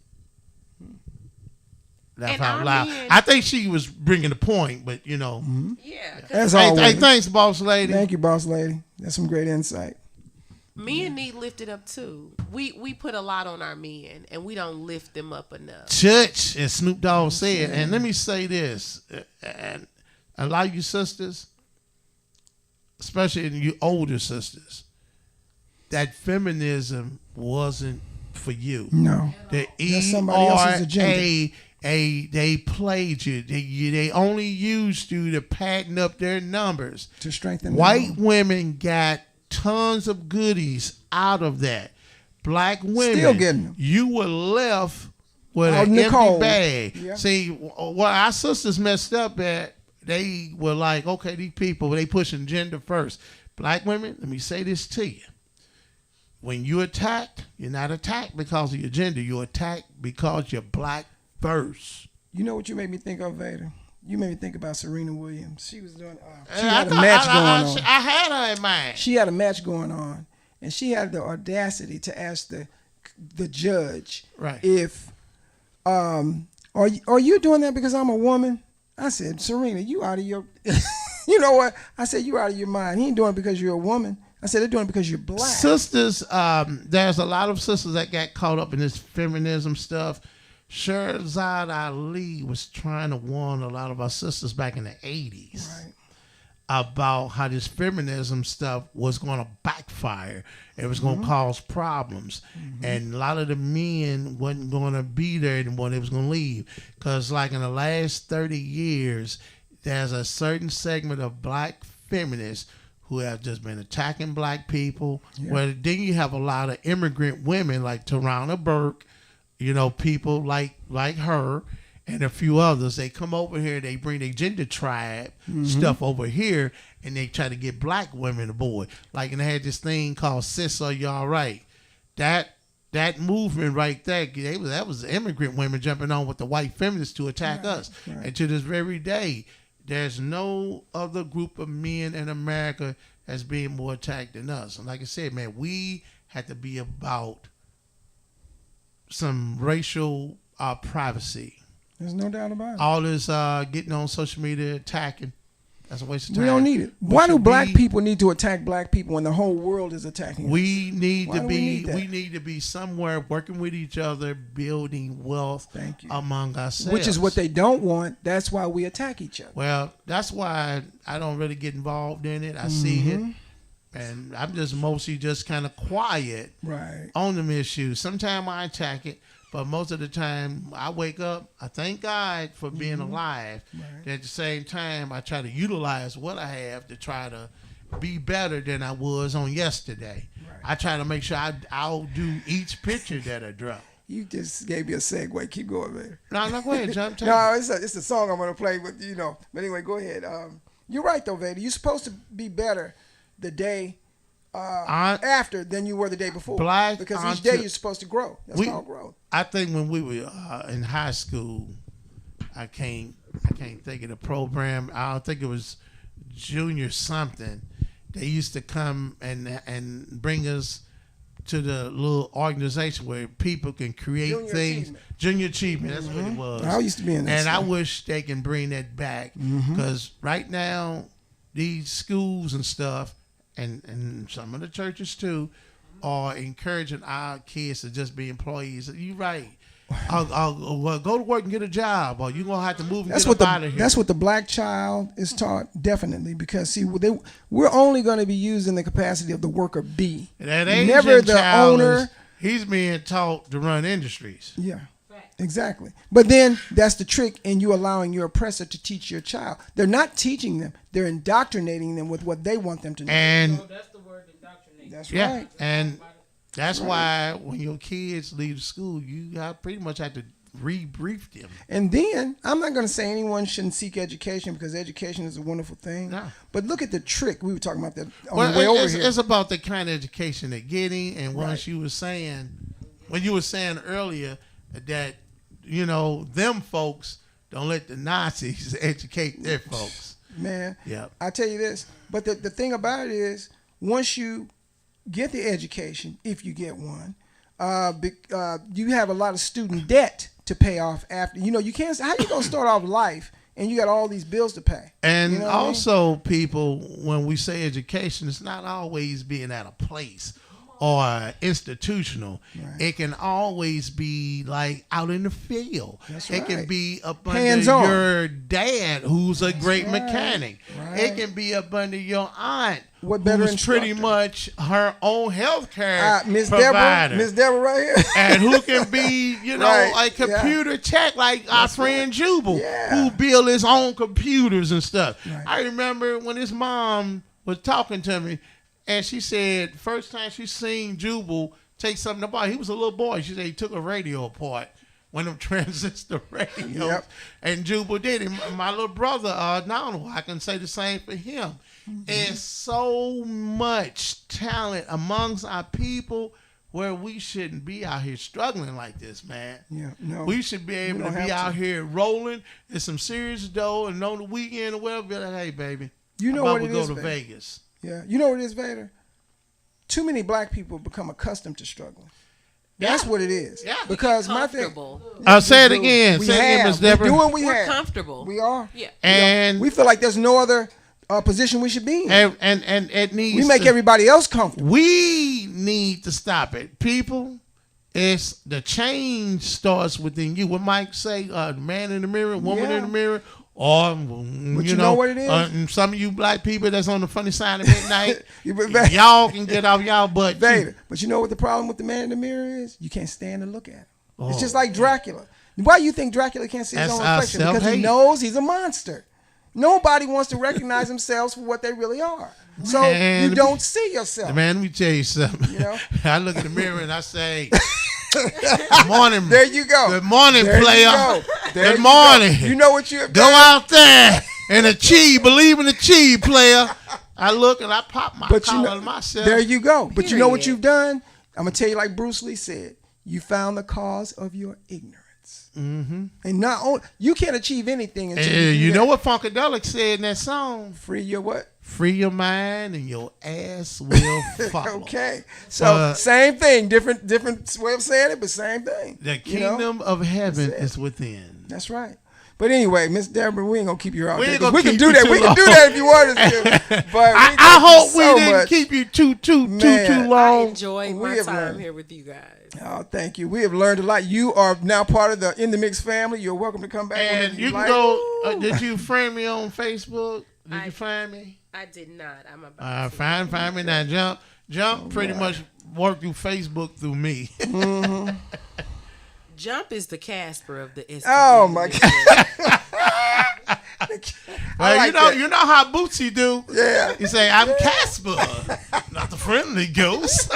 Laugh out loud. I think she was bringing the point, but you know. Mm-hmm. Yeah. As always. Hey, thanks, boss lady. Thank you, boss lady. That's some great insight. Men need lifted up too. We put a lot on our men, and we don't lift them up enough. Church, as Snoop Dogg said, and let me say this, and a lot of you sisters, especially you older sisters, that feminism wasn't for you. No. The That's somebody else's agenda. They played you. They only used you to pattern up their numbers. To strengthen White women got tons of goodies out of that. Black women, still getting them. You were left with an Nicole. empty bag. Yeah. See, what our sisters messed up at, they were like, okay, these people, they pushing gender first. Black women, let me say this to you. When you attacked, you're not attacked because of your gender. You're attacked because you're black first. You know what you made me think of, Vader? You made me think about Serena Williams. She was doing. She And had a match going on. I had her in mind. She had a match going on, and she had the audacity to ask the judge, Right. if are you doing that because I'm a woman? I said, Serena, you out of your. You know what? I said, you out of your mind. He ain't doing it because you're a woman. I said, they're doing it because you're black. Sisters, there's a lot of sisters that got caught up in this feminism stuff. Sherzad Ali was trying to warn a lot of our sisters back in the 80s Right. about how this feminism stuff was going to backfire. It was going to cause problems. And a lot of the men wasn't going to be there anymore. They was going to leave. Because like in the last 30 years, there's a certain segment of black feminists who have just been attacking black people. Yeah. Well, then you have a lot of immigrant women like Tarana Burke, you know, people like her and a few others. They come over here, they bring their gender tribe stuff over here, and they try to get black women aboard. Like, and they had this thing called Sis, Are You All Right? That movement right there, that was immigrant women jumping on with the white feminists to attack us. Right. And to this very day, there's no other group of men in America that's being more attacked than us. And like I said, man, we had to be about some racial privacy. There's no doubt about it. All this getting on social media, attacking, that's a waste of time. We don't need it. Why do black people need to attack black people when the whole world is attacking us? We need Why to do be. we need that? We need to be somewhere working with each other, building wealth Thank you. among ourselves. Which is what they don't want. That's why we attack each other. Well, that's why I don't really get involved in it. I see it, and I'm just mostly just kind of quiet Right. on them issues. Sometimes I attack it, but most of the time I wake up, I thank God for being alive. Right. At the same time, I try to utilize what I have to try to be better than I was on yesterday. Right. I try to make sure I'll do each picture that I drop. You just gave me a segue. Keep going, man. No, go ahead, John. No, it's a song I'm gonna play with, you know. But anyway, go ahead. You're right though, Vader. You're supposed to be better the day after than you were the day before. Because each day you're supposed to grow. That's called growth. I think when we were in high school, I can't think of the program. I don't think it was junior something. They used to come and bring us to the little organization where people can create Junior things. Achievement. Junior Achievement, that's what it was. I used to be in that And I stuff. wish they can bring that back because right now these schools and stuff and some of the churches too are encouraging our kids to just be employees. You're right. well, go to work and get a job, or you're gonna have to move and That's get what up out of here. that's what the black child is taught, definitely, because see, we're only going to be used in the capacity of the worker bee, that Asian never the child owner. He's being taught to run industries. Yeah, exactly. But then that's the trick in you allowing your oppressor to teach your child. They're not teaching them; they're indoctrinating them with what they want them to know. And That's the word indoctrinate. That's yeah, right. and that's why when your kids leave school, you pretty much have to rebrief them. And then I'm not going to say anyone shouldn't seek education, because education is a wonderful thing. No. But look at the trick. We were talking about that on the way over here. It's about the kind of when they're getting, and once Right. you were saying, when you were saying earlier that them folks don't let the Nazis educate their folks. Man, Yep. I tell you this. But the thing about it is, once you get the education, if you get one, you have a lot of student debt to pay off after. You can't. How you gonna start off life and you got all these bills to pay? And You know what I mean? also, people, when we say education, it's not always being at a place or institutional. Right. It can always be like out in the field. That's It can right. be up Hands-on. under your dad, who's a great right. mechanic. Right. It can be up under your aunt, What better who's pretty instructor? much her own health care Miss provider. Deborah right here. And who can be, Right, a computer tech like our friend Jubal, Yeah. who build his own computers and stuff. Right. I remember when his mom was talking to me, and she said first time she seen Jubal take something apart, he was a little boy. She said he took a radio apart, one of them transistor radios, Yep. and Jubal did it. My little brother, Donald, I can say the same for him. Mm-hmm. There's so much talent amongst our people where we shouldn't be out here struggling like this, man. Yeah, no. We should be able don't to be have out to. here rolling in some serious dough, and on the weekend or whatever, be like, hey, baby, You know how what about it we is, go to baby? Vegas? Yeah, you know what it is, Vader? Too many black people become accustomed to struggling. That's Yeah. what it is. Yeah. Because my thing, Comfortable. I'll say it we again. We Say it again, have. Miss Deborah. We're doing we We're have. comfortable. We are. Yeah. And, We feel like there's no other position we should be in. and it needs We make to, everybody else comfortable. we need to stop it. People, it's the change starts within you. What Mike say, man in the mirror, woman Yeah. in the mirror, or you know what it is? And some of you black people that's on the funny side of midnight, You bet- y'all can get off y'all butt. too. Vader. But you know what the problem with the man in the mirror is? You can't stand to look at him. It's Oh, just like Dracula. Why do you think Dracula can't see his That's own our reflection? Because he self-hate. knows he's a monster. Nobody wants to recognize themselves for what they really are. So Man, you don't see yourself. Man, let me tell you something. You know? I look in the mirror and I say, "Good morning, There you go. Good morning, There you player. go. There Good you morning. go. You know what you're Go out there and achieve. Believe in achieve, player." I look and I pop my But you collar know, on myself. there you go. But you know what Period. you've done? I'm gonna tell you like Bruce Lee said. You found the cause of your ignorance. Mm-hmm. And not only you can't achieve anything until You do know that. what Funkadelic said in that song? Free your what? Free your mind and your ass will follow. Okay. So same thing, different way of saying it, but same thing. The You know? kingdom of heaven That's it. is within. That's right. But anyway, Miss Deborah, we ain't gonna keep you out We there. ain't 'Cause gonna We can keep do you that. too We can long. do that if you want us to. But we I thank you hope we so didn't much. keep you too Man. long. I enjoyed We my have time learned. here with you guys. Oh, thank you. We have learned a lot. You are now part of the In the Mix family. You're welcome to come back. And whenever you can like. go. Did you friend me on Facebook? Did you find me? I did not. I'm about to. Find me now. Jump. Pretty much work through Facebook through me. Jump is the Casper of the STD. Oh my God. Well, like that. you know how Bootsy do. Yeah. You say I'm Casper, not the friendly ghost,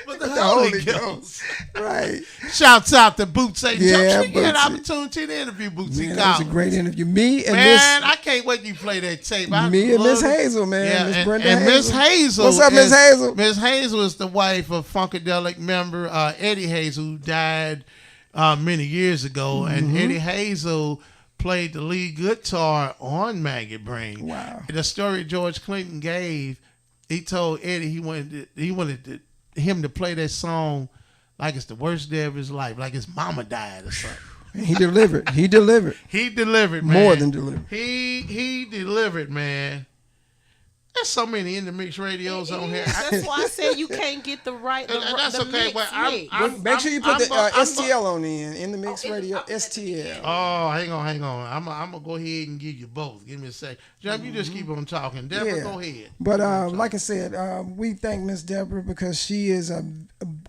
but the The Holy Ghost. Right. Shouts out to Bootsy. Yeah, Jump. She get an Bootsy. opportunity to interview Bootsy. Man, that was a great interview. Me and Man, I can't wait till you play that tape. I Me and Miss love it. Hazel, man. Yeah, Miss and, Brenda and Miss Hazel. Hazel. What's up, Miss Hazel? Miss Hazel is the wife of Funkadelic member Eddie Hazel, who died many years ago. Mm-hmm. And Eddie Hazel played the lead guitar on Maggot Brain. Wow. The story George Clinton gave, he told Eddie he wanted him to play that song like it's the worst day of his life, like his mama died or something. He delivered. He delivered. He delivered, man. More than delivered. He delivered, man. There's so many in the mix radios on here. That's why I said you can't get the right. And that's okay. But Make sure you put the I'm STL on in the mix radio. STL. Oh, hang on. I'm gonna go ahead and give you both. Give me a sec. Jump, you just keep on talking. Deborah, go ahead. But like I said, we thank Miss Deborah because she is a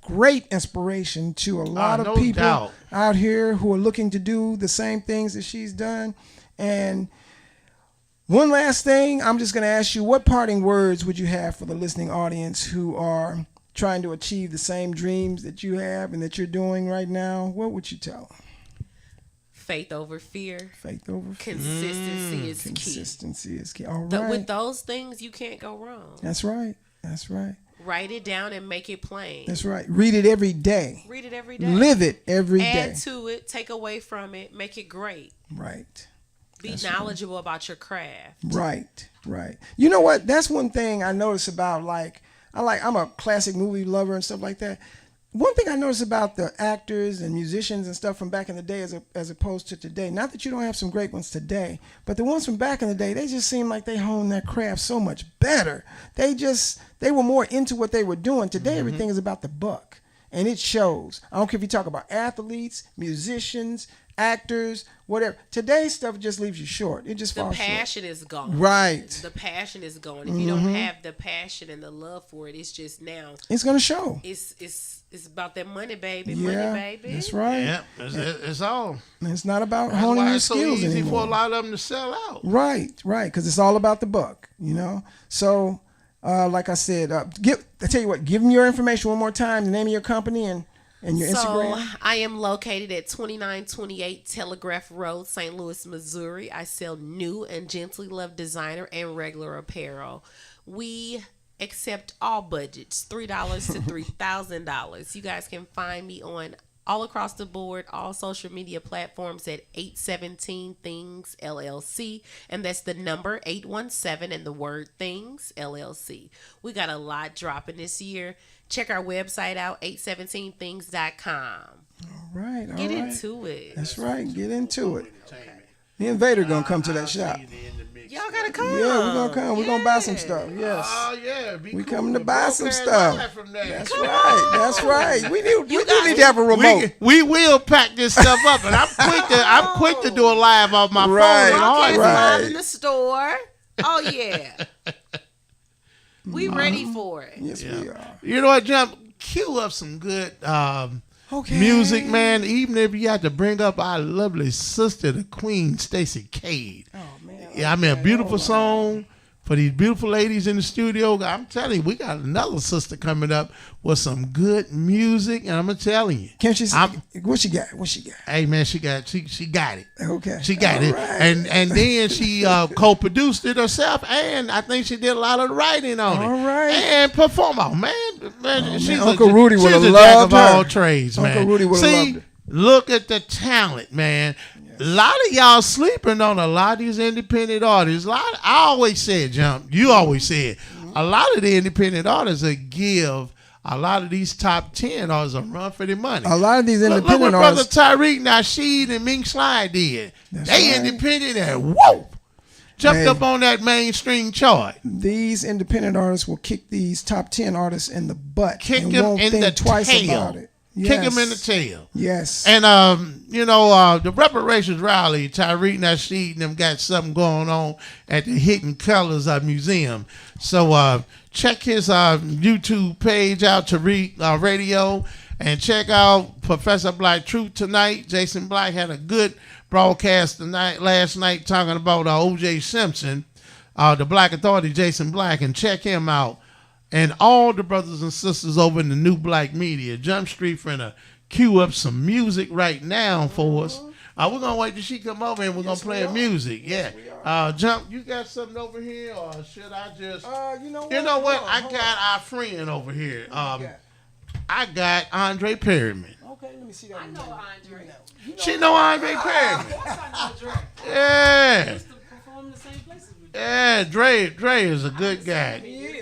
great inspiration to a lot of people out here who are looking to do the same things that she's done. And one last thing, I'm just going to ask you, what parting words would you have for the listening audience who are trying to achieve the same dreams that you have and that you're doing right now? What would you tell them? Faith over fear. Faith over fear. Consistency is key. Consistency is key. All right. But with those things, you can't go wrong. That's right. That's right. Write it down and make it plain. That's right. Read it every day. Read it every day. Live it every day. Add to it. Take away from it. Make it great. Right. Be knowledgeable about your craft. Right. You know what? That's one thing I notice about I'm a classic movie lover and stuff like that. One thing I notice about the actors and musicians and stuff from back in the day as opposed to today, not that you don't have some great ones today, but the ones from back in the day, they just seem like they honed their craft so much better. They were more into what they were doing. Today, everything is about the buck, and it shows. I don't care if you talk about athletes, musicians, actors, whatever. Today's stuff just leaves you short. It just falls short. The passion is gone. Right. The passion is gone. If you don't have the passion and the love for it, it's just now. It's gonna show. It's about that money, baby. Yeah, money, baby. That's right. Yeah, it's all. It's not about That's honing why your it's so skills easy anymore. for a lot of them to sell out. Right, because it's all about the buck, So, like I said, I tell you what, give them your information one more time, the name of your company and your Instagram. I am located at 2928 Telegraph Road, St. Louis, Missouri. I sell new and gently loved designer and regular apparel. We accept all budgets, $3 to $3,000. You guys can find me on all across the board, all social media platforms at 817 Things LLC, and that's the number 817 and the word Things LLC. We got a lot dropping this year. Check our website out, 817things.com. All right. Get into it. That's right. Get into it. Me and Vader gonna come to that shop. Y'all gotta come. Yeah, we're gonna come. We're gonna buy some stuff. Yes. Oh yeah, we coming to buy some stuff. That's right. That's right. We do need to have a remote. We will pack this stuff up, and I'm quick to do a live off my phone. And all Okay, that. live in the store. Oh yeah. We ready for it. Yes, we are. You know what, Jump? Cue up some good music, man. Even if you have to bring up our lovely sister, the Queen, Stacey Cade. Oh man. Yeah, I mean, a beautiful song for these beautiful ladies in the studio. I'm telling you, we got another sister coming up with some good music, and I'm telling you. Can she? What she got? What she got? Hey man, she got it. Okay. She got it. Right. And then she co-produced it herself, and I think she did a lot of writing on it. All right. And perform. Oh man, she's Uncle Rudy would have jack loved of all her. trades, man. Uncle Rudy would have loved her. Look at the talent, man. A lot of y'all sleeping on a lot of these independent artists. I always said, Jump, you always said, a lot of the independent artists that give a lot of these top 10 artists a run for their money. A lot of these Look independent what artists. Brother Tyreek, Nasheed, and Mink Slide did. That's They right. independent and whoa, jumped up on that mainstream chart. These independent artists will kick these top 10 artists in the butt. Kick and them won't in think the twice tail. about it. Kick them in the tail. Yes. And the reparations rally, Tyreek Nasheed and them got something going on at the Hidden Colors Museum. So check his YouTube page out, Tariq Radio, and check out Professor Black Truth tonight. Jason Black had a good broadcast last night talking about O.J. Simpson, the Black Authority, Jason Black, and check him out. And all the brothers and sisters over in the New Black Media. Jump Street finna cue up some music right now for us. We're going to wait till she come over and we're going to play music. Yes, Yeah. Jump, you got something over here or should I just... You know what? Hold I on. got our friend over here. I got Andre Perryman. Okay, let me see that. I know Andre. She know Andre Perryman. Of course I know Dre. Yeah. Used to perform in the same places with Dre. Yeah, Dre is a good guy.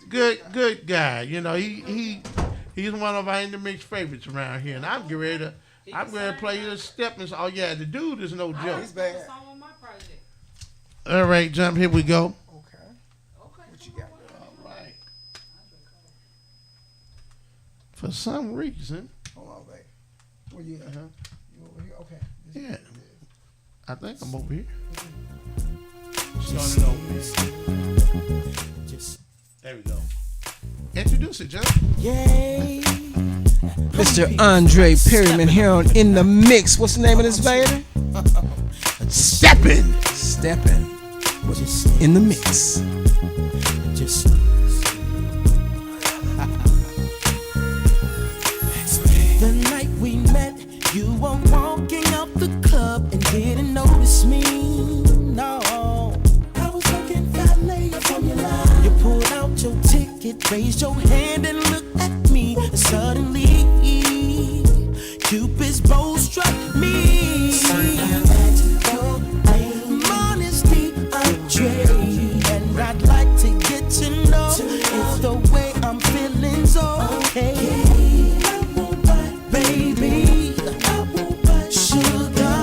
Good guy. You know, he's one of our in the mix favorites around here, and I'm getting ready to play you a step and oh yeah, the dude is no joke. He's bad. Song on my project. All right, Jump, here we go. Okay. What you For some reason. Hold on, babe. Where you at? You over here? Okay. Yeah. I think I'm over here. Start it over. There we go. Introduce it, Joe. Yay. Mr. Andre Perryman here on In the Mix. What's the name of this, Vader? Steppin'. Steppin'. In the Mix. Just the night we met, you were walking out the club and didn't notice me. No, I was looking valet from your line. You pulled out your ticket, raised your hand and looked at me. And suddenly, Cupid's bow struck me. Mine is the Andre, and I'd like to get to know if the way I'm feeling's okay. Baby, sugar,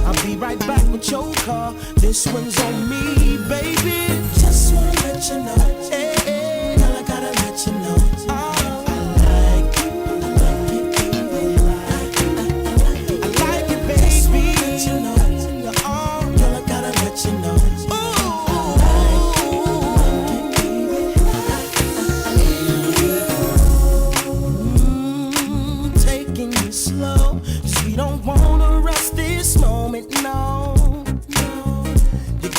I'll be right back with your car. This one's on me, baby. Just wanna let you know, hey, girl, I gotta let you know.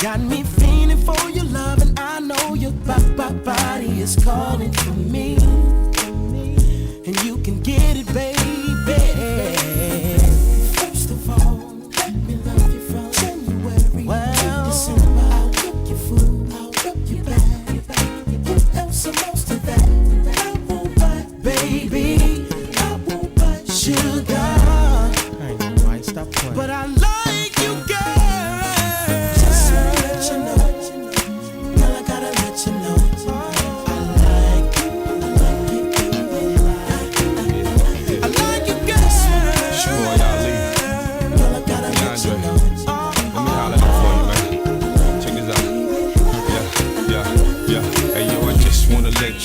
Got me feeling for your love, and I know your body is calling for me. And you can get it, baby. First of all, let me love you from January to December. I'll cook your food, I'll rub your back. What else am I to that? I won't buy, baby. I won't buy sugar. I ain't gonna lie, stop playing. But I like you, girl.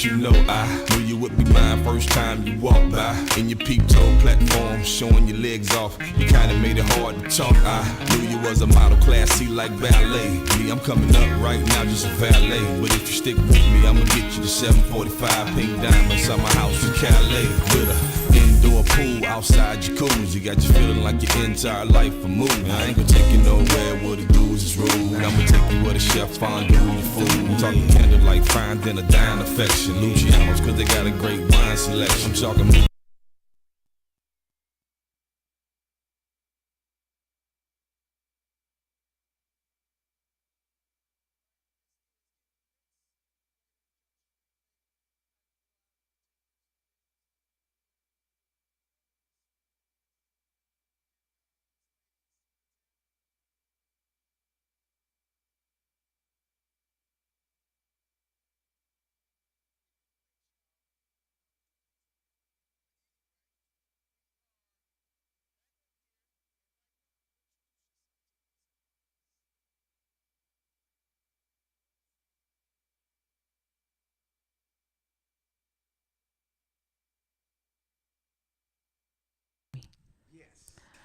You know I knew you would be mine first time you walked by. In your peep-toe platform, showing your legs off. You kinda made it hard to talk. I knew you was a model class C like ballet. Me, I'm coming up right now, just a valet. But if you stick with me, I'ma get you the 745 pink diamonds on my house in Calais. With a indoor pool, outside jacuzzi. Got you feeling like your entire life a movie. I ain't gonna take you nowhere where the dudes is rude. I'ma take you where the chef fondue your food. I'm talking candlelight, fine dinner, dying affection. Luciano's, cause they got a great wine selection. I'm talking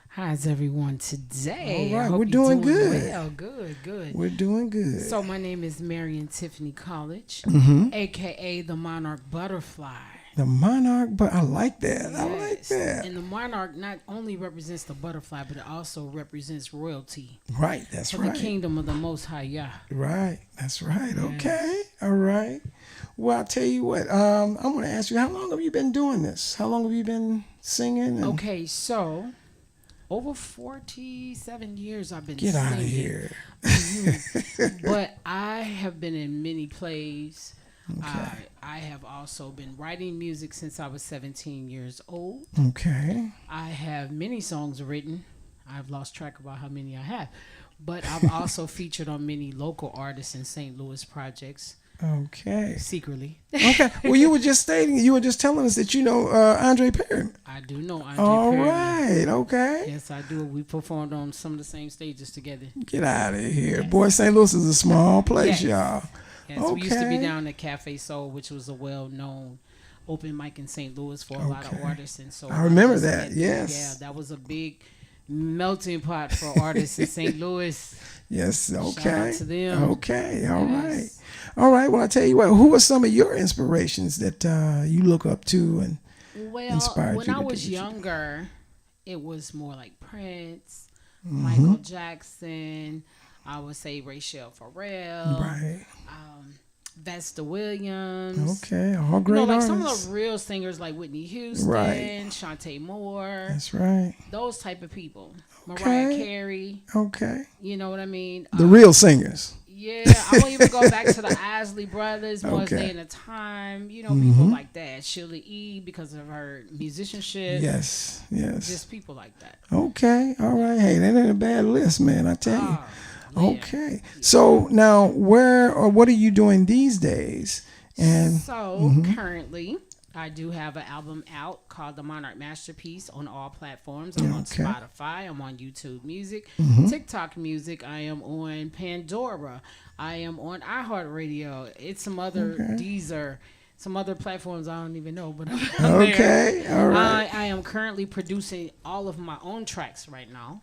How's everyone today? All right, I hope we're you're doing good. Well, good. We're doing good. So my name is Marion Tiffany College, aka the Monarch Butterfly. The monarch, but I like that. I like Yes. that. And the monarch not only represents the butterfly, but it also represents royalty Right, that's for right. the kingdom of the Most High Yah. Right, that's right. Okay, all right. Well, I'll tell you what. I'm going to ask you, how long have you been doing this? How long have you been singing? And Okay, so over 47 years I've been Get singing. out of here. But I have been in many plays. Okay. I have also been writing music since I was 17 years old. Okay. I have many songs written. I've lost track about how many I have. But I've also featured on many local artists in St. Louis projects. Okay. Secretly. Okay. Well, you were just telling us that you know Andre Perryman. I do know Andre All Perryman. right. Okay. Yes, I do. We performed on some of the same stages together. Get out of here. Yes. Boy, St. Louis is a small place, Yes. y'all. Yes, we used to be Okay. down at Cafe Soul, which was a well-known open mic in St. Louis for a lot of Okay. artists, and so I remember was that, at- yes. Yeah, that was a big melting pot for artists in St. Louis. Yes. Shout Okay. out to them. Okay. All right. Yes. All right. Well, I tell you what. Who are some of your inspirations that you look up to and Well, inspired when you I to do was what you do? younger, it was more like Prince, Mm-hmm. Michael Jackson. I would say Rachel Farrell, Right. Vesta Williams. Okay. All You great know, like artists. some of the real singers like Whitney Houston, Right. Shantae Moore, That's right. those type of people. Okay. Mariah Carey, Okay. you know what I mean? The real singers. Yeah, I won't even go back to the Isley Brothers, Morris Okay. Day and the Time, you know, people like that. Shirley E because of her musicianship. Yes. Yes. Just people like that. Okay. All right. Hey, that ain't a bad list, man. I tell you. Yeah. Okay. So now, where or what are you doing these days? And So currently, I do have an album out called The Monarch Masterpiece on all platforms. I'm on Okay. Spotify. I'm on YouTube Music, TikTok Music. I am on Pandora. I am on iHeartRadio. It's some other Deezer, some other platforms I don't even know, but I'm there. okay. All right. I am currently producing all of my own tracks right now.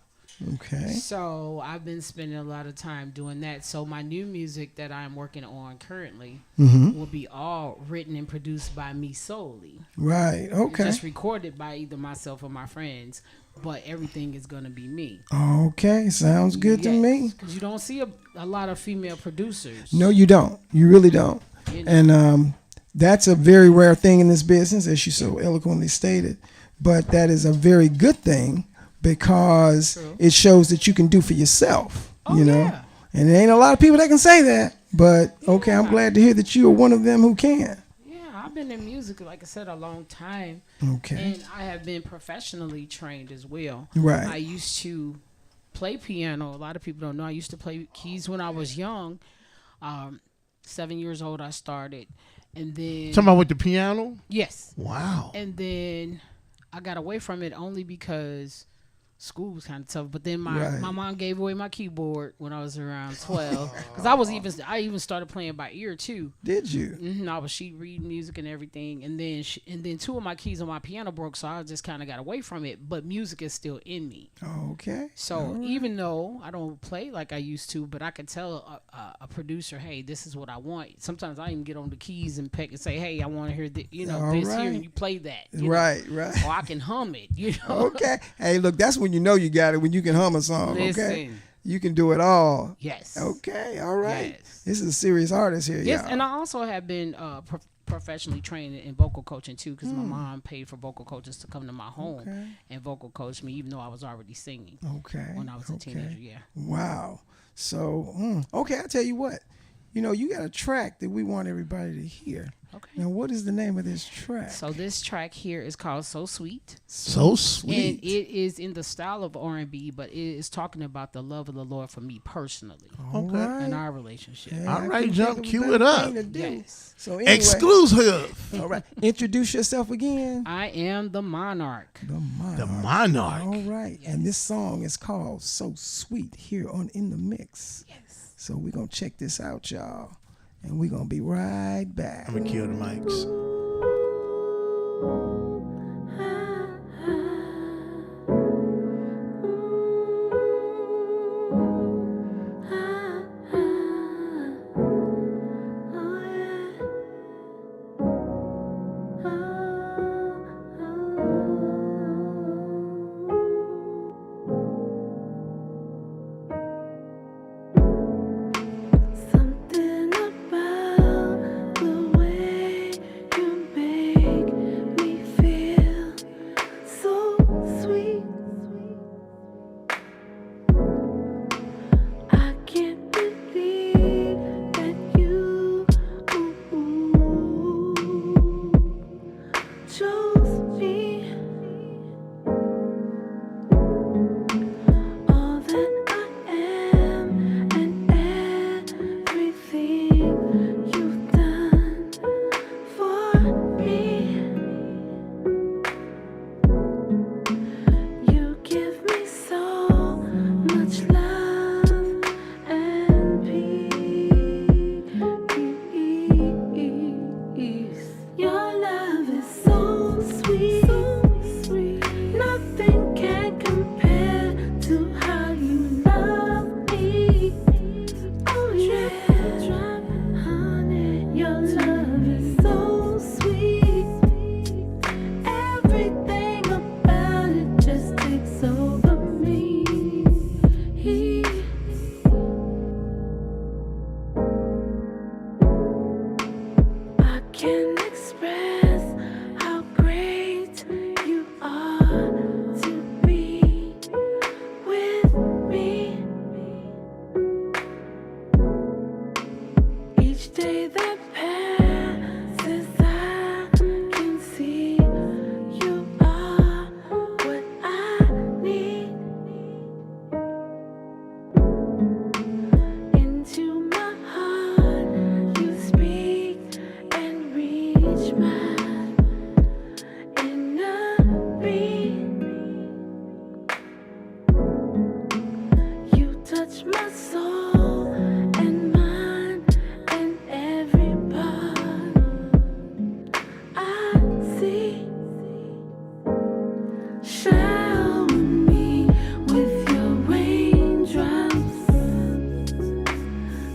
Okay. So I've been spending a lot of time doing that. So my new music that I'm working on currently will be all written and produced by me solely. Right. Okay. Just recorded by either myself or my friends, but everything is going to be me. Okay. Sounds good to me. Because you don't see a lot of female producers. No, you don't. You really don't. You know. And that's a very rare thing in this business, as you so eloquently stated. But that is a very good thing because True. it shows that you can do for yourself. Oh, you know, yeah. and there ain't a lot of people that can say that. But okay, I'm Yeah. glad to hear that you are one of them who can. Yeah, I've been in music, like I said, a long time. Okay. And I have been professionally trained as well. Right. I used to play piano. A lot of people don't know. I used to play keys when I was young. 7 years old, I started. And then, Talking about with the piano? yes. Wow. And then I got away from it only because school was kind of tough. But then Right. my mom gave away my keyboard when I was around 12. Because I even started playing by ear too. Did you? I was sheet reading music and everything, and then two of my keys on my piano broke, so I just kind of got away from it. But music is still in me, Okay. so even though I don't play like I used to, but I could tell a producer, hey, this is what I want. Sometimes I even get on the keys and peck and say, hey, I want to hear this All here, right. and you play that, you know? Right. Right. Or I can hum it, you know. Okay. Hey, look, that's when you know you got it, when you can hum a song. Okay. Listen, You can do it all. yes, Okay. All right. Yes. This is a serious artist here, yes, y'all. and I also have been professionally trained in vocal coaching too, because my mom paid for vocal coaches to come to my home Okay. and vocal coach me, even though I was already singing Okay. when I was a teenager. Yeah. Wow. So, okay, I'll tell you what. You know, you got a track that we want everybody to hear. Okay. Now, what is the name of this track? So this track here is called "So Sweet," So and sweet. it is in the style of R&B, but it is talking about the love of the Lord for me personally All right. and our relationship. Yeah, All I right, couldn't Jump, think of a cue better it up. thing to do. Yes. So anyway, Exclusive. all right, introduce yourself again. I am the monarch. The Monarch. The Monarch. All right, and this song is called "So Sweet" here on In the Mix. Yes. So we're gonna check this out, y'all, and we're gonna be right back. I'm going to kill the mics. Something about the way you make me Shower me with your raindrops.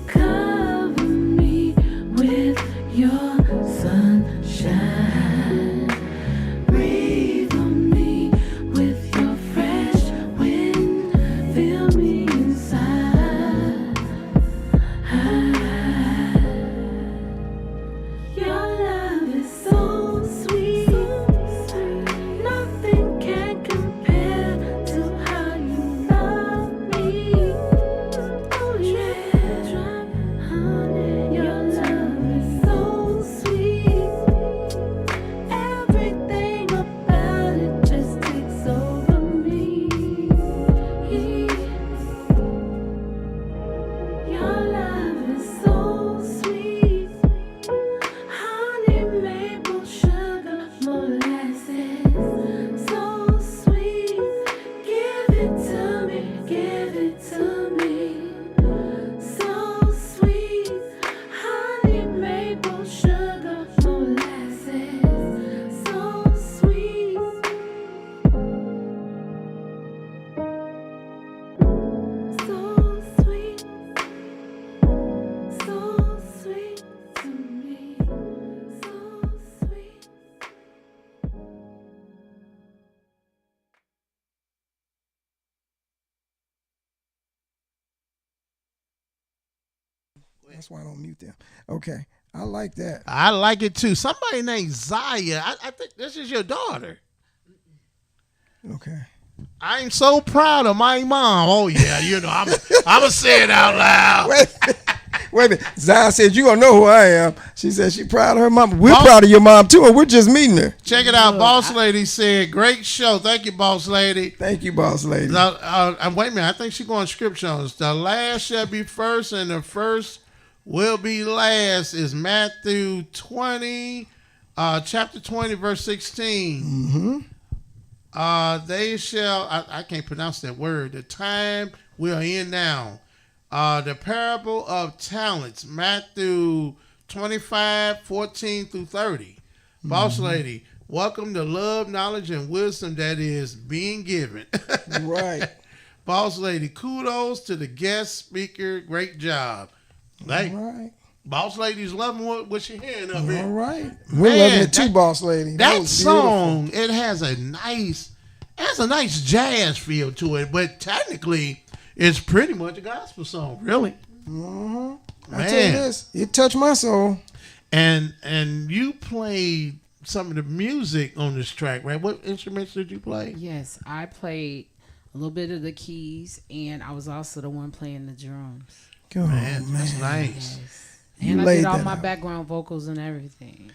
Cover me with your sunshine. Breathe on me with your fresh wind. Fill me inside. Your love is so sweet. Nothing can compare to how you love me. Oh yeah, honey, your love is so sweet. Everything about it just takes over me. Your love is so sweet. Honey, maple sugar, molasses, so sweet. Give it to me, give it to me. So sweet. Honey, maple sugar, molasses, so sweet. So sweet. So sweet to me. So sweet. That's why I don't mute them. Okay, I like that. I like it too. Somebody named Zaya. I think this is your daughter. Okay. I'm so proud of my mom. Oh yeah, I'm gonna say it out loud. Wait a minute. Zion said, you gonna know who I am. She said she proud of her mom. We're proud of your mom too, and we're just meeting her. Check it out. Boss Lady said, great show. Thank you, Boss Lady. Thank you, boss lady. Wait a minute. I think she's going scriptures. The last shall be first, and the first will be last. Is Matthew 20, chapter 20, verse 16. Mm-hmm. They shall, I can't pronounce that word. The time we are in now. The parable of talents, Matthew 25, 14 through 30. Boss Lady, welcome to love, knowledge, and wisdom that is being given. Right. Boss Lady, kudos to the guest speaker. Great job. Like, All right. Boss Lady's loving what you're hearing up here. All right. We're loving it too, boss lady. That was song, it has a nice jazz feel to it, but technically, it's pretty much a gospel song, really. Mm-hmm. I tell you this, it touched my soul. And you played some of the music on this track, right? What instruments did you play? Yes, I played a little bit of the keys, and I was also the one playing the drums. Go Man, on, that's man. nice. Yes. You And I laid did all that my out. background vocals and everything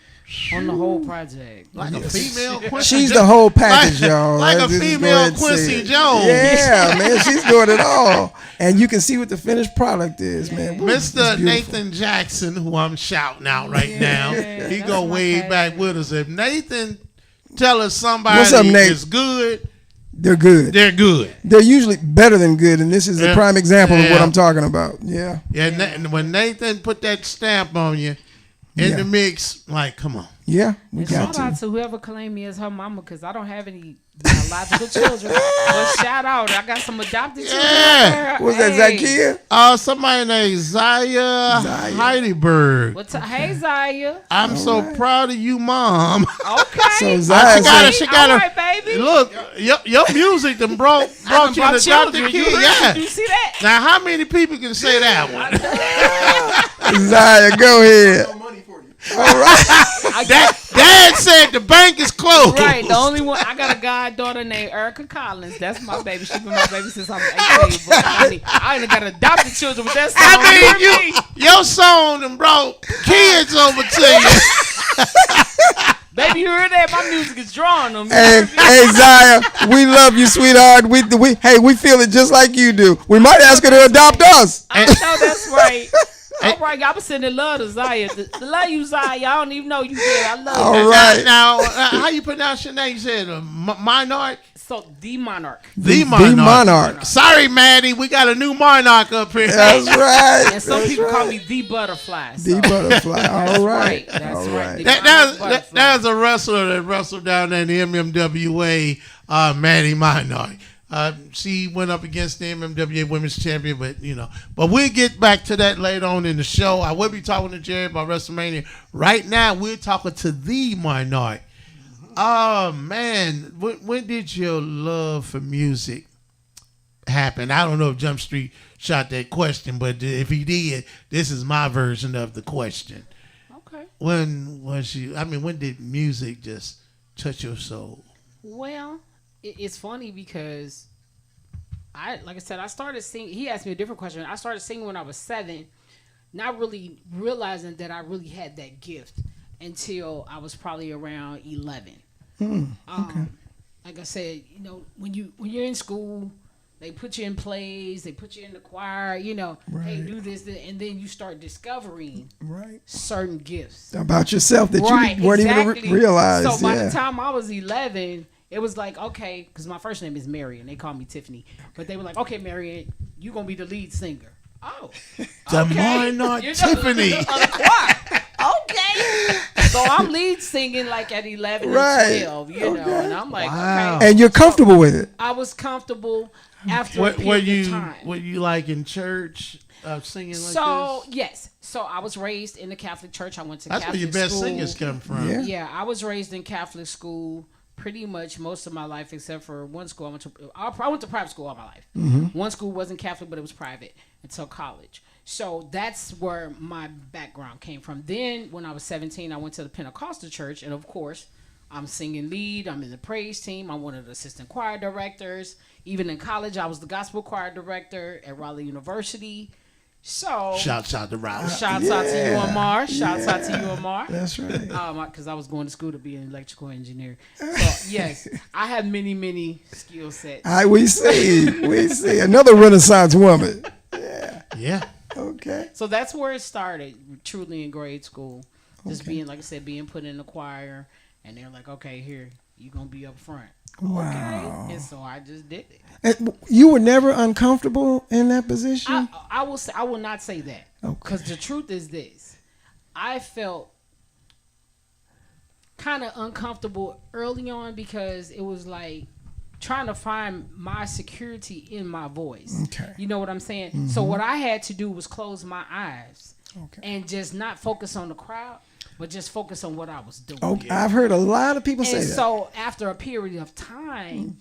on the whole project. Like a female Quincy She's Jones. the whole package, y'all. Like a Let's just go female ahead and say Quincy it. Jones. Yeah, man, she's doing it all. And you can see what the finished product is, man. Woo, it's Mr. beautiful. Nathan Jackson, who I'm shouting out right now, he that's go my way cousin. back with us. If Nathan tell us somebody What's up, Nate? is good, They're good. they're good. They're usually better than good, and this is a Yeah. prime example of what Yeah. I'm talking about. Yeah. Yeah, and when Nathan put that stamp on you in Yeah. the mix, like, come on. Yeah, we And got shout out to. to whoever claimed me as her mama, because I don't have any biological children. But shout out, I got some adopted children. Yeah. out there. Was that Hey. Zakia? Somebody named Zaya Zaya. Heidelberg. Hey, Zaya. I'm so proud of you, Mom. Okay. So She Zaya got said, she got All right, baby. Look, your music done brought you Brought the adopted children. kid. You heard? Yeah. You see that? Now, how many people can say that one? Zaya, go ahead. All right. Dad said the bank is closed. Right, the only one. I got a goddaughter named Erica Collins. That's my baby. She's been my baby since I'm 18. But I ain't got adopted children with that song. I You hear me? mean, your song done brought kids over to you. Baby, you heard that? My music is drawing them. Hey, Zaya, we love you, sweetheart. We feel it just like you do. We might ask her to adopt us. I know that's right. All right, y'all been sending love to Zaya. The love you, Zaya. Y'all don't even know you did. I love All you. right. Now, how you pronounce your name? You said Monarch? So, the Monarch. The Monarch. Sorry, Maddie. We got a new Monarch up here. That's right. And some That's people right. call me the Butterfly. So. The butterfly. All right. That's All right. right. That's a wrestler that wrestled down there in the MMWA, Maddie Monarch. She went up against the MMWA Women's Champion, but we'll get back to that later on in the show. I will be talking to Jerry about WrestleMania. Right now, we're talking to the Monarch. Oh, man. When did your love for music happen? I don't know if Jump Street shot that question, but if he did, this is my version of the question. Okay. When did music just touch your soul? Well, it's funny because like I said, I started singing. He asked me a different question. I started singing when I was 7, not really realizing that I really had that gift until I was probably around 11. Okay. Like I said, when you're in school, they put you in plays, they put you in the choir, hey, do this, and then you start discovering certain gifts About yourself that you weren't even realize. So by the time I was 11, it was like, okay, because my first name is Marion. They call me Tiffany. But they were like, okay, Marion, you're going to be the lead singer. Oh. The Okay. Monarch Tiffany. Of the choir. Okay. So I'm lead singing like at 11 and 12, and I'm like, okay. And you're comfortable with it. I was comfortable after a period of time. Were you like in church singing like So, this? yes. So I was raised in the Catholic church. I went to That's Catholic where your best school. singers come from. Yeah, I was raised in Catholic school pretty much most of my life, except for one school. I went to private school all my life. One school wasn't Catholic, but it was private until college. So that's where my background came from. Then when I was 17, I went to the Pentecostal church, and of course, I'm singing lead. I'm in the praise team. I'm one of the assistant choir directors. Even in college, I was the gospel choir director at Raleigh University. So Shouts out to Raleigh. Shouts out to you, Amar. Shouts out to you, Amar. That's right. Because I was going to school to be an electrical engineer. So yes, I have many, many skill sets. We see another Renaissance woman. Yeah. Okay. So that's where it started, truly in grade school. Just being, like I said, being put in the choir, and they're like, okay, here, you're going to be up front. Wow. Okay. And so I just did it. And you were never uncomfortable in that position? I will not say that. Okay. Because the truth is this. I felt kind of uncomfortable early on because it was like trying to find my security in my voice. Okay. You know what I'm saying? So what I had to do was close my eyes and just not focus on the crowd, but just focus on what I was doing. Okay. I've heard a lot of people say And that. so after a period of time,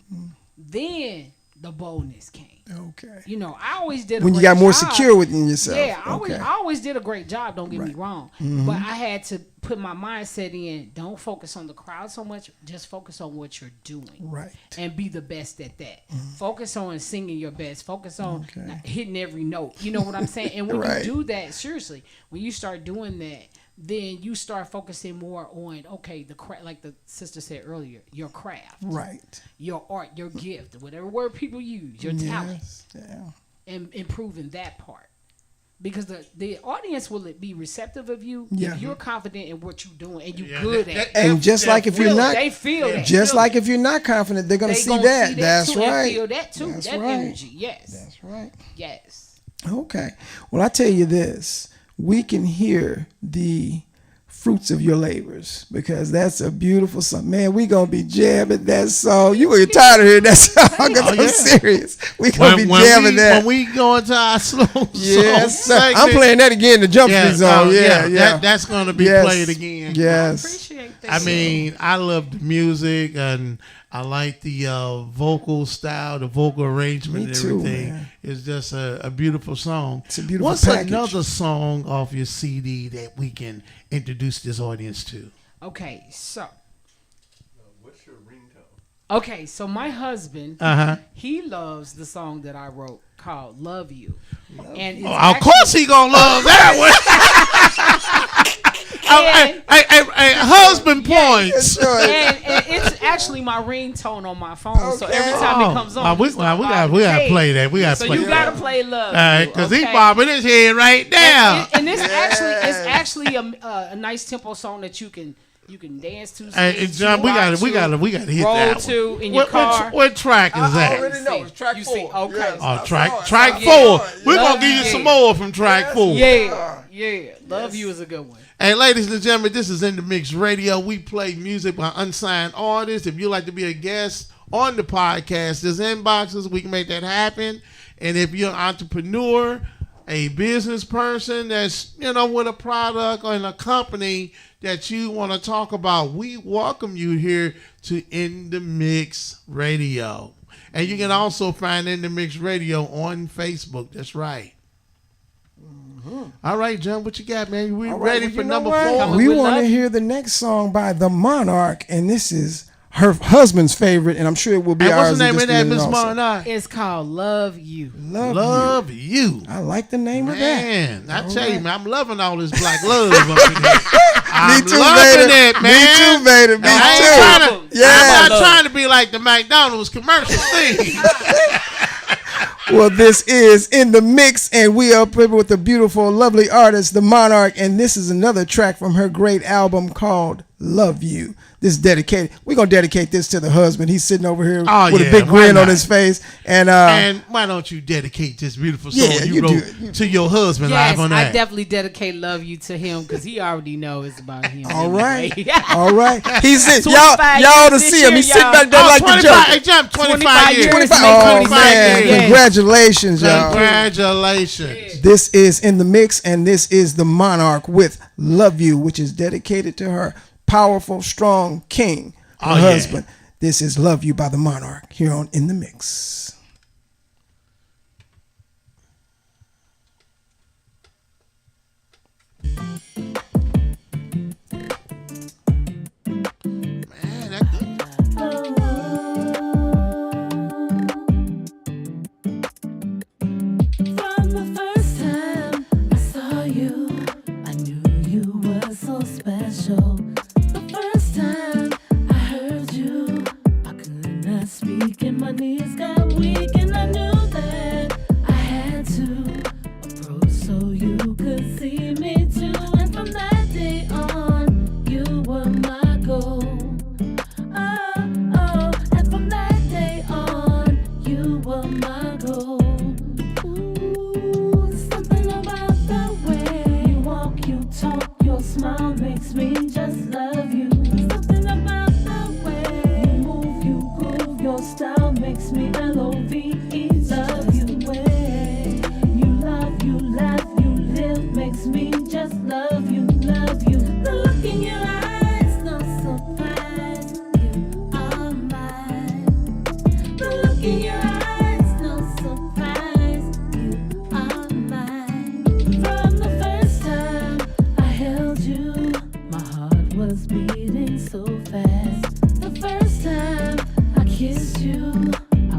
then the boldness came. Okay. I always did a When you great got more job. secure within yourself. Yeah, I always did a great job, don't get me wrong. But I had to put my mindset in, don't focus on the crowd so much, just focus on what you're doing. Right. And be the best at that. Focus on singing your best. Focus on hitting every note. You know what I'm saying? And when you do that, seriously, when you start doing that, then you start focusing more on, okay, like the sister said earlier, your craft. Right. Your art, your gift, whatever word people use, your talent. Yeah. And improving that part. Because the audience will be receptive of you Yeah. if you're confident in what you're doing and you're good at it. And just like if you're not, They feel that. just like if you're not confident, they're going to see that. That's too, right. And feel that too. That's that right. energy. Yes. That's right. Yes. Okay. Well, I tell you this, we can hear the fruits of your labors, because that's a beautiful song. Man, we gonna be jamming that song. You were tired of hearing that song, because I'm serious. We gonna be jamming that. When we go into our slow Yes, song segment, I'm playing that again, the Jump Street song. Yeah. That's gonna be Yes. played again. Yes. I appreciate that. I mean, I love the music, and I like the vocal style, the vocal arrangement, Me and too, everything. man. It's just a beautiful song. It's a beautiful What's package. another song off your CD that we can introduce this audience to? Okay, so. What's your ringtone? Okay, so my husband, he loves the song that I wrote called "Love You," and it's Of course, he gonna love that one. husband points. and it's actually my ringtone on my phone. So every time it comes on, we gotta play that. We gotta so play you that. gotta play Love All right, You, because okay? he's bobbing his head right now. And it's actually a nice tempo song that you can dance to. Hey, John, we gotta hit roll that to one. in your car. What track is I that? already know. It's track You 4. see, okay. Yes, Oh, I track saw it. 4. We're Love gonna give you You. some more from track 4. Yeah. Love You is a good one. Hey, ladies and gentlemen, this is In the Mix Radio. We play music by unsigned artists. If you'd like to be a guest on the podcast, there's inboxes. We can make that happen. And if you're an entrepreneur, a business person that's, with a product or in a company that you want to talk about, we welcome you here to In the Mix Radio. And you can also find In the Mix Radio on Facebook. That's right. All right, John, what you got, man? We ready for number 4? We want to hear the next song by The Monarch, and this is her husband's favorite, and I'm sure it will be And ours. what's the name in of just a that, minute Miss also. Monarch? It's called Love You. Love you. I like the name of that. Man, I tell you, man, I'm loving all this black love up in here. I'm too, loving Vader. it, man. Me too, Vader. Me I ain't too. trying to, I'm not trying to be like the McDonald's commercial thing. Well, this is In the Mix, and we are playing with the beautiful, lovely artist, The Monarch, and this is another track from her great album called Love You. This is dedicated. We're going to dedicate this to the husband. He's sitting over here with a big grin on his face. And why don't you dedicate this beautiful song you do wrote it. to your husband Yes, live on I that? definitely dedicate Love You to him because he already knows it's about him. all right. anyway. All right. He's sitting, 25 y'all to years see this him. year, He's sitting y'all. back there like the 25, Joker. hey, jump 25 25 years. years. 25. Make Oh, 25 man. years. Congratulations, y'all. Congratulations. This is In the Mix, and this is The Monarch with Love You, which is dedicated to her powerful, strong king, her husband. This is Love You by The Monarch here on In the Mix. Man, that's good. From the first time I saw you, I knew you were so special. The first time I heard you, I could not speak and my knees got weak, and I knew that I had to approach so you could see me too. And from that day on, you were my goal. Oh, and from that day on, you were my goal. Ooh, something about the way you walk, you talk, your smile makes me just love you. Something about the way you move, you groove, your style makes me L-O-V-E, love you. Way you love, you laugh, you live makes me just love you, love you. The look in your eyes, no surprise, you are mine. The look in your eyes, no surprise, you are mine. From the first time I held you, my heart was beating so fast. The first time I kissed you, I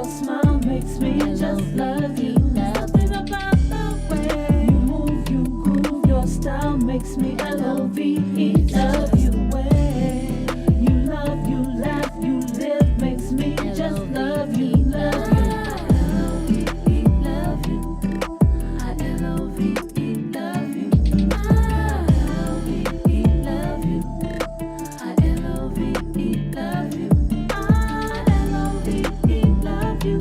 Your smile makes me just love you. Something about the way you move, you groove. Your style makes me L-O-V-E, love you. Way you love, you laugh, you live makes me just love you, love you. L-O-V-E, love you. I L-O-V-E, love you. I L-O-V-E, love you. I L-O-V-E, love you. I L-O-V-E, love you.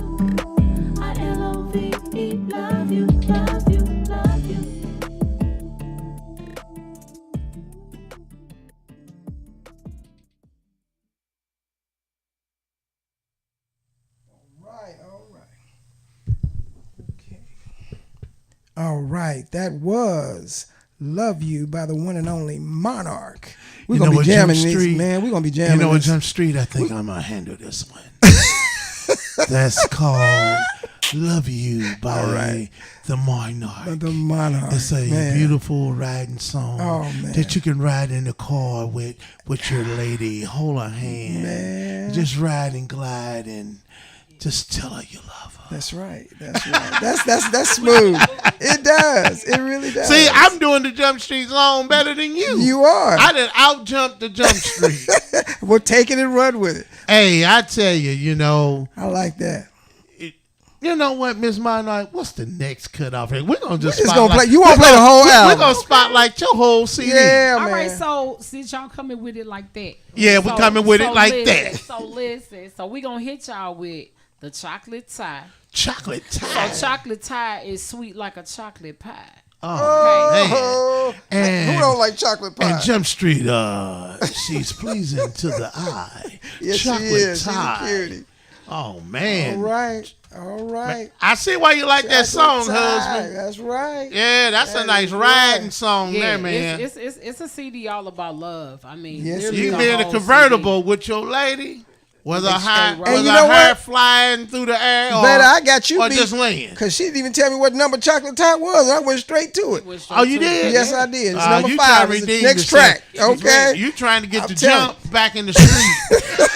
I L-O-V-E, love you, love you, love you. Right, all right. Okay. All right, that was Love You by the one and only Monarch. We're going to be jamming this, man. We're going to be jamming You know what, this. Jump Street? I think I'm going to handle this one. That's called Love You by the Monarch. The Monarch. It's a man. beautiful riding song Oh, man. that you can ride in the car with your lady. Hold her hand. Man. Just ride and glide and just tell her you love her. That's right. That's right. That's smooth. It does. It really does. See, I'm doing the Jump Street song better than you. You are. I done out-jumped the Jump Street. We're taking it and run with it. Hey, I tell you, you know. I like that. You know what, Miss Monarch? What's the next cut off here? We're gonna just We're just gonna spotlight. play. You want to play the whole album? We're gonna spotlight your whole CD. Yeah, All man. right, so since y'all coming with it like that, Yeah, we coming with it like listen, that. So listen, so we gonna hit y'all with the chocolate tie. Chocolate tie. So chocolate tie is sweet like a chocolate pie. Oh, man. And who don't like chocolate pie? And Jump Street, she's pleasing to the eye. Yes, chocolate she is. tie. She's a cutie. Oh man. All right. All right. I see why you like that song, Chocolate tie. husband. That's right. Yeah, that's That a nice is riding right. song there, man. It's a CD all about love. I mean, Yes, literally You the be in a whole convertible CD. with your lady, whether And her you know hair what? flying through the air, or, Better, I got you or beat. just laying. Because she didn't even tell me what number chocolate tie was. I went straight to it. Was straight Oh, you to did? it. Yes, I did. It's You number trying 5. to It's the redeem next yourself. track. Okay. You trying to get I'm the telling jump back in the street.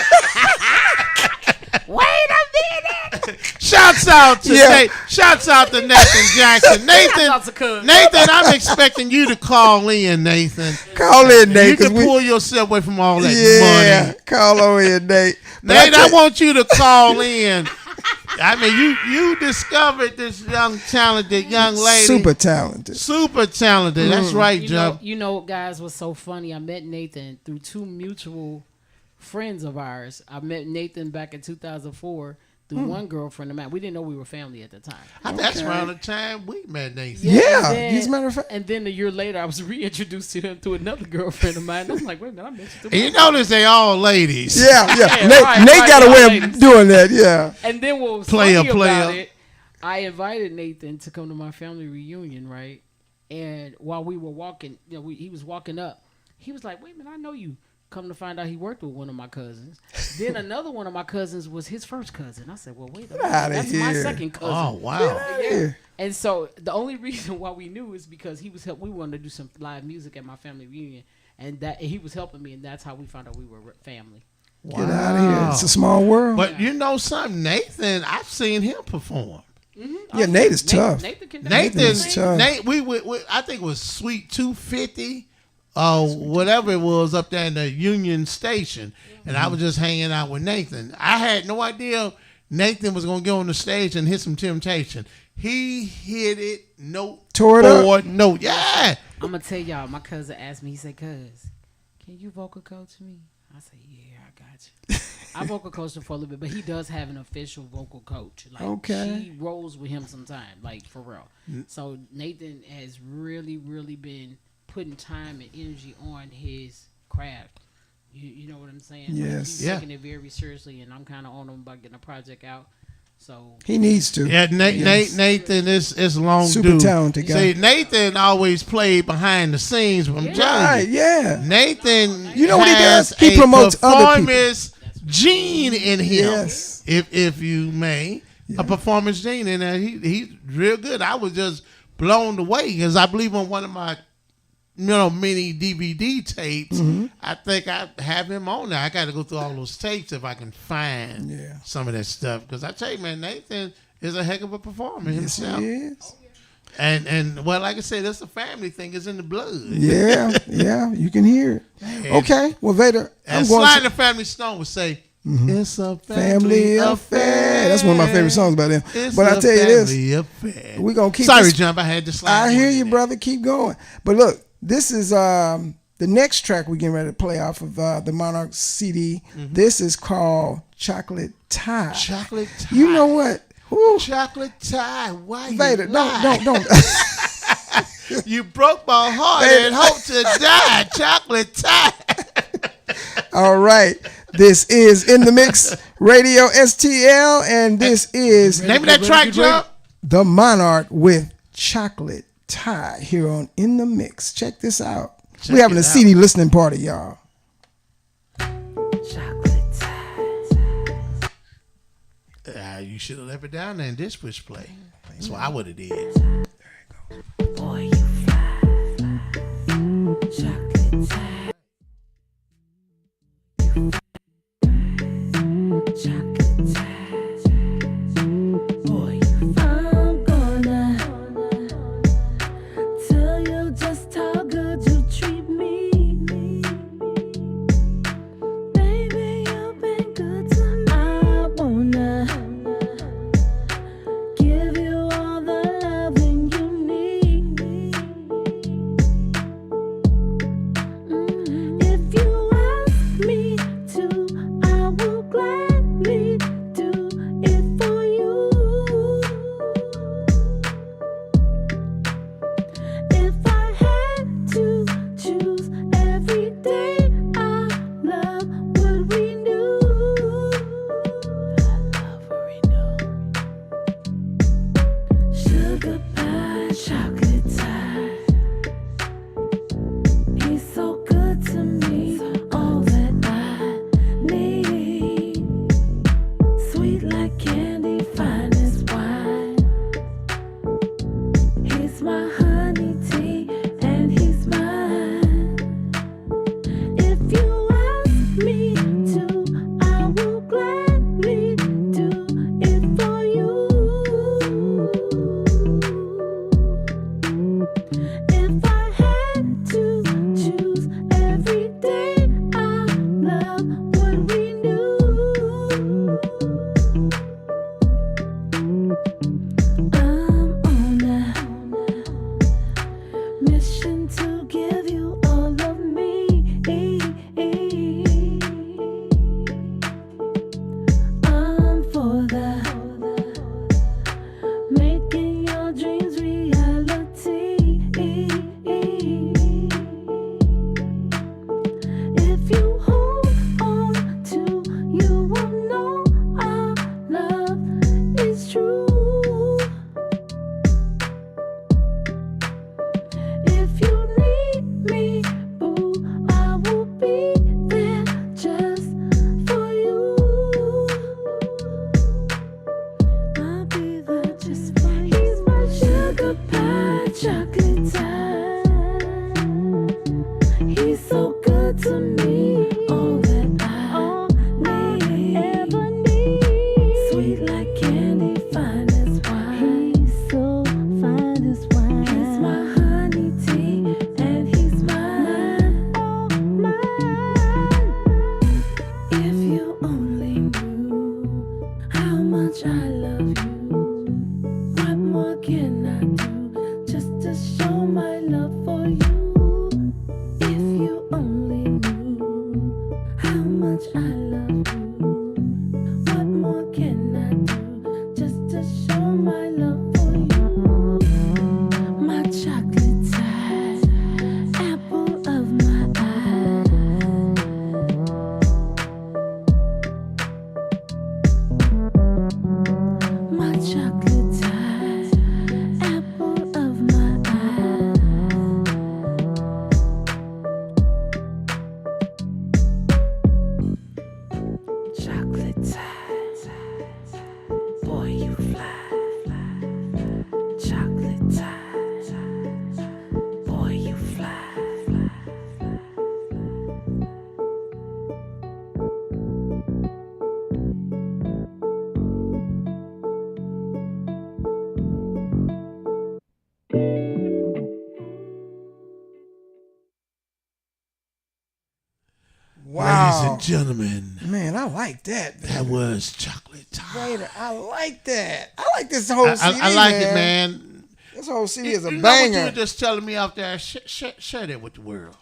Wait a minute. Shouts out to shouts out to Nathan Jackson. Nathan, out to Cuz. Nathan, I'm expecting you to call in, Nathan. Call in, Nate. You 'cause can pull yourself away from all that yeah, money. call on in, Nate. But Nate, tell I you- want you to call in. I mean, you discovered this young, talented young lady. super talented. Super talented. That's right, Jump. You know, guys, what's so funny? I met Nathan through two mutual friends of ours. I met Nathan back in 2004 through one girlfriend of mine. We didn't know we were family at the time. That's around the time we met Nathan. Yeah, and then- as a matter of fact. And then a year later, I was reintroduced to him to another girlfriend of mine. I'm like, wait a minute, I met you. And you notice they all ladies. Yeah. Yeah, Nate, right, Nate right, got a way ladies. of doing that. Yeah. And then what was Player, funny about player. it, I invited Nathan to come to my family reunion, right? And while we were walking, he was walking up. He was like, wait a minute, I know you. Come to find out he worked with one of my cousins. Then another one of my cousins was his first cousin. I said, well, wait a minute. outta That's my here. second cousin. Oh, wow. Yeah. And so the only reason why we knew is because he was we wanted to do some live music at my family reunion. And that he was helping me, and that's how we found out we were family. Get out of here. It's a small world. But you know something, Nathan, I've seen him perform. Yeah, Nate is tough. Nathan can Nathan's tough. Nate, we I think it was Suite 250, whatever it was up there in the Union Station, and I was just hanging out with Nathan. I had no idea Nathan was gonna get on the stage and hit some Temptation. He hit it note Tore it for up. note. Yeah. I'm gonna tell y'all. My cousin asked me. He said, "Cuz, can you vocal coach me?" I said, "Yeah, I got you." I vocal coached him for a little bit, but he does have an official vocal coach. Like, Okay. she rolls with him sometime, like for real. So Nathan has really, really been putting time and energy on his craft. You know what I'm saying? Like, Yes. he's Yeah. taking it very seriously, and I'm kind of on him about getting a project out. So He needs to. Yeah, Nathan is long Super due. talented guy. See, Nathan always played behind the scenes. But I'm telling Right, you, yeah. Nathan, You know what he has does? He a promotes other people. performance gene in him. Yes. If you may, a performance gene in there. He's real good. I was just blown away because I believe on one of my mini DVD tapes. Mm-hmm. I think I have him on there. I got to go through all those tapes if I can find some of that stuff. Because I tell you, man, Nathan is a heck of a performer Yes, himself. he is. And well, like I said, it's a family thing. It's in the blood. Yeah, yeah, you can hear it. Okay, well, Vader, And Sly and the Family Stone would say, it's a family affair. That's one of my favorite songs by them. It's But I a tell you this, family affair. we're going to keep Sorry, this. Jump, I had to slide. I hear one in you, there. brother. Keep going. But look, this is the next track we're getting ready to play off of the Monarch CD. This is called Chocolate Tie. Chocolate Tie. You know what? Whew. Chocolate Tie. Why Vader, you lie? don't. You broke my heart Vader. and hope to die. Chocolate Tie. All right. This is In the Mix Radio STL, and this is Name of that track, Jump. The Monarch with Chocolate Tie here on In the Mix. Check this out. We're having a CD listening party, y'all. You should have left it down there and this push play. That's what I would have did. Boy, you fly, chocolate tie. Chocolate tie. Boy, I'm gonna tell you just how good you treat me. Baby, you've been good to me. I wanna give you all the loving you need. If you ask me to, I will gladly do it for you. If I had to choose every day, our love would renew. Our love would renew. Sugar pie, chocolate tie. He's so good to me, all that I need. Sweet like candy, fine as wine. He's my honey tea, and he's mine. If you ask me to, I will gladly do it for you. If I had to choose every day, our love would renew. I'm on a mission to give you all of me. I'm for the making your dreams reality. If you hold on to, you will know our love is true. If you need me, boo, I will be there just for you. I'll be there just for you. He's my sugar pie, chocolate tie. He's so good to me, all that I ever need. Sweet like candy, fine as wine. He's so fine as wine. He's my honey tea, and he's mine, all mine. If you only knew how much I love you, what more can I do just to show my love for you? If you only knew how much I love you, what more can I do just to show my love for you? My chocolate tie, apple of my eye. My chocolate tie, apple of my eye. Chocolate tie. Ladies and gentlemen, Man, I like that. that was Chocolate Time. Vader, I like that. I like this whole CD, I like it, man. This whole CD is a You know what you banger. were just telling me out there? Share that with the world.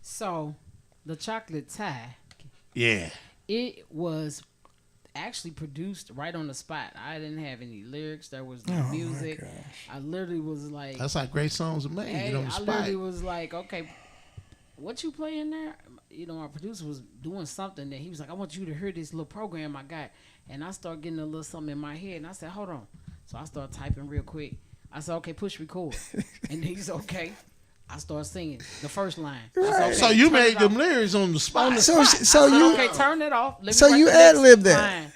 So, the Chocolate Tie, Yeah. it was actually produced right on the spot. I didn't have any lyrics. There was no Oh, my music. gosh. I literally was like, That's how great songs are made. hey, Get on the I spot. literally was like, okay, what you playing there? You know, our producer was doing something that he was like, I want you to hear this little program I got. And I started getting a little something in my head. And I said, hold on. So I started typing real quick. I said, okay, push record. And he's okay. I started singing the first line. I said, okay, So you turn made it them off. lyrics on the spot. So I so said, you okay, turn it off. Let me so write you the next ad-libbed that. line.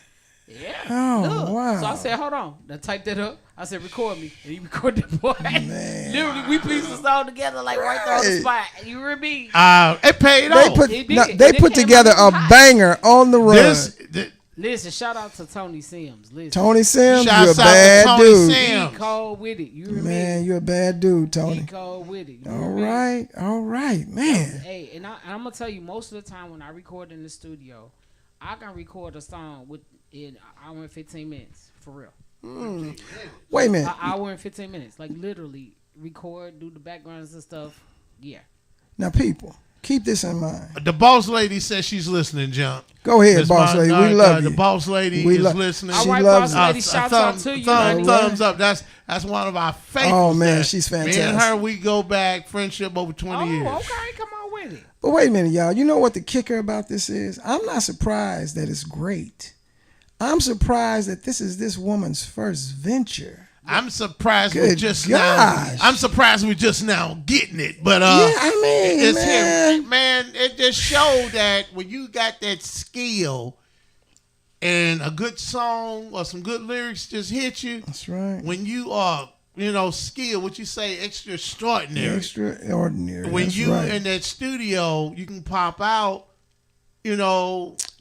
Yeah. Oh, Look. wow. So I said, hold on. I typed that up. I said, record me. And he recorded the boy. Literally, we pieced the song together like right there on the Right. spot. You hear me? It paid They off. put It did. no, It they did put came together out a hot. banger on the run. Listen, shout out to Tony Sims. Listen. Tony Sims, Shouts you're a out to bad Tony dude. Sims. He cold with it. You hear Man, me? you're a bad dude, He Tony. cold with it. You hear All me? right, man. Hey, and I'm gonna tell you, most of the time when I record in the studio, I can record a song in an hour and 15 minutes for real. Wait a minute. An hour and 15 minutes, like literally record, do the backgrounds and stuff. Yeah. Now, people, keep this in mind. The boss lady says she's listening, Jump. Go ahead, Miss boss lady. Mar- We love The you. boss lady We is lo- listening. All She right, loves boss it. lady, shouts out to you. honey. Thumbs up. That's one of our favorites. Oh, man, there. she's Me and fantastic. her, we go back friendship over 20 years. Oh, okay, come on with it. But wait a minute, y'all. You know what the kicker about this is? I'm not surprised that it's great. I'm surprised that this is this woman's first venture. I'm surprised Good we're just gosh. now. I'm surprised we're just now getting it. But Yeah, I mean, it's man. here, man. It just showed that when you got that skill and a good song or some good lyrics just hit you. That's right. When you are, skilled, what you say, extraordinary. Extraordinary. When That's you right. in that studio, you can pop out,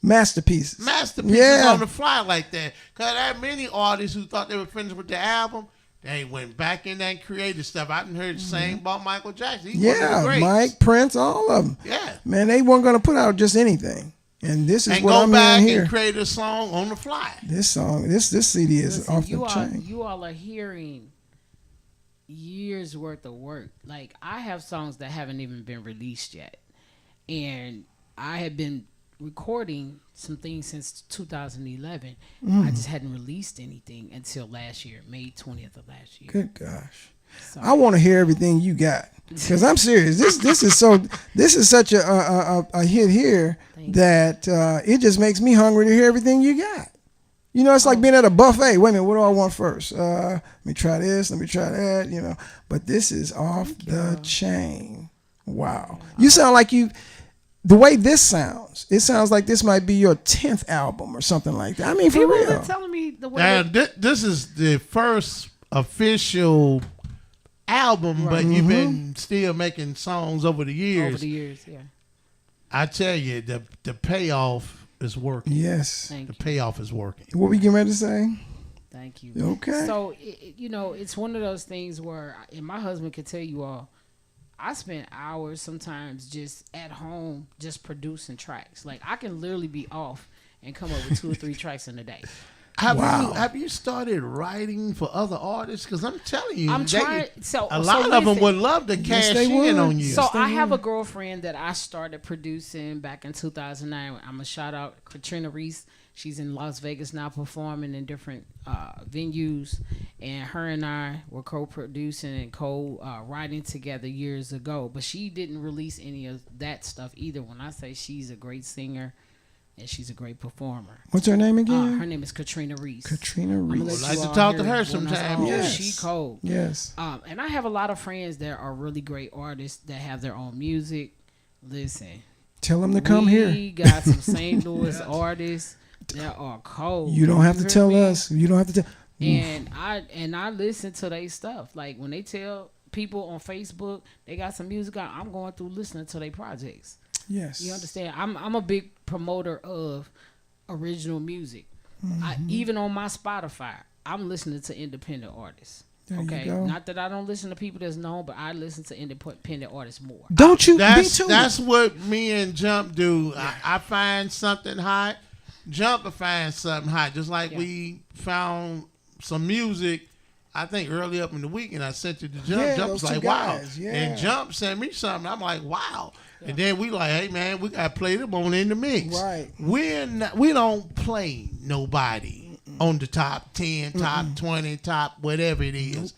Masterpieces. masterpieces Yeah. on the fly like that. Because there are many artists who thought they were finished with the album. They went back in that creative stuff. I didn't heard the same about Michael Jackson. He's one of the Yeah, greats. Mike, Prince, all of them. Yeah. Man, they weren't going to put out just anything. And this is And what go I'm back hearing here. and create a song on the fly. This song, this CD is Listen, off the you chain. you all are hearing years worth of work. Like I have songs that haven't even been released yet, and I have been recording some things since 2011. I just hadn't released anything until last year, May 20th of last year. Good gosh. So, I want to hear everything you got because I'm serious. This is such a hit here Thank that it just makes me hungry to hear everything you got. It's like being at a buffet. Wait a minute, what do I want first? Let me try this. Let me try that. But this is off the chain. Wow. You sound like the way this sounds. It sounds like this might be your 10th album or something like that. I mean, for people real. been telling me the way. And this is the first official album, but you've been still making songs over the years. Over the years, yeah. I tell you, the payoff is working. Yes. Thank The you. payoff is working. What we getting ready to say? Thank you. Okay. So, it's one of those things where, and my husband could tell you all, I spend hours sometimes just at home just producing tracks. Like, I can literally be off and come up with 2 or 3 tracks in a day. Have you started writing for other artists? Because I'm telling you, I'm trying. a lot of them listen. would love to cash they in would. on you. So I have a girlfriend that I started producing back in 2009. I'm gonna shout out Katrina Reese. She's in Las Vegas now, performing in different venues, and her and I were co-producing and co-writing together years ago. But she didn't release any of that stuff either. When I say she's a great singer and she's a great performer, What's her name again? her name is Katrina Reese. Katrina I'm gonna Reese. let Like you to all talk to hear her it when I sometime. say, Yes. She cold. Yes. And I have a lot of friends that are really great artists that have their own music. Listen, Tell them to come we here. got some St. Louis artists that are cold. You don't have to hear tell me? us. You don't have to tell. And I listen to their stuff. Like when they tell people on Facebook they got some music out, I'm going through listening to their projects. Yes. You understand? I'm a big promoter of original music. Mm-hmm. Even on my Spotify, I'm listening to independent artists. There you Okay, go. not that I don't listen to people that's known, but I listen to independent artists more. Don't you? Me That's too. that's what me and Jump do. I find something hot, Jump will find something hot. Just like we found some music. I think early up in the week, and I sent it to Jump. Yeah, Jump was those two like, "Wow!" guys, yeah. And Jump sent me something. I'm like, "Wow!" And then we like, "Hey man, we got to play them on in the mix." Right. We don't play nobody on the top 10, top 20, top whatever it is.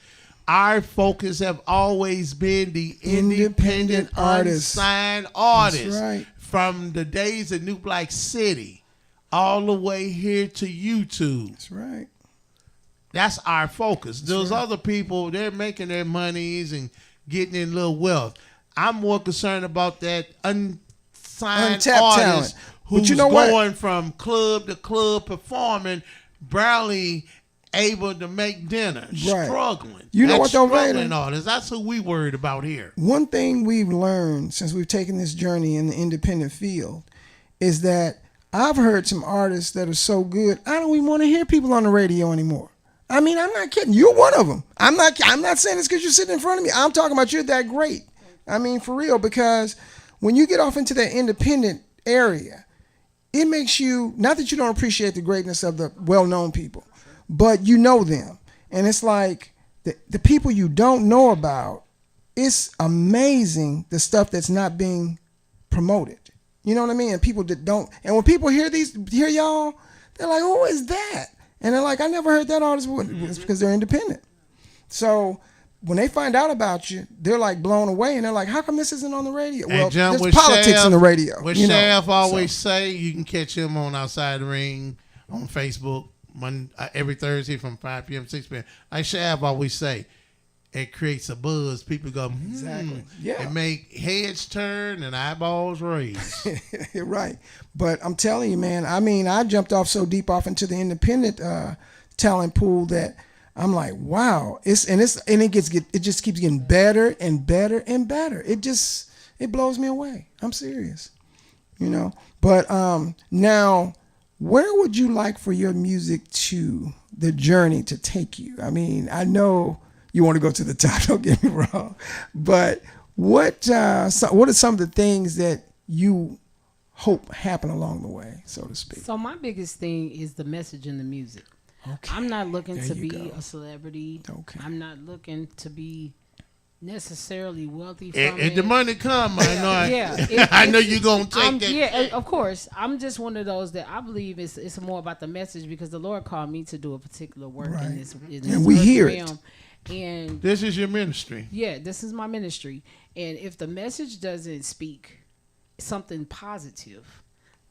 Our focus have always been the independent artists. unsigned artists. That's right. From the days of New Black City all the way here to YouTube. That's right. That's our focus. Those other people, they're making their monies and getting in little wealth. I'm more concerned about that unsigned Untapped artist talent. who's But you know what? going from club to club performing, barely able to make dinner, Right. struggling. You know what, though, struggling Vader? artists. That's who we worried about here. One thing we've learned since we've taken this journey in the independent field is that I've heard some artists that are so good, I don't even want to hear people on the radio anymore. I mean, I'm not kidding. You're one of them. I'm not saying this because you're sitting in front of me. I'm talking about you're that great. I mean, for real, because when you get off into that independent area, it makes you, not that you don't appreciate the greatness of the well-known people, but you know them. And it's like the people you don't know about, it's amazing the stuff that's not being promoted. You know what I mean? And people that don't, and when people hear y'all, they're like, who is that? And they're like, I never heard that artist. It's because they're independent. So when they find out about you, they're like blown away, and they're like, how come this isn't on the radio? And Well, Jump, there's what politics Shaft- in the radio. What you know, Shaft always so. say, you can catch him on Outside the Ring on Facebook every Thursday from 5 p.m. to 6 p.m. Like Shaft always say, it creates a buzz. People go, Exactly. Yeah. It make heads turn and eyeballs raise. You're right. But I'm telling you, man, I mean, I jumped off so deep off into the independent talent pool that I'm like, wow. It just keeps getting better and better and better. It blows me away. I'm serious. You know. But now, where would you like for your music the journey to take you? I mean, I know you want to go to the top, don't get me wrong. But what are some of the things that you hope happen along the way, so to speak? So my biggest thing is the message in the music. Okay. I'm not looking There to you be go. a celebrity. Okay. I'm not looking to be necessarily wealthy from If the money come, I know. Yeah, I know you're gonna take that. Yeah, of course. I'm just one of those that I believe it's more about the message, because the Lord called me to do a particular work Right. in this And we earth hear it. realm. And This is your ministry. yeah, this is my ministry. And if the message doesn't speak something positive,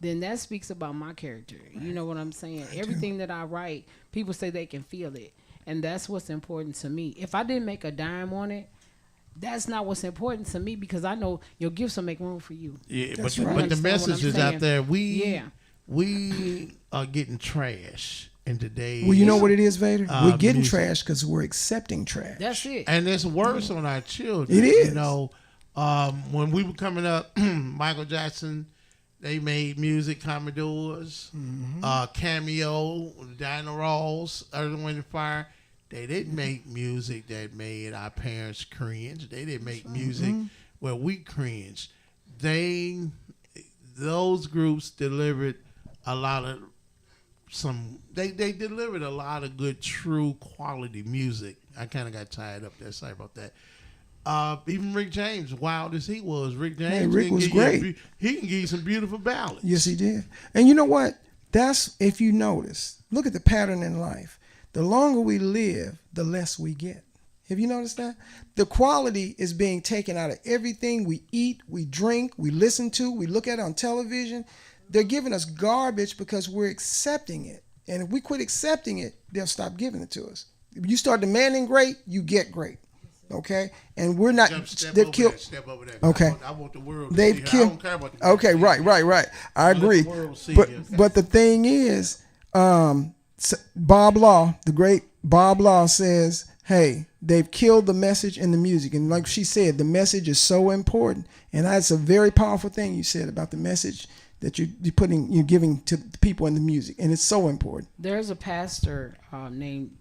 then that speaks about my character. You know what I'm saying? Everything that I write, people say they can feel it. And that's what's important to me. If I didn't make a dime on it, that's not what's important to me, because I know your gifts will make room for you. Yeah, That's but right. but the Understand what message I'm is out saying? there. Yeah. We are getting trash in today's. Well, you know what it is, Vader? We're getting music. trash because we're accepting trash. That's it. And it's worse on our children. It is. You know, when we were coming up, Michael Jackson, they made music, Commodores, Cameo, Dinah Ross, Earth, Wind and Fire. They didn't make music that made our parents cringe. They didn't make music where we cringe. Those groups delivered a lot of they delivered a lot of good, true quality music. I kind of got tied up there. Sorry about that. Even Rick James, wild as he was, Rick James, Rick can was give you great. he can give you some beautiful ballads. Yes, he did. And you know what? That's, if you notice, look at the pattern in life. The longer we live, the less we get. Have you noticed that? The quality is being taken out of everything we eat, we drink, we listen to, we look at on television. They're giving us garbage because we're accepting it. And if we quit accepting it, they'll stop giving it to us. If you start demanding great, you get great. Okay? And we're not, they've killed. Step over that. Okay. I want the world to They've see her. I killed. don't care about the world Okay, to see right. I Let the agree. world see But you. but the thing is, Bob Law, the great Bob Law, says, "Hey, they've killed the message in the music." And like she said, the message is so important, and that's a very powerful thing you said about the message that you're giving to the people in the music, and it's so important. There's a pastor named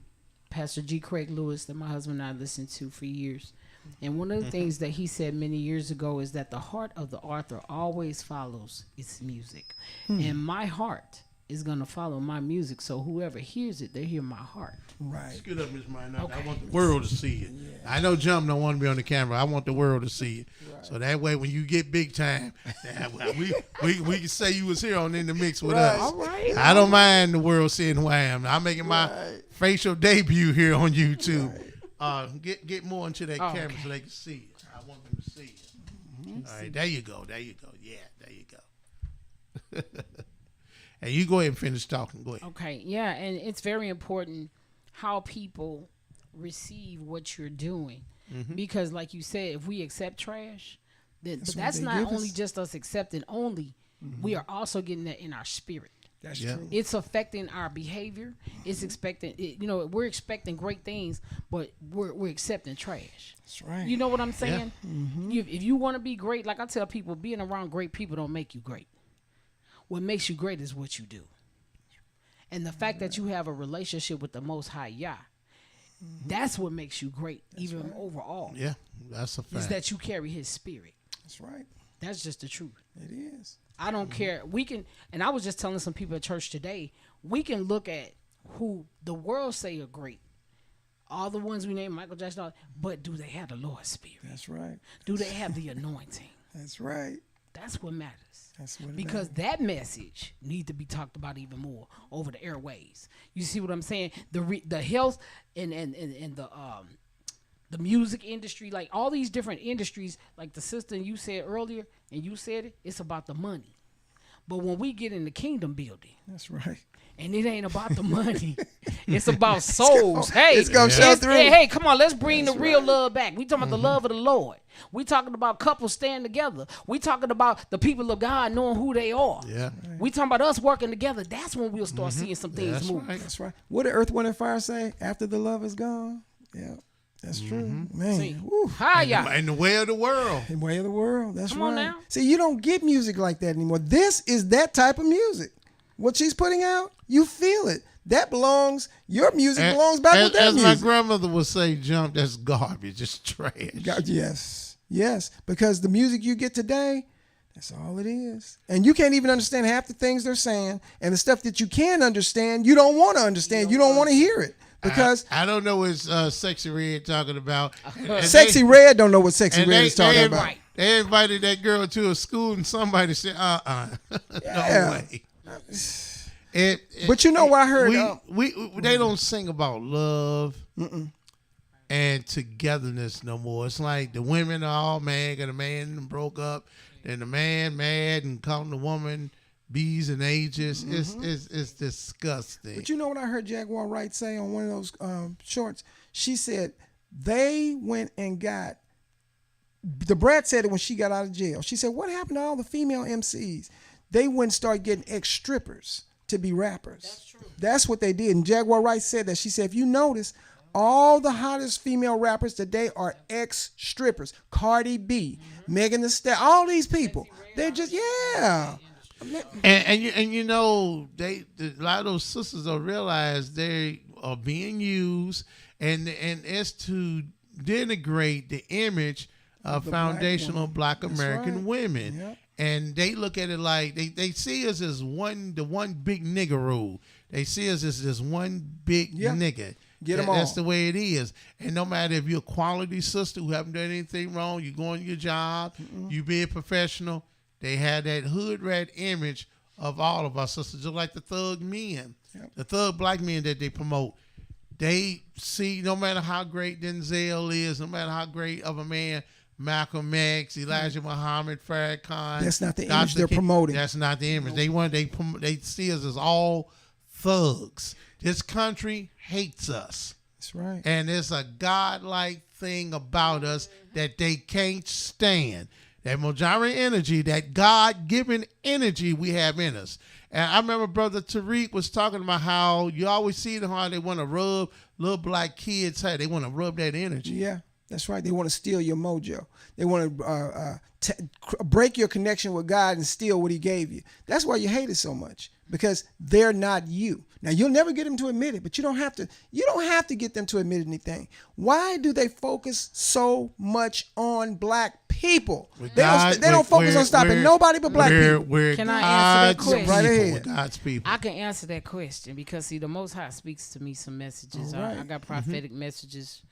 Pastor G. Craig Lewis that my husband and I listened to for years. And one of the things that he said many years ago is that the heart of the author always follows its music. And my heart is going to follow my music. So whoever hears it, they hear my heart. Right. Scoot up, Miss Minor. Okay. I want the world to see it. Yeah. I know Jump don't want to be on the camera. I want the world to see it. Right. So that way, when you get big time, we can say you was here on In the Mix with us. All right. I don't mind the world seeing who I am. I'm making my facial debut here on YouTube. Get more into that camera so they can see it. I want them to see it. All right, there you go. Yeah, there you go. And you go ahead and finish talking. Go ahead. Okay, yeah, and it's very important how people receive what you're doing. Because like you said, if we accept trash, then that's not only just us accepting only, we are also getting that in our spirit. That's true. It's affecting our behavior. It's expecting, we're expecting great things, but we're accepting trash. That's right. You know what I'm saying? Yeah. If you want to be great, like I tell people, being around great people don't make you great. What makes you great is what you do. And the fact that you have a relationship with the Most High Yah, that's what makes you great, even overall. Yeah, that's a fact. Is that you carry His spirit. That's right. That's just the truth. It is. I don't care. We can, and I was just telling some people at church today, we can look at who the world say are great. All the ones we named, Michael Jackson, but do they have the Lord's Spirit? That's right. Do they have the anointing? That's right. That's what matters. That's what it Because matters. that message needs to be talked about even more over the airways. You see what I'm saying? The health and the music industry, like all these different industries, like the sister you said earlier, and you said it, it's about the money. But when we get in the kingdom building, That's right. and it ain't about the money, it's about souls. It's gonna show through. Hey, come on, let's bring the real love back. We talking about the love of the Lord. We talking about couples staying together. We talking about the people of God knowing who they are. Yeah. We talking about us working together. That's when we'll start seeing some things That's move. right. That's right. What did Earth, Wind, and Fire say? After the love is gone? Yeah. That's true. Man. See, Woo. Hiya. And the way of the world. The way of the world. That's Come right. on now. See, you don't get music like that anymore. This is that type of music. What she's putting out, you feel it. That belongs, your music belongs back with that as music. my grandmother would say, Jump, that's garbage. It's trash. God, yes. Yes. Because the music you get today, that's all it is. And you can't even understand half the things they're saying. And the stuff that you can understand, you don't want to understand. You don't want to hear it. Because I don't know what Sexy Red talking about. And Sexy Red don't know what Sexy Red is talking about. Right. They invited that girl to a school and somebody said, Yeah. no way. But you know what I heard? They don't sing about love and togetherness no more. It's like the women are all mad because the man broke up, then the man mad and calling the woman B's and H's. It's disgusting. But you know what I heard Jaguar Wright say on one of those shorts? She said they went and got, the Brat said it when she got out of jail. She said, what happened to all the female MCs? They went and started getting ex-strippers to be rappers. That's true. That's what they did. And Jaguar Wright said that. She said, if you notice, all the hottest female rappers today are ex-strippers. Cardi B, Megan Thee Stallion, all these people. They're just, yeah. And you know, a lot of those sisters don't realize they are being used, and it's to denigrate the image of foundational Black American women. Yep. And they look at it like they see us as the one big nigga rule. They see us as this one big nigga. Get them all. That's the way it is. And no matter if you're a quality sister who haven't done anything wrong, you going to your job, you being professional, they had that hood rat image of all of our sisters, just like the thug men, the thug Black men that they promote. They see no matter how great Denzel is, no matter how great of a man Malcolm X, Elijah Muhammad, Farrakhan. That's not the image they're promoting. That's not the image. They see us as all thugs. This country hates us. That's right. And there's a godlike thing about us that they can't stand. That Mojari energy, that God-given energy we have in us. And I remember Brother Tariq was talking about how you always see how they want to rub little Black kids' head. They want to rub that energy. Yeah. That's right. They want to steal your mojo. They want to break your connection with God and steal what He gave you. That's why you hate it so much, because they're not you. Now, you'll never get them to admit it, but you don't have to. You don't have to get them to admit anything. Why do they focus so much on black people? They don't focus on stopping nobody but black people. Can I answer that question? Right ahead. God's people. I can answer that question because, see, the Most High speaks to me some messages. All right. I got prophetic messages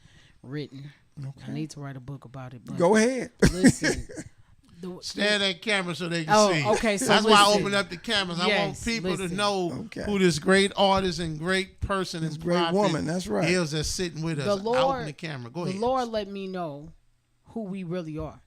written. Okay. I need to write a book about it. But go ahead. Listen. Stare at that camera so they can see. Okay, so that's why I open up the cameras. Yes, I want people to know who this great artist and great person and great woman. That's right. Is that's sitting with us. I open the camera. Go ahead. The Lord let me know who we really are.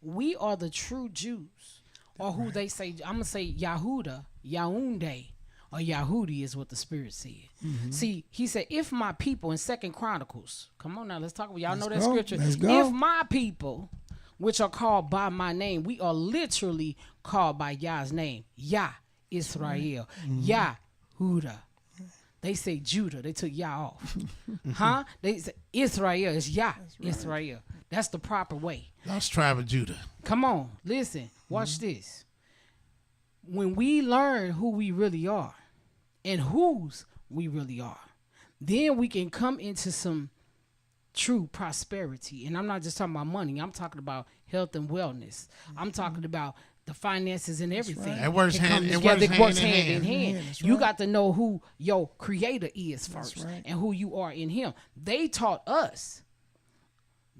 We are the true Jews, or who they say. I'm gonna say Yahuda, Yaounde, or Yahudi is what the Spirit said. Mm-hmm. See, He said, "If my people," in 2 Chronicles. Come on now, let's talk about. Y'all know that scripture. Let's go. If my people, which are called by my name, we are literally called by Yah's name. Yah, Israel. Yah, Huda. They say Judah. They took Yah off. Huh? They say Israel is Yah, Israel. That's the proper way. Lost tribe of Judah. Come on. Listen. Watch this. When we learn who we really are and whose we really are, then we can come into some true prosperity. And I'm not just talking about money. I'm talking about health and wellness. I'm talking about the finances and everything. It works hand in hand. You got to know who your creator is first and who you are in Him. They taught us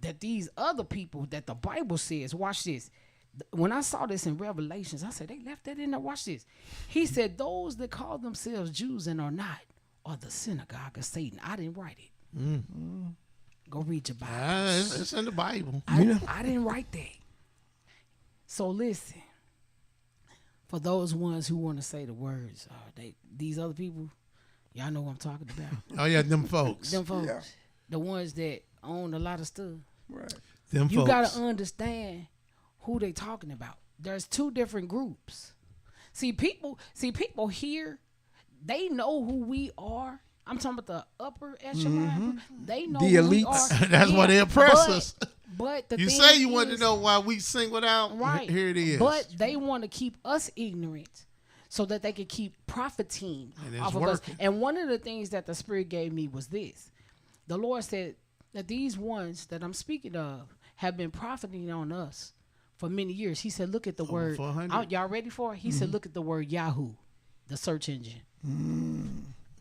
that these other people that the Bible says, watch this. When I saw this in Revelations, I said, they left that in there. Watch this. He said, those that call themselves Jews and are not are the synagogue of Satan. I didn't write it. Mm-hmm. Go read your Bible. It's in the Bible. I didn't write that. So listen, for those ones who want to say the words, these other people, y'all know what I'm talking about. Oh, yeah, them folks. Yeah. The ones that own a lot of stuff. Right. Them you folks. got to understand who they talking about. There's two different groups. See, people here, they know who we are. I'm talking about the upper echelon. They know the who elites. we are. That's why they oppress us. But the you thing say you is, want to know why we singled out. Right. Here it is. But they want to keep us ignorant so that they can keep profiting off of us. And one of the things that the Spirit gave me was this. The Lord said that these ones that I'm speaking of have been profiting on us for many years. He said, look at the word. Y'all ready for it? He said, look at the word Yahoo, the search engine.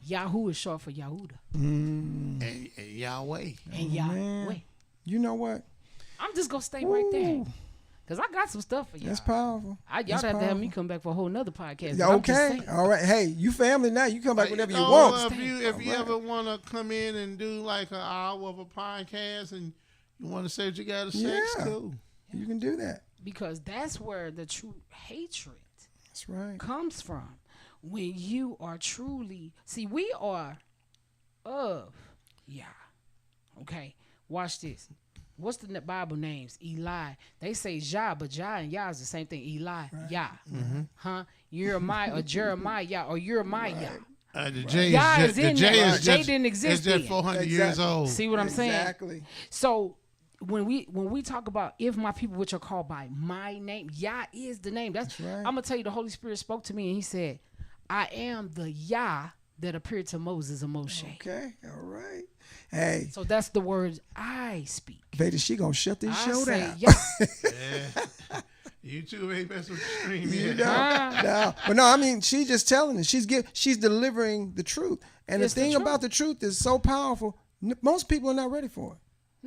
Yahoo is short for Yahuda. And Yahweh. And Yahweh. Man. You know what? I'm just going to stay right there. Because I got some stuff for y'all. That's powerful. Y'all have to have me come back for a whole nother podcast. Okay. All right. Hey, you family now. You come back whenever you want. If you ever want to come in and do like an hour of a podcast and you want to say what you got to say, it's cool. You can do that. Because that's where the true hatred comes from. When you are truly, see, we are of Yah. Okay, watch this. What's the Bible names? Eli. They say Jah, but Jah and Yah is the same thing. Eli, Yah. Mm-hmm. Huh? Jeremiah or Jeremiah or Jeremiah. The J is in there. J didn't exist. It's just 400 years old. See what I'm saying? Exactly. So when we talk about if my people which are called by my name, Yah is the name. That's right. I'm gonna tell you, the Holy Spirit spoke to me and He said, I am the Yah that appeared to Moses and Moshe. Okay, all right. Hey. So that's the words I speak. Vader, she gonna shut this show down. Yeah. You two ain't messing with the stream yet. No. But no, I mean, she's just telling us. She's delivering the truth. And the thing about the truth is so powerful, most people are not ready for it.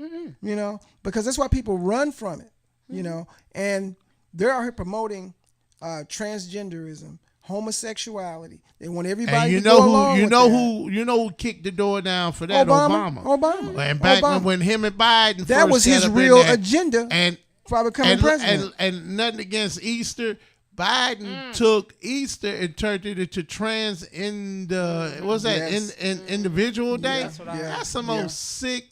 Mm-hmm. You know, because that's why people run from it, you know, and they're out here promoting transgenderism, homosexuality. They want everybody to go along with that. You know who kicked the door down for that? Obama. And back when him and Biden that first was his real agenda for becoming president. And nothing against Easter. Biden took Easter and turned it into individual day. That's some old sick,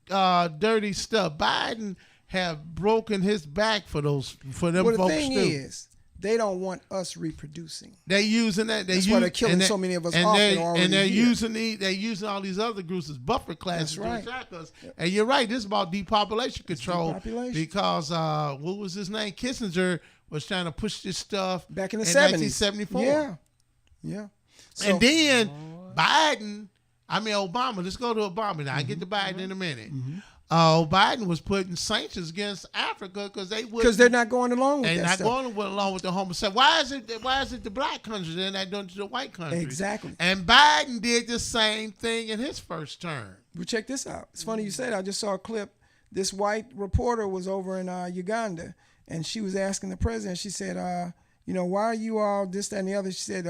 dirty stuff. Biden have broken his back for them folks too. The thing is, They don't want us reproducing. They using that. That's why they're killing so many of us off that are already and they're here. using all these other groups as buffer classes. That's right. To attack us. And you're right. This is about depopulation control. depopulation. Because what was his name? Kissinger was trying to push this stuff Back in the 70s. 1974. Yeah. And then Obama. Let's go to Obama now. I get to Biden in a minute. Biden was putting sanctions against Africa because they're not going along with that not stuff. going along with the homosexual. Why is it the black countries and not doing to the white countries? Exactly. And Biden did the same thing in his first term. Well, check this out. It's funny you said. I just saw a clip. This white reporter was over in Uganda, and she was asking the president. She said, why are you all this, that, and the other? She said,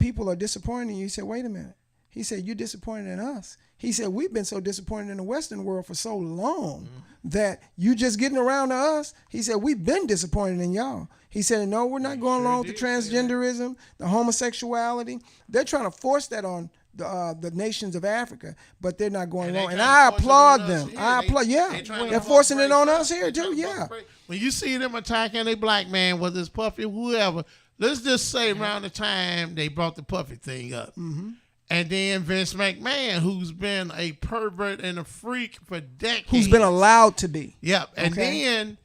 people are disappointed in you. He said, wait a minute. He said, you're disappointed in us. He said, we've been so disappointed in the Western world for so long that you just getting around to us. He said, we've been disappointed in y'all. He said, no, we're not going along with the transgenderism, the homosexuality. They're trying to force that on the nations of Africa, but they're not going along. And I applaud them. They're forcing it on us here too. Yeah. When you see them attacking a black man, whether it's Puffy or whoever, let's just say around the time they brought the Puffy thing up. And then Vince McMahon, who's been a pervert and a freak for decades. Who's been allowed to be. Yep. And then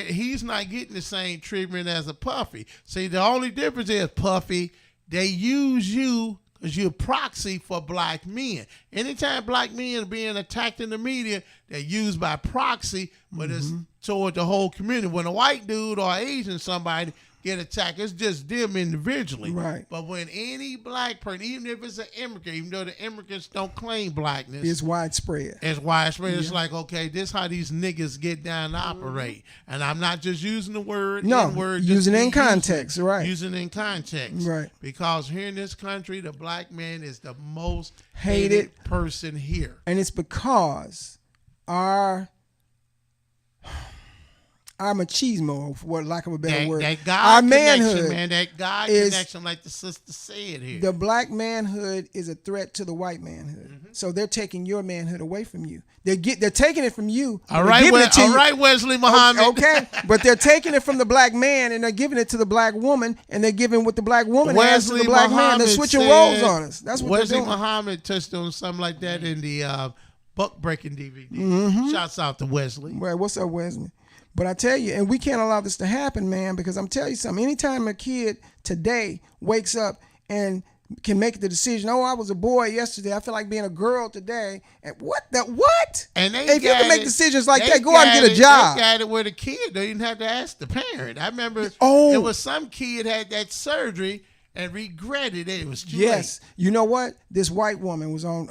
he's not getting the same treatment as a Puffy. See, the only difference is Puffy, they use you because you're a proxy for black men. Anytime black men are being attacked in the media, they're used by proxy, but it's toward the whole community. When a white dude or Asian somebody get attacked, it's just them individually. Right. But when any black person, even if it's an immigrant, even though the immigrants don't claim blackness, it's widespread. It's widespread. It's like, okay, this how these niggas get down and operate. And I'm not just using the word. Using it in context, right. Using it in context. Right. Because here in this country, the black man is the most hated person here. And it's because our machismo, for lack of a better word, that God our connection, manhood, man, that God connection, like the sister said here. The black manhood is a threat to the white manhood, so they're taking your manhood away from you. They're taking it from you. All right, Wesley Muhammad. Okay, but they're taking it from the black man and they're giving it to the black woman, and they're giving what the black woman has to the black man. They're switching roles on us. That's what Wesley they're doing. Muhammad touched on something like that in the Buck Breaking DVD. Shouts out to Wesley. Right, what's up, Wesley? But I tell you, and we can't allow this to happen, man, because I'm telling you something. Anytime a kid today wakes up and can make the decision, I was a boy yesterday, I feel like being a girl today. And what? And if you can make decisions like that, go out and get a job. They got it with a kid. They didn't have to ask the parent. I remember there was some kid had that surgery and regretted it. It was too late. You know what? This white woman was on,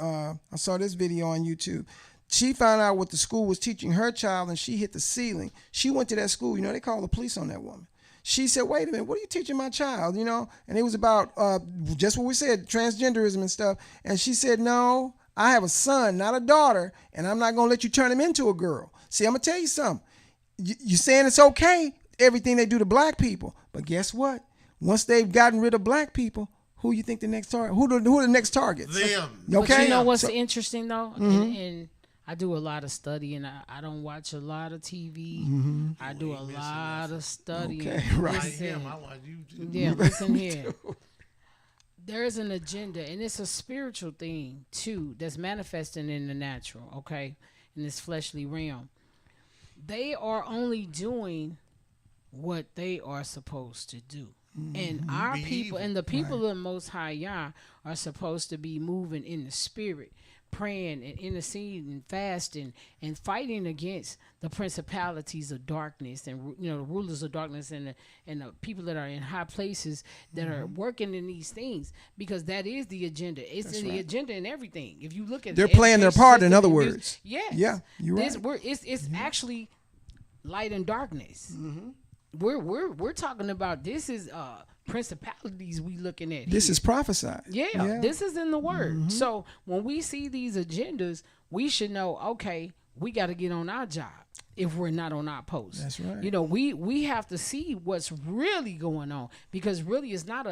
I saw this video on YouTube. She found out what the school was teaching her child, and she hit the ceiling. She went to that school. They called the police on that woman. She said, wait a minute, what are you teaching my child? And it was about just what we said, transgenderism and stuff. And she said, no, I have a son, not a daughter, and I'm not going to let you turn him into a girl. See, I'm going to tell you something. You're saying it's okay, everything they do to black people. But guess what? Once they've gotten rid of black people, who you think the next target? Who are the next targets? Them. Okay. But you know what's interesting, though? And I do a lot of studying. I don't watch a lot of TV. I do a lot of studying. Okay, right. I watch YouTube. Yeah, listen here. There's an agenda, and it's a spiritual thing, too, that's manifesting in the natural, okay, in this fleshly realm. They are only doing what they are supposed to do. And our people, and the people of the Most High Yah are supposed to be moving in the spirit, praying and interceding and fasting and fighting against the principalities of darkness and the rulers of darkness and the people that are in high places that are working in these things, because that is the agenda. It's the agenda in everything. If you look at they're playing their part, in other words. Yeah, you're right. It's actually light and darkness. We're talking about this is principalities we looking at. This is prophesied. Yeah, this is in the word. So when we see these agendas, we should know, okay, we got to get on our job if we're not on our post. That's right. We have to see what's really going on, because really it's not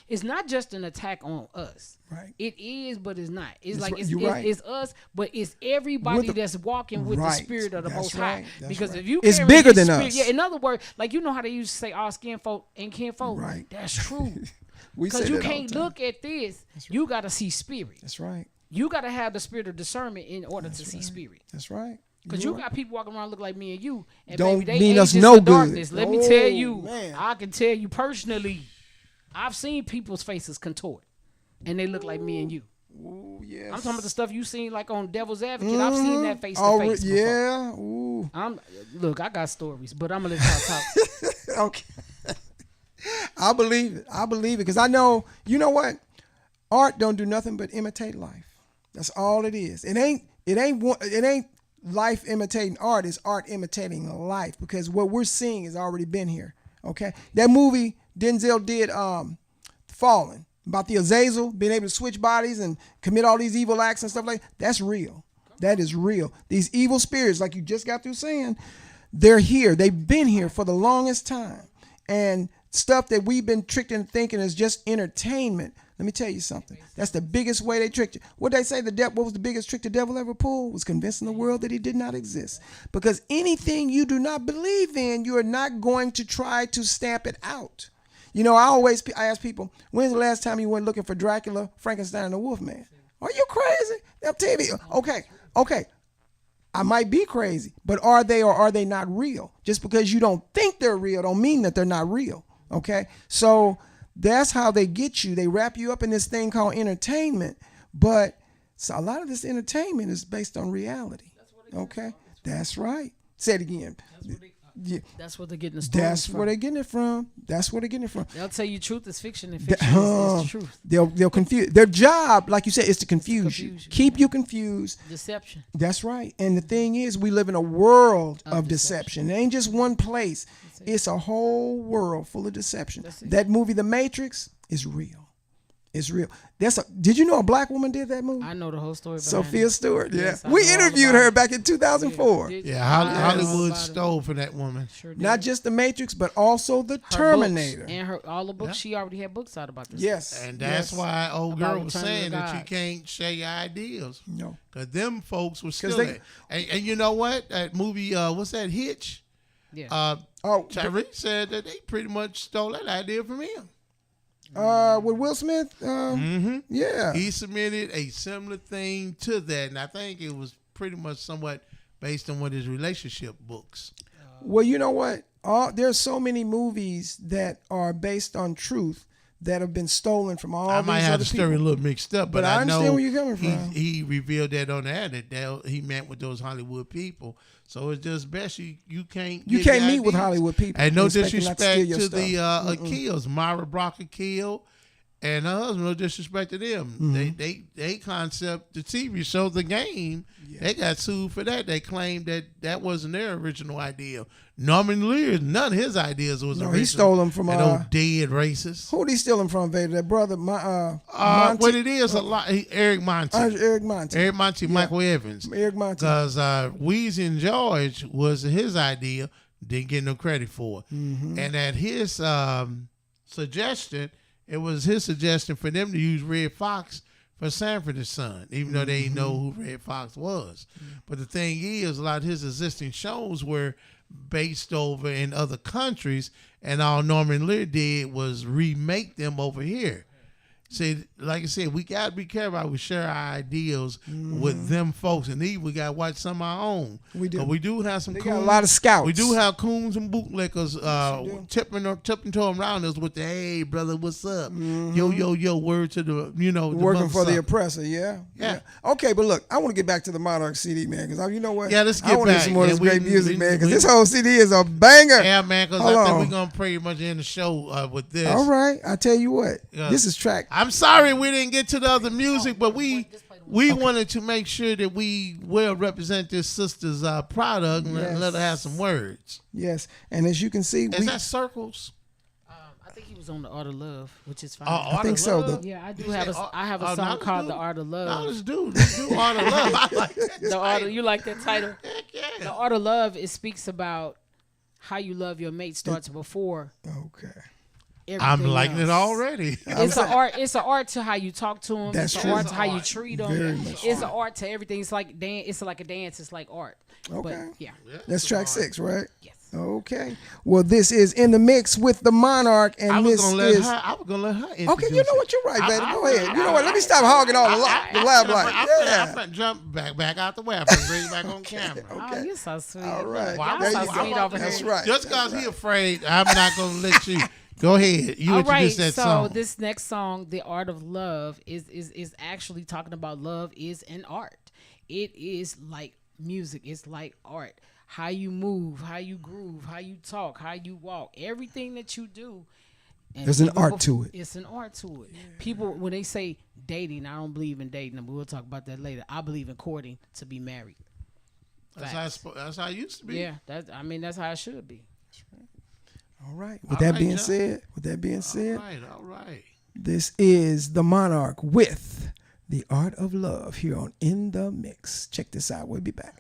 It's not just an attack on us. Right. It is, but it's not. It's That's like right. it's, You're it's, right. it's us, but it's everybody With the- that's walking with the Right. spirit of the That's Most right. High. That's Because right. if you It's carry bigger his than spirit, us. Yeah. In other words, like you know how they used to say all skin folk and kin folk. Right. That's true. We say Because you that all the can't time. look at this. You got to see spirit. That's right. You got to have the spirit of discernment in order to see spirit. That's right. Because You're you got people walking around look like me and you, and Don't baby, they mean us ages no of good. darkness. Let me tell Oh, you, man. I can tell you personally, I've seen people's faces contort, and they look like me and you. Ooh, yes. I'm talking about the stuff you seen like on Devil's Advocate. I've seen that face to Oh, face. before. yeah. Ooh. Look, I got stories, but I'm gonna let y'all talk. Okay. I believe it. I believe it because I know. You know what? Art don't do nothing but imitate life. That's all it is. It ain't life imitating art. It's art imitating life because what we're seeing has already been here. Okay. That movie Denzel did, Fallen, about the Azazel being able to switch bodies and commit all these evil acts and stuff like that. That's real. That is real. These evil spirits, like you just got through saying, they're here. They've been here for the longest time. And stuff that we've been tricked into thinking is just entertainment. Let me tell you something. That's the biggest way they tricked you. What they say, what was the biggest trick the devil ever pulled? Was convincing the world that he did not exist. Because anything you do not believe in, you are not going to try to stamp it out. You know, I ask people, when's the last time you went looking for Dracula, Frankenstein, and the Wolfman? Are you crazy? They'll tell me, okay. I might be crazy, but are they or are they not real? Just because you don't think they're real don't mean that they're not real. Okay? So that's how they get you. They wrap you up in this thing called entertainment, but so a lot of this entertainment is based on reality. Okay? That's right. Say it again. That's what they're getting the stories That's from. where they're getting it from. That's where they're getting it from. They'll tell you truth is fiction and fiction is truth. They'll confuse. Their job, like you said, is to confuse you. Keep you confused. Deception. That's right. And the thing is, we live in a world of deception. It ain't just one place. It's a whole world full of deception. That movie, The Matrix, is real. It's real. Did you know a black woman did that movie? I know the whole story. Sophia Stewart. Yeah, Yes, I we know all interviewed about her it. back in 2004. Hollywood stole for that woman. Sure did. Not just The Matrix, but also The Terminator. Books, and all the books. She already had books out about this. Yes, And that's why old About girl was Return of saying the that you Gods. can't share your ideas. No. Because them folks were still they- there. And you know what? That movie, what's that, Hitch? Yeah. Tyrese said that they pretty much stole that idea from him. With Will Smith. Yeah. He submitted a similar thing to that, and I think it was pretty much somewhat based on what his relationship books. Well, you know what? There's so many movies that are based on truth that have been stolen from all I these might have other the story people. a little mixed up, but But I I know understand where you're coming from. He revealed that on the air that he met with those Hollywood people. So it's just best you can't You give can't your meet with ideas. Hollywood people And no and expect them not to disrespect steal your to stuff. the Akils, Myra Brock Akil, and her husband. No disrespect to them. Mm-hmm. They concept the TV show, The Game. They got sued for that. They claimed that wasn't their original idea. Norman Lear, none of his ideas was original. He stole them from that old dead racist. Who did he steal them from, Vader? That brother, Monty. What it is, a lot. Eric Monty. Eric Monty. Eric Monty, Michael Evans. Eric Monty. Because Weezy and George was his idea, didn't get no credit for it. Mm-hmm. And at his suggestion, it was his suggestion for them to use Red Fox for Sanford and Son, even though they didn't know who Red Fox was. But the thing is, a lot of his existing shows were based over in other countries, and all Norman Lear did was remake them over here. See, like I said, we got to be careful how we share our ideals with them folks, and we got to watch some of our own. We do. 'Cause we do have some They coons. got a lot of scouts. We do have coons and bootlickers tipping to around us with the, hey, brother, what's up? Yo, word to the, the Working for the mother oppressor, yeah. Yeah. Okay, but look, I want to get back to the Monarch CD, man, because you know what? Yeah, let's I get want to hear back. some more of Yeah, this great we- music, we- man, because we- this whole CD is a banger. Yeah, man, because Hold I think on. we're going to pretty much end the show with this. All right, I tell you what, Yeah. this is track. I'm sorry we didn't get to the other music, but we wanted to make sure that we well represent this sister's product and let her have some words. Yes, and as you can see, Is that Circles? I think he was on the Art of Love, which is fine. I think so. Though. Yeah, I do You have said I have a now song let's called do- The Art of Now Love. let's do Art of Love. I like that The Art of, title. you like that title? Heck yeah. The Art of Love, it speaks about how you love your mate starts before Okay. I'm everything liking else. it already. It's an art. It's an art to how you talk to them. That's It's true. an art It's to how you art. treat Very them. much It's an art to everything. It's like dance. It's like a dance. It's like art. Okay. But yeah. That's track 6, right? Yes. Okay. Well, this is In the Mix with the Monarch, and I was this gonna let is. her. I was gonna let her. Okay, introduce you know it. what? You're right, baby. Go ahead. I- You know what? Let me stop hogging all the lab light. I'm Yeah. finna jump back out the way. I'm finna bring it back on camera. Oh, you're so sweet. All right. Well, There Y'all you so go. sweet over here. That's right. Just That's because he afraid, I'm not gonna let you. Go ahead. You All right, introduce that so song. this next song, "The Art of Love," is actually talking about love is an art. It is like music. It's like art. How you move, how you groove, how you talk, how you walk, everything that you do. And There's an even art to it. It's an art to it. People, when they say dating, I don't believe in dating, but we'll talk about that later. I believe in courting to be married. That's how it used to be. Yeah, that's how it should be. All right. All right, John. With that being said, All right. this is the Monarch with The Art of Love here on In the Mix. Check this out. We'll be back.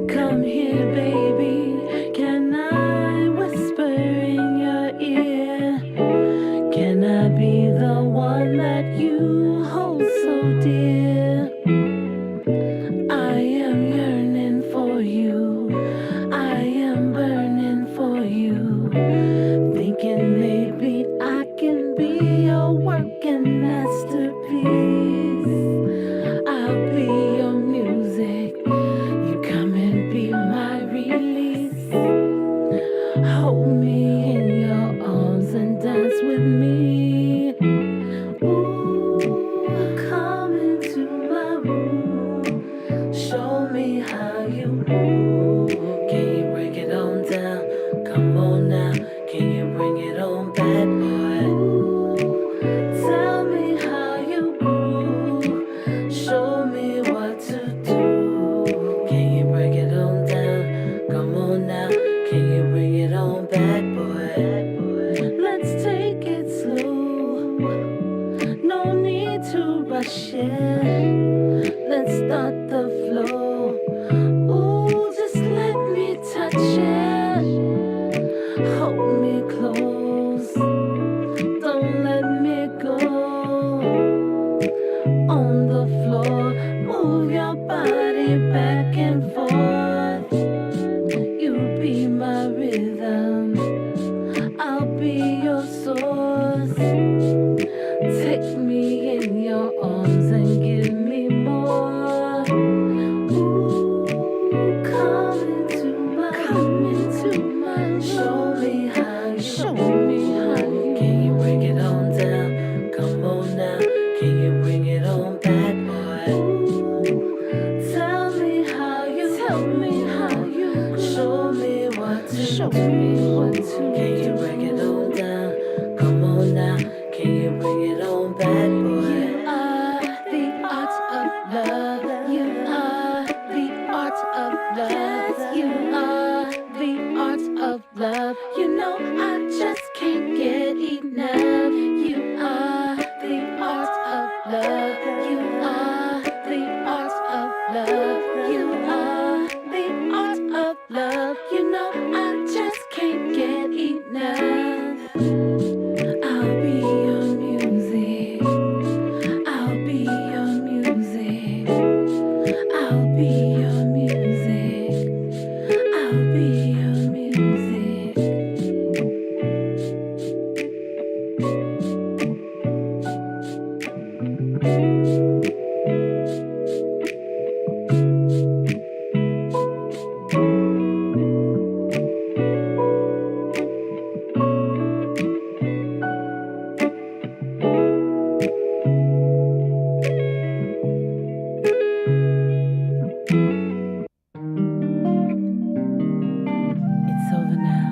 Come here, baby. Can I whisper in your ear? Can I be the one that you hold so dear? I am yearning for you. I am burning for you. Thinking maybe I can be your working masterpiece. I'll be your music. You come and be my release. Hold me in your arms and dance with me. Ooh, come into my room. Show me how you move. Can you break it on down? Come on now. Can you bring it on, bad boy? Ooh, tell me how you groove. Show me what to do. Can you break it on down? Come on now. Can you bring it on, bad boy? Let's take it slow. No need to rush it. Let's start the flow. Ooh, just let me touch it. Hold me close. Don't let me go. On the floor, move your body back and forth. You be my rhythm. I'll be your source. Take me in your arms and give me more. Ooh, come into my, show me how you, can you break it on down? Come on now, can you bring it on, bad boy? Ooh, tell me how you, show me what to do. Can you break it on down? Come on now, can you bring it on, bad boy? You are the art of love. You are the art of love. You are the art of love. You know I just can't get enough. You are the art of love. You are the art of love. You are the art of love. You know I just can't get enough. I'll be your music. I'll be your music. I'll be your music. I'll be your music. It's over now.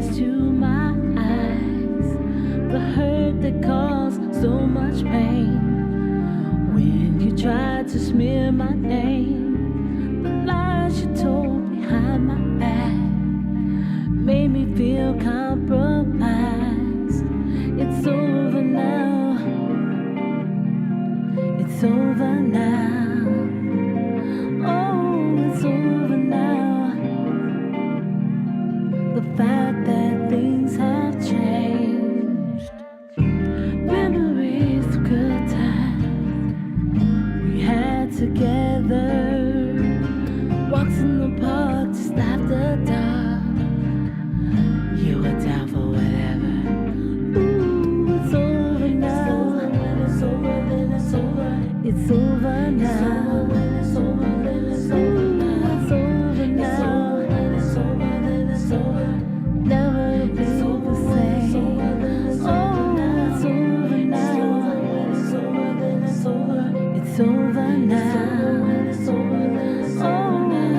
tears to my eyes, the hurt that caused so much pain. When you tried to smear my name, the lies you told behind my back made me feel compromised. It's over now. It's over now. Oh, it's over now. The fact that things have changed. Memories of good times we had together. Walks in the park just after dark. You were down for whatever. Ooh, it's over now. It's over, then it's over. It's over now. It's over, then it's over. It's over now. It's over, then it's over. Never to be the same. Oh, it's over now. It's over, then it's over. It's over now. It's over, then it's over. Oh,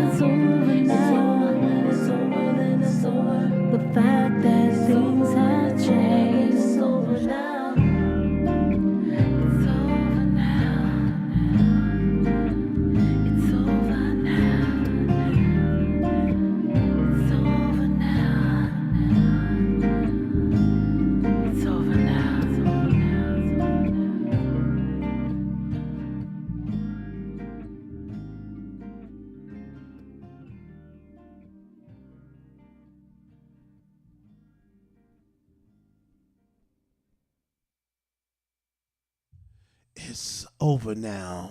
it's over now. It's over, then it's over. The fact that things have changed. It's over now. It's over now. It's over now. It's over now. It's over now. It's over now.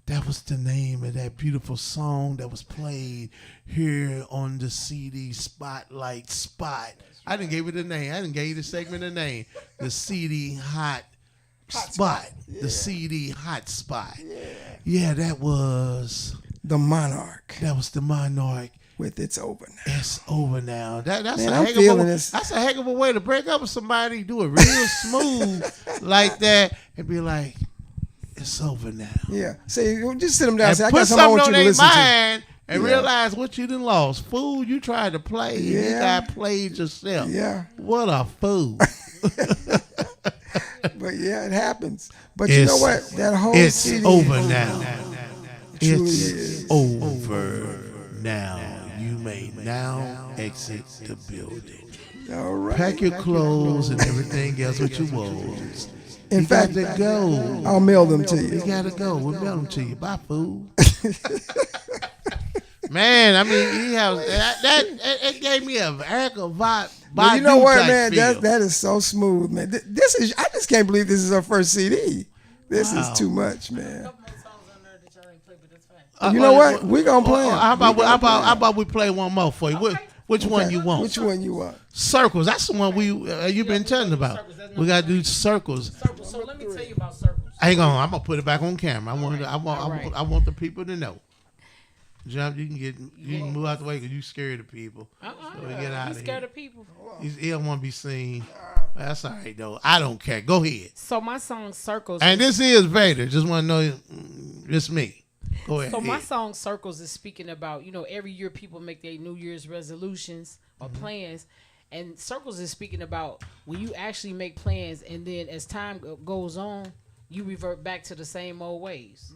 That was the name of that beautiful song that was played here on the CD Spotlight Spot. I didn't give it a name. I didn't give the segment a name. The CD Hot Spot. Yeah. The CD Hot Spot. Yeah, that was The Monarch that was the Monarch. with It's Over Now. It's over now. That's Man, a I'm heck feeling of a, this. That's a heck of a way to break up with somebody. Do it real smooth like that, and be like, "It's over now." Yeah. Say, just sit them down. And Say, I put got something I something want on you to their listen to. mind and Yeah. realize what you done lost. Fool, you tried to play. You Yeah. got played yourself. Yeah. What a fool. But yeah, it happens. But you know what? That whole It's CD over now. truly It's is. over now. You may now exit the building. All right. Pack your clothes and everything else with your woes. In You fact, got to go. I'll mail them to you. You gotta go. We'll mail them to you. Bye, fool. Man, I mean, he has that. It gave me a heck of vibe. But you know what, type man? feel. That is so smooth, man. This is. I just can't believe this is our first CD. This Wow. is too much, man. Uh, You know uh, what? We gonna play 'em. How We gonna play 'em. about we play one more for you? Which one you want? Which one you want? Circles. That's the one you've been telling about. We gotta do circles. So let me tell you about circles. Hang on, I'm gonna put it back on camera. I want right. I want the people to know. Jump, you can move out the way because you scared of people. So we get out He's of scared here. of people. He don't want to be seen. That's all right though. I don't care. Go ahead. So my song Circles. And this is Vader. Just want to know it's me. Go ahead. So my song Circles is speaking about, every year people make their New Year's resolutions or plans. And Circles is speaking about when you actually make plans and then as time goes on, you revert back to the same old ways.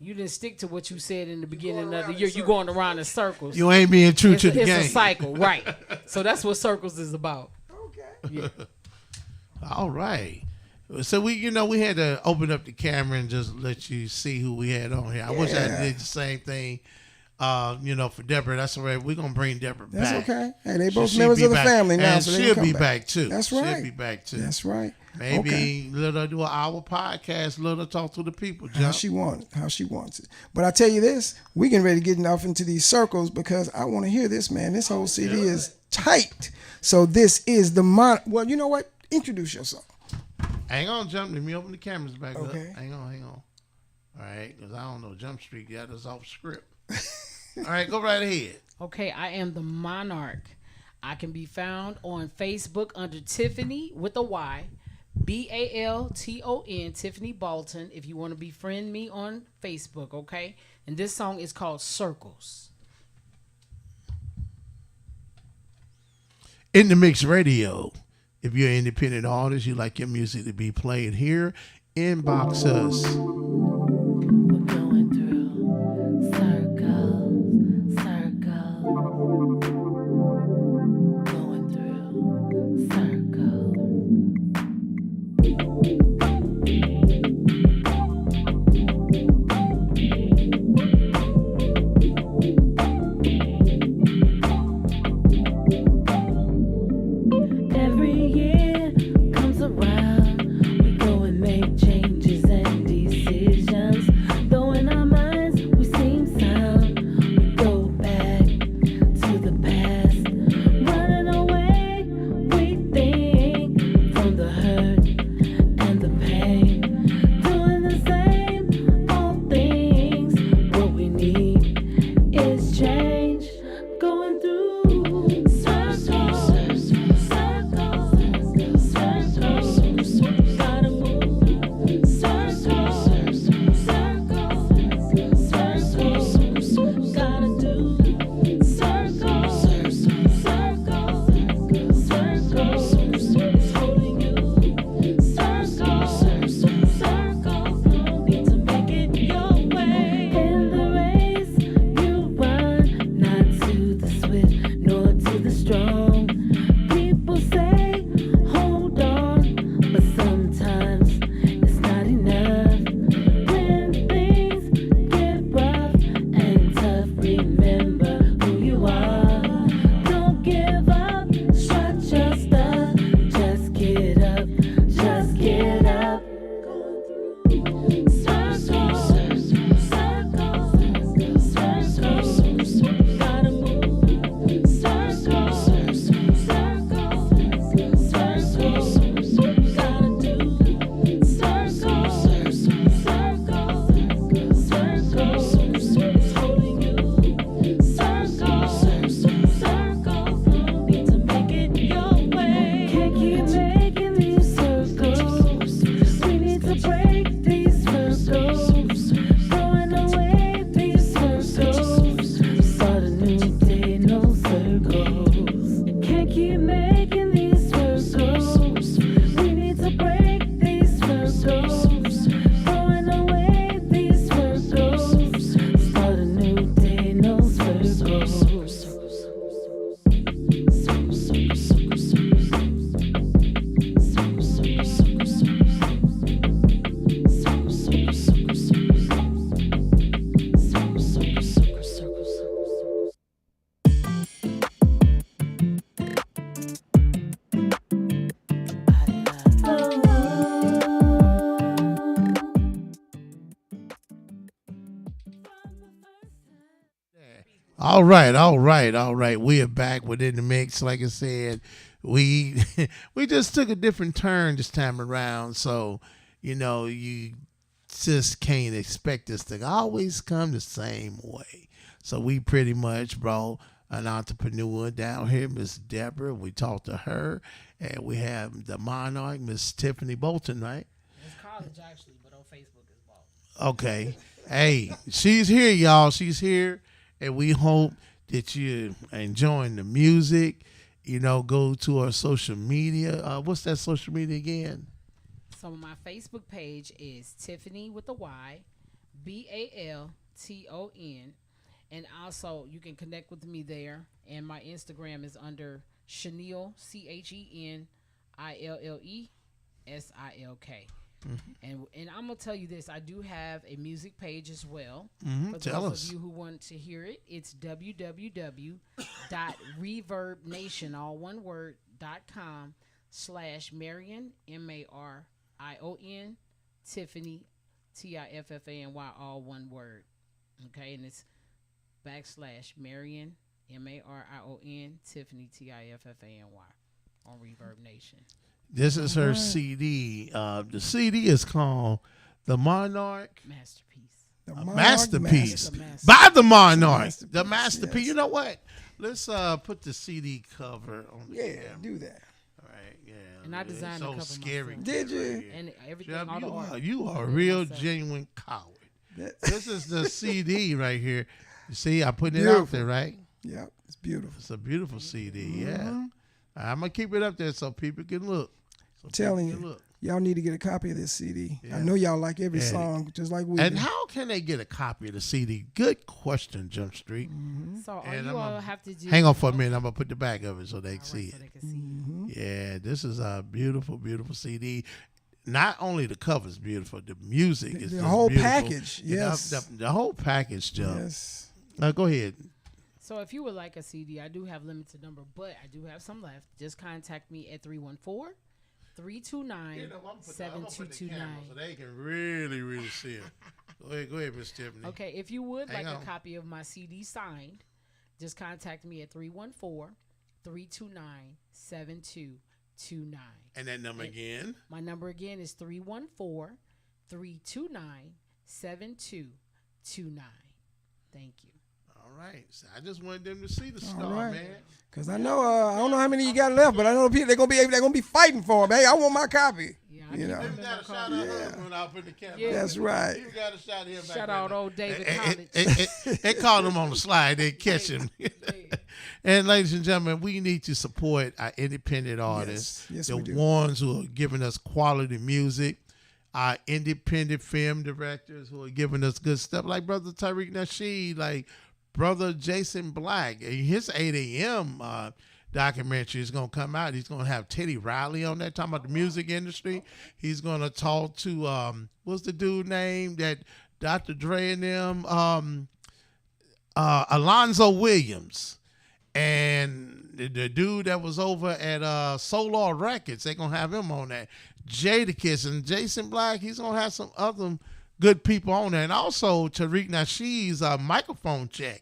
You didn't stick to what you said in the beginning of the year. You're going around in circles. You ain't being true to the it's game. a cycle, right. So that's what Circles is about. Okay. Yeah. All right. So we had to open up the camera and just let you see who we had on here. I wish I did the same thing. For Deborah. That's all right. We're gonna bring Deborah back. That's okay. Hey, they both She'll members be of the back. family now, And so they she'll can be come back too. That's right. She'll be back too. That's right. Maybe Okay. let her do an hour podcast. Let her talk to the people. How Jump. she wants it. But I tell you this, we getting ready to get off into these circles because I want to hear this, man. This whole CD is tight. So this is the Well, you know what? Introduce yourself. Hang on, Jump. Let me open the cameras back Okay. up. Hang on. All right, because I don't know. Jump Street got us off script. All right, go right ahead. Okay, I am the Monarch. I can be found on Facebook under Tiffany with a Y, Balton, Tiffany Balton, if you want to befriend me on Facebook, okay? And this song is called Circles. In the Mix Radio. If you're an independent artist, you like your music to be played here, inbox us. We're going through circles, circles. Going through circles. Every year comes around, we go and make changes and decisions. Though in our minds we seem sound, we go back to the past. Running away, we think, from the hurt and the pain. Doing the same old things, what we need is change. Going through circles, circles, circles. Gotta move circles, circles, circles. Gotta do circles, circles, circles. It's holding you circles, circles. Need to make it your way. In the race you run, not to the swift nor to the strong. People say, hold on, but sometimes it's not enough. When things get rough and tough, remember who you are. Don't give up, strut your stuff. Just get up, just get up. Circles, circles, circles. Gotta move circles, circles, circles. Gotta do circles, circles, circles. It's holding you circles, circles. Need to make it your way. Can't keep making these circles. We need to break these circles. Throwing away these circles. Start a new day, no circles. Can't keep making these circles. We need to break these circles. Throwing away these circles. Start a new day, no circles. All right, all right, all right. We are back within the mix. Like I said, we we just took a different turn this time around. So, you just can't expect us to always come the same way. So we pretty much brought an entrepreneur down here, Miss Deborah. We talked to her, and we have the monarch, Miss Tiffany Bolton, right? It's college actually, but on Facebook it's ball. Okay. Hey, she's here, y'all. She's here. And we hope that you're enjoying the music. Go to our social media. What's that social media again? So my Facebook page is Tiffany with a Y, Balton. And also you can connect with me there. And my Instagram is under Chenille, ChenIlleSilk. And I'm gonna tell you this, I do have a music page as well. For Tell those us. of you who want to hear it, it's www.reverbnation, all one word, .com/Marion, MARION, Tiffany, TIFFANY, all one word. Okay, and it's /Marion, MARION, Tiffany, TIFFANY on Reverb Nation. This is her CD. The CD is called The Monarch. Masterpiece. The A Monarch masterpiece Masterpiece. by the Monarch. Masterpiece, The masterpiece. yes. You know what? Let's put the CD cover on the Yeah, camera. do that. All right, yeah. And I It's designed the so cover scary. myself. Did you? Right here. And everything, Jeff, all the art. you are a Did it real myself. genuine coward. That- This is the CD right here. You see, I put it out Beautiful. there, right? Yeah, it's beautiful. It's a beautiful CD, yeah. I'm gonna keep it up there so people can look. Telling you, y'all need to get a copy of this CD. Yeah. I know y'all like every Yeah. song, just like we And do. how can they get a copy of the CD? Good question, Jump Street. So all And you I'm all gonna- have to do. Hang on for a minute. I'm gonna put the back of it so they can see so it. they can see it. Yeah, this is a beautiful, beautiful CD. Not only the cover's beautiful, the music is The just whole beautiful. package, You know, yes. the whole package, Jump. Yes. Go ahead. So if you would like a CD, I do have limited number, but I do have some left. Just contact me at 314-329-7229. So they can really see it. Go ahead, Miss Tiffany. Okay, if you would Hang like on. a copy of my CD signed, just contact me at 314-329-7229. And that number again. My number again is 314-329-7229. Thank you. All right. So I just wanted them to see the star, right. man. Cause I know I don't know how many you got left, but I know people they're gonna be fighting for them. Hey, I want my copy. Yeah, You know. You got a shout out when I put the camera. Yeah. That's right. You got a shout him back Shout out there. old David They- College. They called him on the slide. They catch him. And ladies and gentlemen, we need to support our independent artists, Yes, the we do. ones who are giving us quality music, our independent film directors who are giving us good stuff, like Brother Tariq Nasheed, like Brother Jason Black. His 8 a.m. Documentary is going to come out. He's going to have Teddy Riley on there talking about the music industry. He's going to talk to, what's the dude name that Dr. Dre and them, Alonzo Williams. And the dude that was over at Solar Records, they're going to have him on there. Jadakiss and Jason Black, he's going to have some other good people on there. And also Tariq Nasheed's microphone check.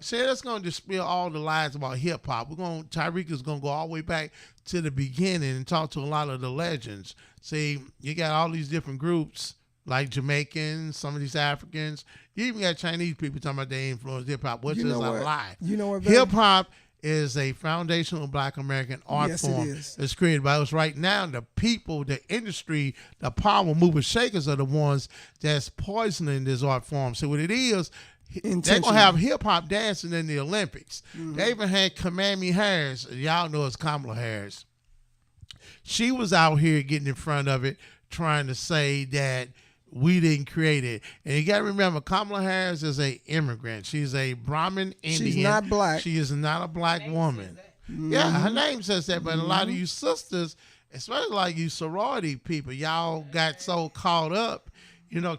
See, that's going to dispel all the lies about hip hop. Tariq is going to go all the way back to the beginning and talk to a lot of the legends. See, you got all these different groups like Jamaicans, some of these Africans. You even got Chinese people talking about they influence hip hop, which You is know a what? lie. You know what, baby? Hip hop is a foundational Black American art Yes, it form. is. It's created by us right now. The people, the industry, the power movers, shakers are the ones that's poisoning this art form. So what it is, they're going to Intentional. have hip-hop dancing in the Olympics. They even had Kamami Harris. Y'all know it's Kamala Harris. She was out here getting in front of it, trying to say that we didn't create it. And you got to remember, Kamala Harris is a immigrant. She's a Brahmin Indian. She's not black. She is not a black woman. Yeah, her name says that, but a lot of you sisters, especially like you sorority people, y'all got so caught up,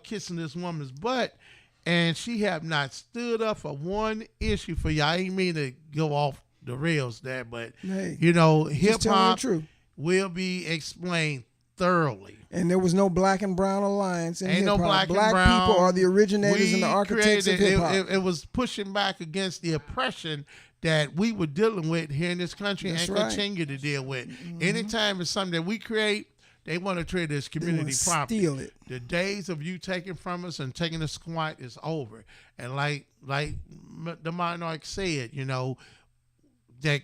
kissing this woman's butt. And she have not stood up for one issue for y'all. I ain't mean to go off the rails there, but Hey, hip telling the hop truth. will be explained thoroughly. And there was no black and brown alliance in Ain't hip hop. no black and Black brown. people are the originators and the We architects of created- hip hop. It was pushing back against the oppression that we were dealing with here in this country That's and right. continue to deal with. Anytime it's something that we create, they want to treat it as community wanna property. steal it. The days of you taking from us and taking a squat is over. And like the monarch said, that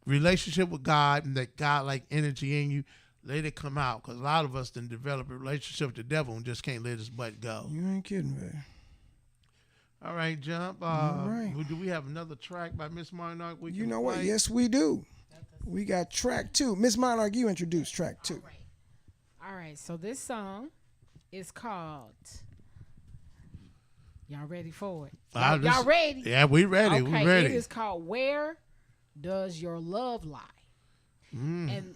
relationship with God and that God-like energy in you, let it come out. Because a lot of us done develop a relationship with the devil and just can't let his butt go. You ain't kidding, man. All right, Jump. All right. Do we have another track by Miss Monarch? You know what? Yes, we do. We got track 2. Miss Monarch, you introduced track 2. All right, so this song is called. Y'all ready for it? Y'all ready? Yeah, we ready. Okay, We ready. it is called "Where Does Your Love Lie?" And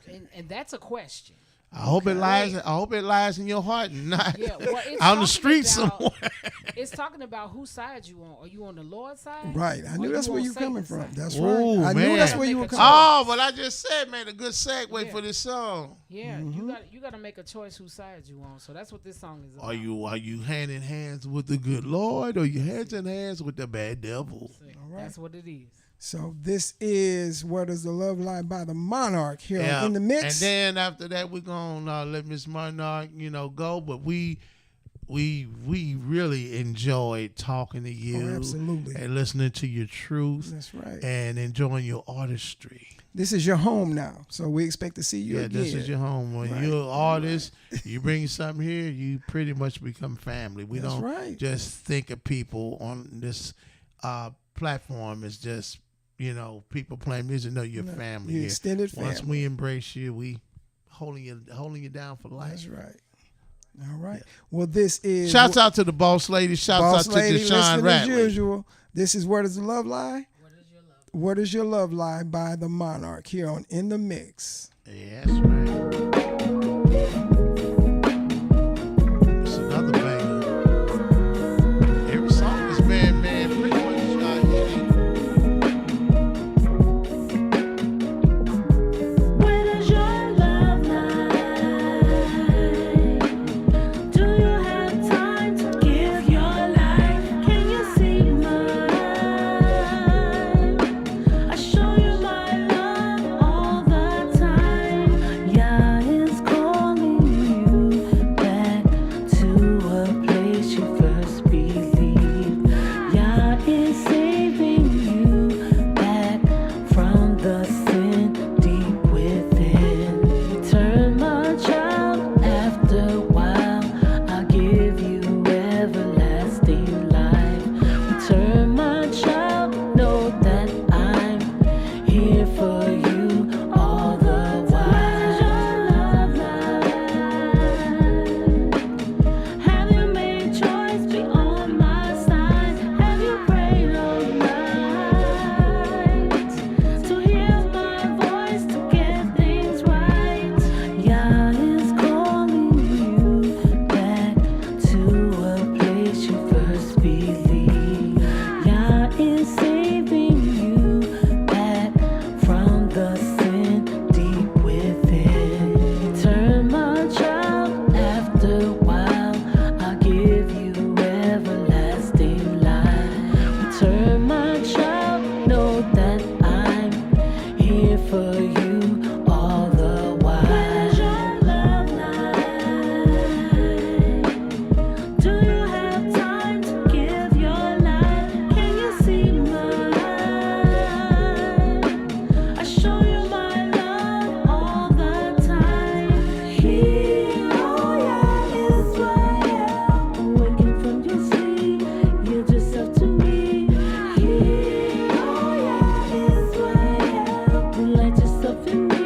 that's a question. I hope it lies. I hope it lies in your heart and not Yeah, well, it's on the talking street about- somewhere. It's talking about whose side you on. Are you on the Lord's side? Right. I Or knew that's where on you coming Satan's from. side? That's Ooh, right. I man. knew that's where you were Make a coming Oh, but I just said, man, a good segue Yeah. for this song. Yeah, you got to make a choice whose side you on. So that's what this song is about. Are you hand in hands with the good Lord, or you hands in hands with the bad devil? See, That's what it is. So this is Where Does the Love Lie by the Monarch here Yeah. in the mix. And then after that, we're gonna let Miss Monarch, go. But we really enjoyed talking to you, absolutely. and listening to your truth, That's right. and enjoying your artistry. This is your home now, so we expect to see you Yeah, again. this is your home. When Right. you're an artist, you bring something here, you pretty much become family. We That's don't right. just think of people on this platform as just people playing music. No, you're family. Your here. extended Once family. we embrace you, we holding you down for life. That's right. All right. Well, this is Shouts out to the boss lady. Shouts Boss out to Lady Deshaun listening as Ratley. usual. This is Where Does the Love Lie? Where Does Your Love Lie by the Monarch here on In the Mix. Yeah, that's right. It's another banger. Every song is man, pretty much hitting. Where does your love lie? Do you have time to give your life? Can you see mine? I show you my love all the time. Yeah, it's calling you back to a place you first believed. Yeah, it's saving you back from the sin deep within. Turn my child after a while. I'll give you everlasting life. Return my child, know that I'm here for you all the while. Have you made choice? Be on my side. Have you prayed all night to hear my voice to get things right? Yeah, it's calling you back to a place you first believed. Yeah, it's saving you back from the sin deep within. Turn my child after a while. I'll give you everlasting life. Return my child, know that I'm here for you all the while. Where does your love lie? Do you have time to give your life? Can you see mine? I show you my love all the time. Here, oh yeah, Israel. Waking from your sleep, give yourself to me. Here, oh yeah, Israel. Delight yourself in me.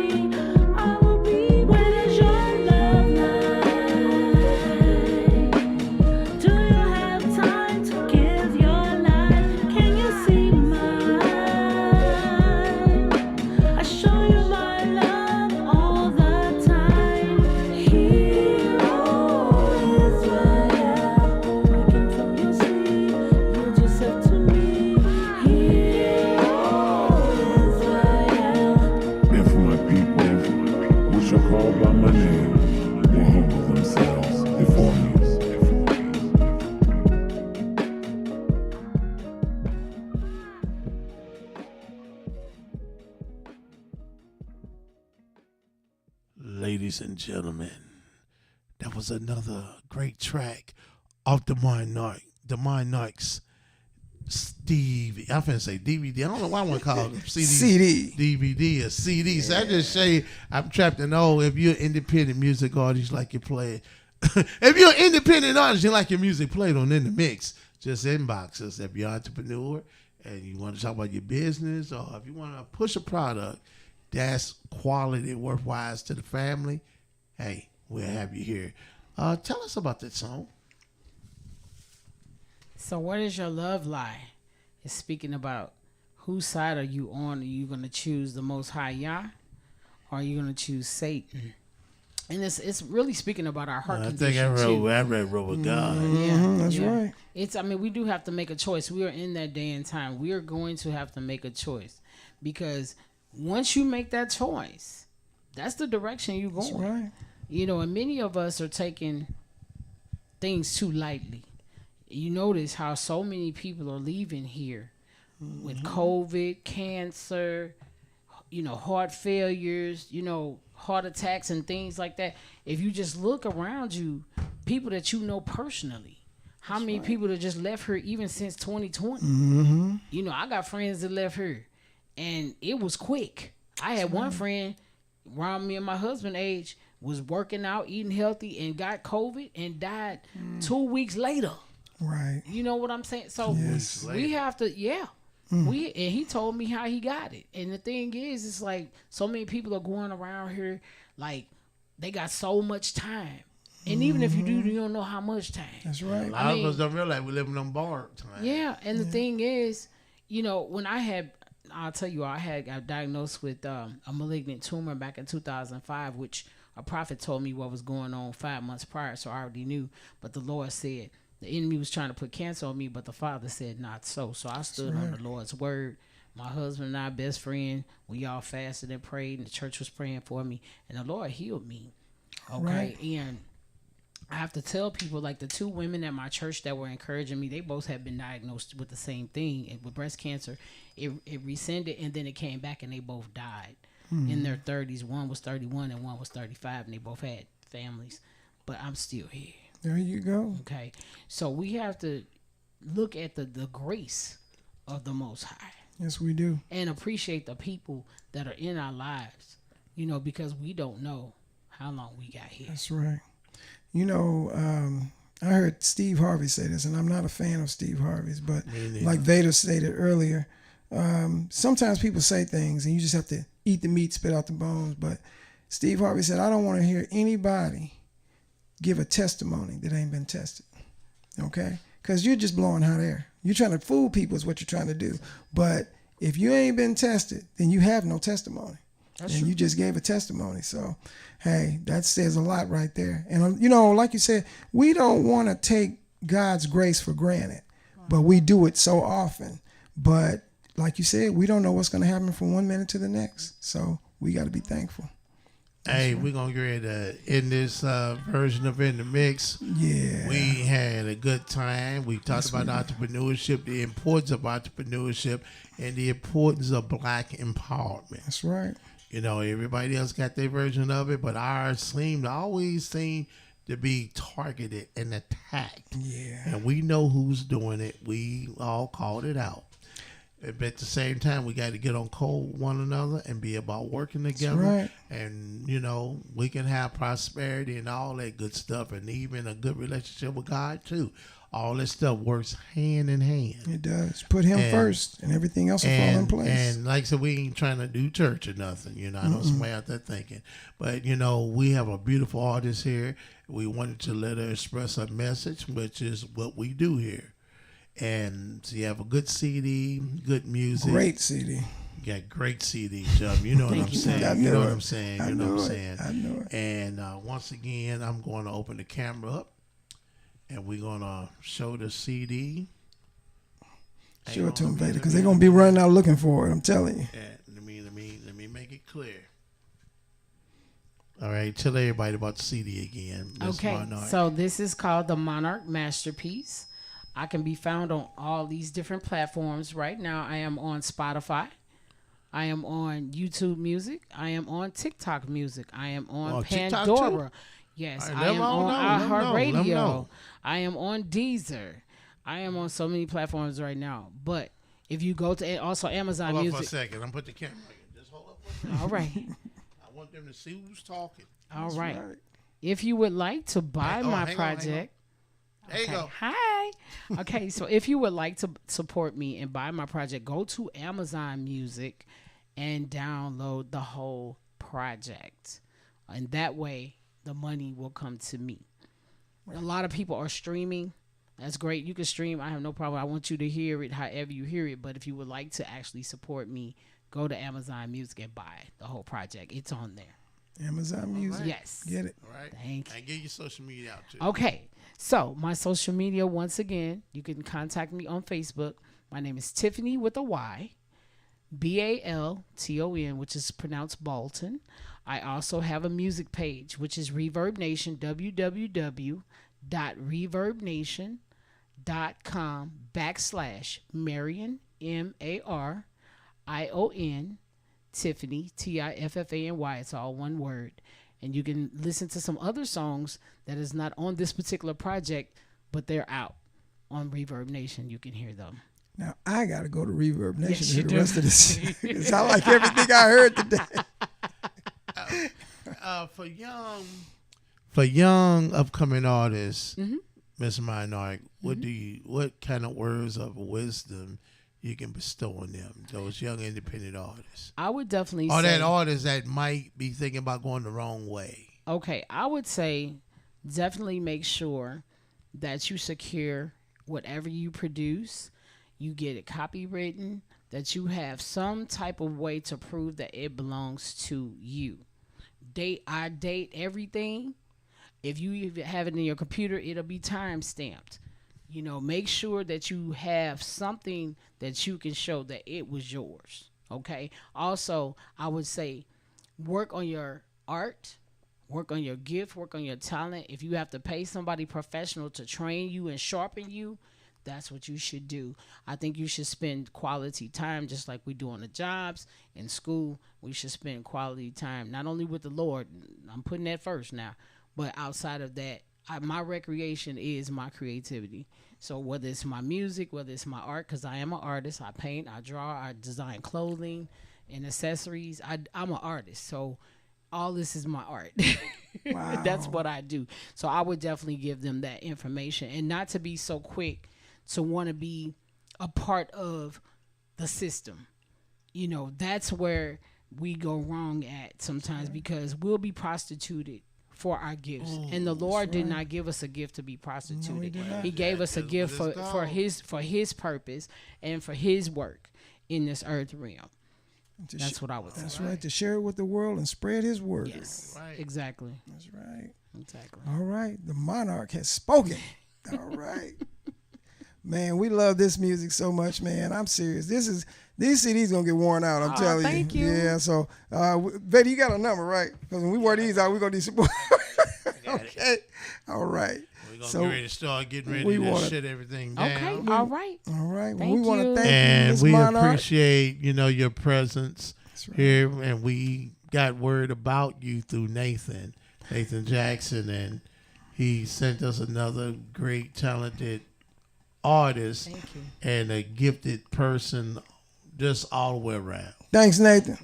I will be. Where does your love lie? Do you have time to give your life? Can you see mine? I show you my love all the time. Here, oh Israel, waking from your sleep, yield yourself to me. Here, oh Israel. And for my people, which are called by my name, will humble themselves before me. Ladies and gentlemen, that was another great track off the Monarchs. Steve, I'm finna say DVD. I don't know why I want to call it CD. DVD or CD. So I just say I'm trapped in if you're an independent music artist, like you play it. If you're an independent artist, you like your music played on In the Mix, just inbox us. If you're an entrepreneur and you want to talk about your business, or if you want to push a product that's quality, worthwhile to the family, hey, we'll have you here. Tell us about that song. So where does your love lie? It's speaking about whose side are you on? Are you going to choose the Most High Yah, or are you going to choose Satan? And it's really speaking about our heart condition. I read with God. That's right. We do have to make a choice. We are in that day and time. We are going to have to make a choice, because once you make that choice, that's the direction you're going. That's right. And many of us are taking things too lightly. You notice how so many people are leaving here with COVID, cancer, heart failures, heart attacks and things like that. If you just look around you, people that you know personally, how many people that just left here even since 2020? I got friends that left here, and it was quick. I had one friend around me and my husband age, was working out, eating healthy, and got COVID and died 2 weeks later. Right. You know what I'm saying? So Yes. we have to, And he told me how he got it. And the thing is, it's like so many people are going around here like they got so much time. And even if you do, you don't know how much time. That's right. A lot of us don't realize we live on borrowed time. Yeah, and the thing is, when I'll tell you, I got diagnosed with a malignant tumor back in 2005, which a prophet told me what was going on 5 months prior, so I already knew. But the Lord said the enemy was trying to put cancer on me, but the Father said not so. So I stood on the Lord's word. My husband and I, best friend, we all fasted and prayed, and the church was praying for me, and the Lord healed me. Okay, Right. and I have to tell people, like the two women at my church that were encouraging me, they both had been diagnosed with the same thing, and with breast cancer. It rescinded, and then it came back, and they both died in their 30s. One was 31 and one was 35, and they both had families. But I'm still here. There you go. Okay, so we have to look at the grace of the Most High Yes, we do. and appreciate the people that are in our lives, because we don't know how long we got here. That's right. I heard Steve Harvey say this, and I'm not a fan of Steve Harvey's, but like Vader stated earlier, sometimes people say things and you just have to eat the meat, spit out the bones. But Steve Harvey said, I don't want to hear anybody give a testimony that ain't been tested. Okay? Because you're just blowing hot air. You're trying to fool people is what you're trying to do. But if you ain't been tested, then you have no testimony. And you just gave a testimony. So, hey, that says a lot right there. And, like you said, we don't want to take God's grace for granted, but we do it so often. But like you said, we don't know what's going to happen from 1 minute to the next. So we got to be thankful. Hey, we're going to get ready to end this version of In the Mix. Yeah. We had a good time. We talked about entrepreneurship, the importance of entrepreneurship, and the importance of black empowerment. That's right. Everybody else got their version of it, but ours always seem to be targeted and attacked. Yeah. And we know who's doing it. We all called it out. But at the same time, we got to get on code with one another and be about working together. That's right. And, we can have prosperity and all that good stuff, and even a good relationship with God, too. All this stuff works hand in hand. It does. Put him first, and everything else will fall in place. And like I said, we ain't trying to do church or nothing. I know somebody out there thinking. But, we have a beautiful artist here. We wanted to let her express a message, which is what we do here. And so you have a good CD, good music. Great CD. You got great CDs, Chubb. You know what I'm saying. I You know know what it. I'm saying. I You know know what I'm it. saying. I know it. And once again, I'm going to open the camera up, and we're going to show the CD. Show it to them, Vader, because they're going to be running out looking for it. I'm telling you. Yeah, let me make it clear. All right, tell everybody about the CD again. Ms. Okay, Monarch. so this is called the Monarch Masterpiece. I can be found on all these different platforms right now. I am on Spotify. I am on YouTube Music. I am on TikTok Music. I am on TikTok Pandora. too? Yes, All I right, am let 'em know, on let 'em know, let 'em iHeartRadio. know. I am on Deezer. I am on so many platforms right now. But if you go to also Amazon Hold on Music. for a second. I'm put the camera in. Just hold up for a second. All right. I want them to see who's talking. All right. If you would like to buy my hang on. project. There you go. Hi. Okay, so if you would like to support me and buy my project, go to Amazon Music and download the whole project. And that way, the money will come to me. A lot of people are streaming. That's great. You can stream. I have no problem. I want you to hear it however you hear it. But if you would like to actually support me, go to Amazon Music and buy the whole project. It's on there. Amazon Music. Yes. Get it. All right. Thank you. And get your social media out, too. Okay, so my social media, once again, you can contact me on Facebook. My name is Tiffany with a Y, Balton, which is pronounced Bolton. I also have a music page, which is Reverb Nation, www.reverbnation.com/Marion, MARION, Tiffany, TIFFANY. It's all one word. And you can listen to some other songs that is not on this particular project, but they're out on Reverb Nation. You can hear them. Now, I got to go to Reverb Nation Yes, to you hear the do. rest of this. Because I like everything I heard today. For young upcoming artists, Mm-hmm. Miss Monarch, what kind of words of wisdom you can bestow on them, those young independent artists? I would definitely Or say that artist that might be thinking about going the wrong way. okay, I would say definitely make sure that you secure whatever you produce, you get it copywritten, that you have some type of way to prove that it belongs to you. Date everything. If you even have it in your computer, it'll be time stamped. You know, make sure that you have something that you can show that it was yours. Okay. Also, I would say work on your art, work on your gift, work on your talent. If you have to pay somebody professional to train you and sharpen you, that's what you should do. I think you should spend quality time just like we do on the jobs, in school. We should spend quality time, not only with the Lord, I'm putting that first now, but outside of that, my recreation is my creativity. So whether it's my music, whether it's my art, because I am an artist, I paint, I draw, I design clothing and accessories. I'm an artist, so all this is my art. Wow. That's what I do. So I would definitely give them that information, and not to be so quick to want to be a part of the system. You know, that's where we go wrong at sometimes, because we'll be prostituted for our gifts. And the Lord did not give us a gift to be prostituted. He gave us a gift for his purpose and for his work in this earth realm. That's what I would say. That's right. To share it with the world and spread his word. Yes, exactly. That's right. Exactly. All right. The monarch has spoken. All right. Man, we love this music so much, man. I'm serious. These CDs gonna get worn out. I'm telling you. Thank you. Yeah. So, Betty, you got a number, right? Because when we wear these out, we're gonna need support. Okay. All right. We're gonna get ready to start getting ready to shut everything down. Okay. All right. All right. Well, Thank we want to you. thank you, And Miss we Monarch. appreciate, your presence right. here. And we got word about you through Nathan Jackson, and he sent us another great, talented artist and a gifted person just all the way around. Thanks, Nathan.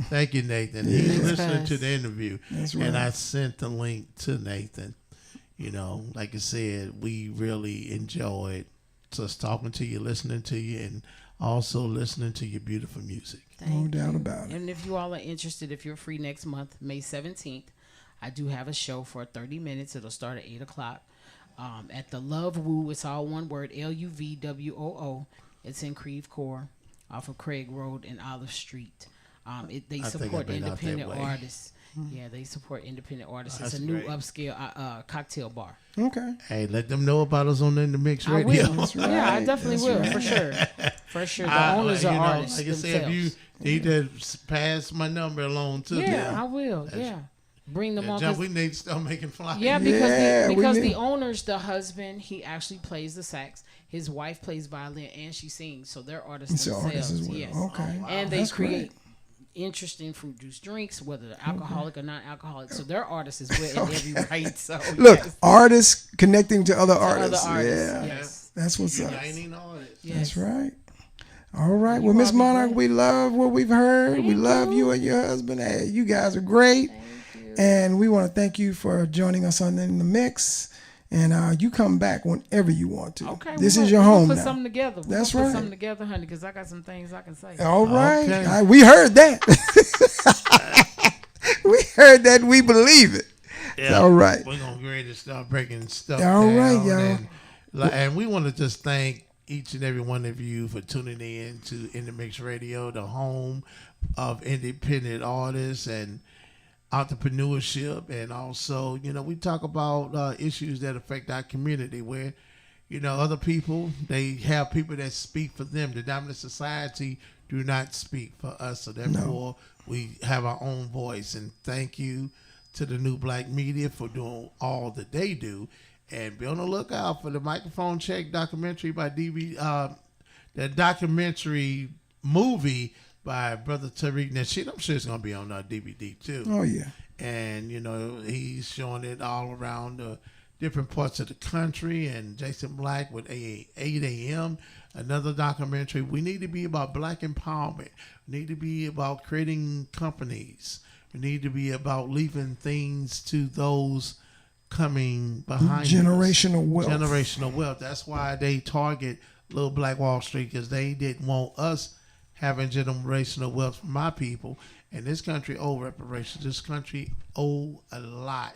Thank you, Nathan. He's listening to the interview. That's right. And I sent the link to Nathan. Like I said, we really enjoyed just talking to you, listening to you, and also listening to your beautiful music. No doubt about it. And if you all are interested, if you're free next month, May 17th, I do have a show for 30 minutes. It'll start at 8 o'clock at the Love Woo. It's all one word, LUVWOO. It's in Creve Coeur off of Craig Road and Olive Street. They support independent artists. Yeah, they support independent artists. It's a new upscale cocktail bar. Okay. Hey, let them know about us on In The Mix Radio. I will. Yeah, I definitely will, for sure. For sure. The owners are artists like I said, if themselves. you need to pass my number along to them. Yeah, I will. Yeah. Bring them on. We need to start making flyers. Yeah, because Yeah, because we the need- owners, the husband, he actually plays the sax. His wife plays violin and she sings, so they're artists So themselves. artists as well. Yes, Okay. and they That's create great. interesting fruit juice drinks, whether they're alcoholic or non-alcoholic. So they're artists as well in every right. So Look, yes. artists connecting to other To artists. other artists. Yeah. Yes. That's what's up. Uniting artists. Yes. That's right. All right. Well, Miss all be Monarch, blessed. we love what we've heard. We Thank love you. you and your husband. Hey, you guys are great. And we want to thank you for joining us on In The Mix. And you come back whenever you want to. Okay, This we'll is your we'll home put now. something together. We'll That's put right. something together, honey, because I got some things I can say. All right. Okay. We heard that. We heard that. We believe it. Yeah. All right. We're going to get ready to start breaking stuff All down. right, y'all. And we want to just thank each and every one of you for tuning in to In The Mix Radio, the home of independent artists and entrepreneurship. And also, we talk about issues that affect our community where, other people, they have people that speak for them. The dominant society do not speak for us. So therefore, we have our own voice. And thank you to the New Black Media for doing all that they do. And be on the lookout for the Microphone Check documentary by the documentary movie by Brother Tariq Nasheed. I'm sure it's going to be on DVD too. Oh, yeah. And, he's showing it all around different parts of the country. And Jason Black with 8 a.m., another documentary. We need to be about black empowerment. We need to be about creating companies. We need to be about leaving things to those coming behind Generational wealth. Generational wealth. That's why they target little Black Wall Street, because they didn't want us having generational wealth from my people. And this country owe reparations. This country owe a lot.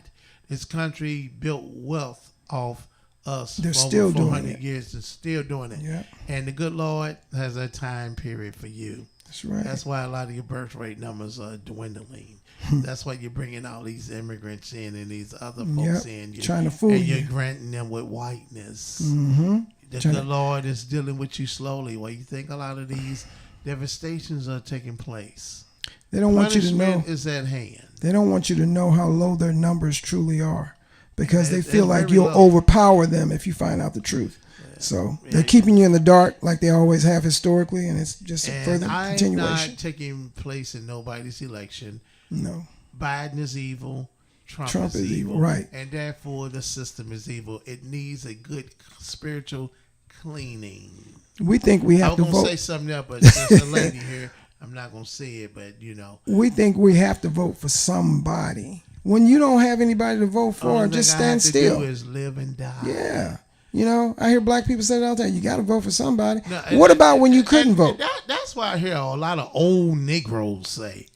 This country built wealth off us They're for still over doing 400 it. years. They're still doing it. Yeah. And the good Lord has a time period for you. That's right. That's why a lot of your birth rate numbers are dwindling. That's why you're bringing all these immigrants in and these other folks in. Trying to fool and you're you. granting them with whiteness. Mm-hmm. The good Lord is dealing with you slowly. While you think a lot of these devastations are taking place. They don't want you to know. Punishment is at hand. They don't want you to know how low their numbers truly are, because they feel like very you'll low. overpower them if you find out the truth. So they're keeping you in the dark like they always have historically, and it's just a further I'm continuation. not taking place in nobody's election. No. Biden is evil. Trump Trump is is evil. evil, right. And therefore the system is evil. It needs a good spiritual cleaning. We think we I have was to going to vote. say something else, but there's a lady here. I'm not going to say it, but you know. We think we have to vote for somebody. When you don't have anybody to vote for, Only just thing I have stand to still. do is live and die. Yeah. You know, I hear black people say that all the time. You got to vote for somebody. No, What about when you couldn't vote? That's why I hear a lot of old Negroes say.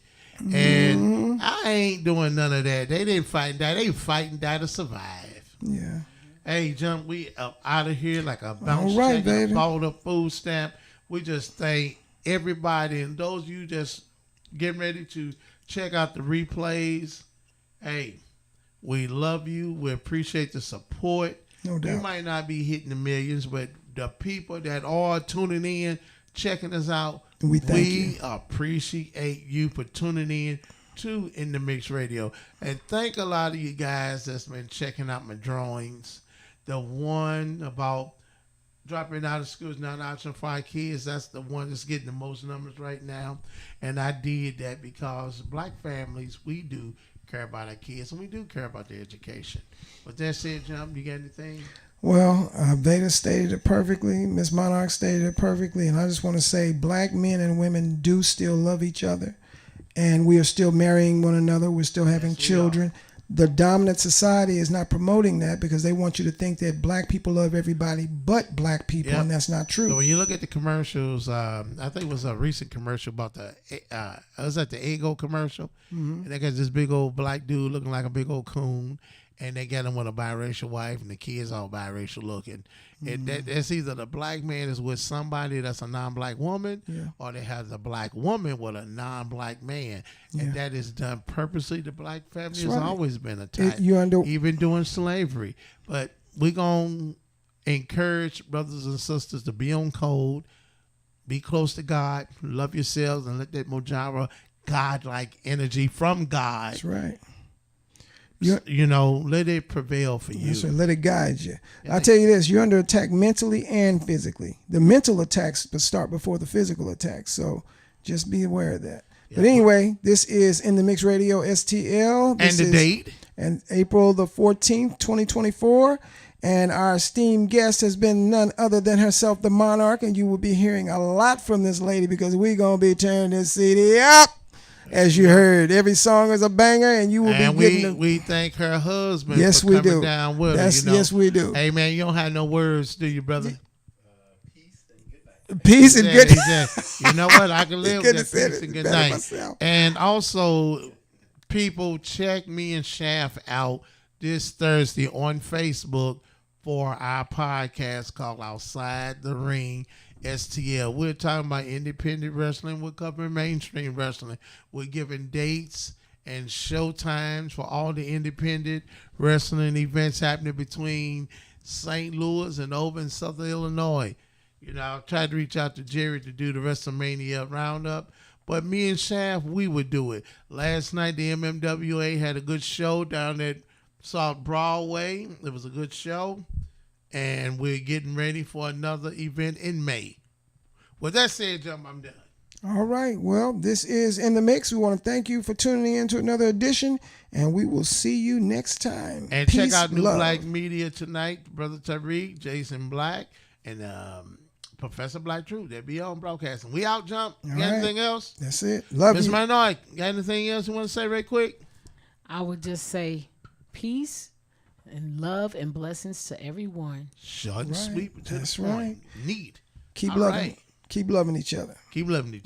And I ain't doing none of that. They didn't fight and die. They fight and die to survive. Yeah. Hey, jump, we up out of here like a bounce All right, check, baby. a bought a food stamp. We just thank everybody, and those of you just getting ready to check out the replays. Hey, we love you. We appreciate the support. No doubt. We might not be hitting the millions, but the people that are tuning in, checking us out, We thank you. appreciate you for tuning in to In the Mix Radio. And thank a lot of you guys that's been checking out my drawings. The one about dropping out of school is not an option for our kids. That's the one that's getting the most numbers right now. And I did that because black families, we do care about our kids, and we do care about their education. With that said, Jump, you got anything? Well, Veda stated it perfectly. Miss Monarch stated it perfectly. And I just want to say black men and women do still love each other. And we are still marrying one another. We're still having children. The dominant society is not promoting that because they want you to think that black people love everybody but black people, Yep. and that's not true. So when you look at the commercials, I think it was a recent commercial about it was that the Eggo commercial, and they got this big old black dude looking like a big old coon, and they got him with a biracial wife, and the kids all biracial looking. And that's either the black man is with somebody that's a non-black woman, or they have the black woman with a non-black man, and that is done purposely. The black family has right. always been attacked, You even during slavery. But we're gonna encourage brothers and sisters to be on code, be close to God, love yourselves, and let that Mojara God-like energy from God. That's right. You know, let it prevail for you. That's right. Let it guide you. I'll tell you this, you're under attack mentally and physically. The mental attacks start before the physical attacks, so just be aware of that. But anyway, this is In the Mix Radio STL. This And the date? And April the 14th, 2024. And our esteemed guest has been none other than herself, the Monarch. And you will be hearing a lot from this lady because we're going to be turning this CD up. As you heard, every song is a banger, and you will And be getting we thank her husband Yes, for we coming do. down with That's- her. You know? yes, we do. Hey, man, you don't have no words, do you, brother? peace and good You know what? I can live with couldn't that. have said Peace it and good better night. myself. And also, people, check me and Shaft out this Thursday on Facebook for our podcast called Outside the Ring STL. We're talking about independent wrestling. We're covering mainstream wrestling. We're giving dates and show times for all the independent wrestling events happening between St. Louis and over in Southern Illinois. You know, I tried to reach out to Jerry to do the WrestleMania roundup, but me and Shaft, we would do it. Last night, the MMWA had a good show down at South Broadway. It was a good show, and we're getting ready for another event in May. With that said, Jump, I'm done. All right. Well, this is In the Mix. We want to thank you for tuning in to another edition, and we will see you next time. And Peace, check out New love. Black Media tonight, Brother Tariq, Jason Black, and Professor Black Truth. They'll be on broadcasting. We out, Jump. All Got right. anything else? That's it. Love Miss you. Minoy, got anything else you want to say right quick? I would just say peace and love and blessings to everyone. Short and sweet. but to the That's point. right. Neat. Keep All loving. right. Keep loving each other. Keep loving each other.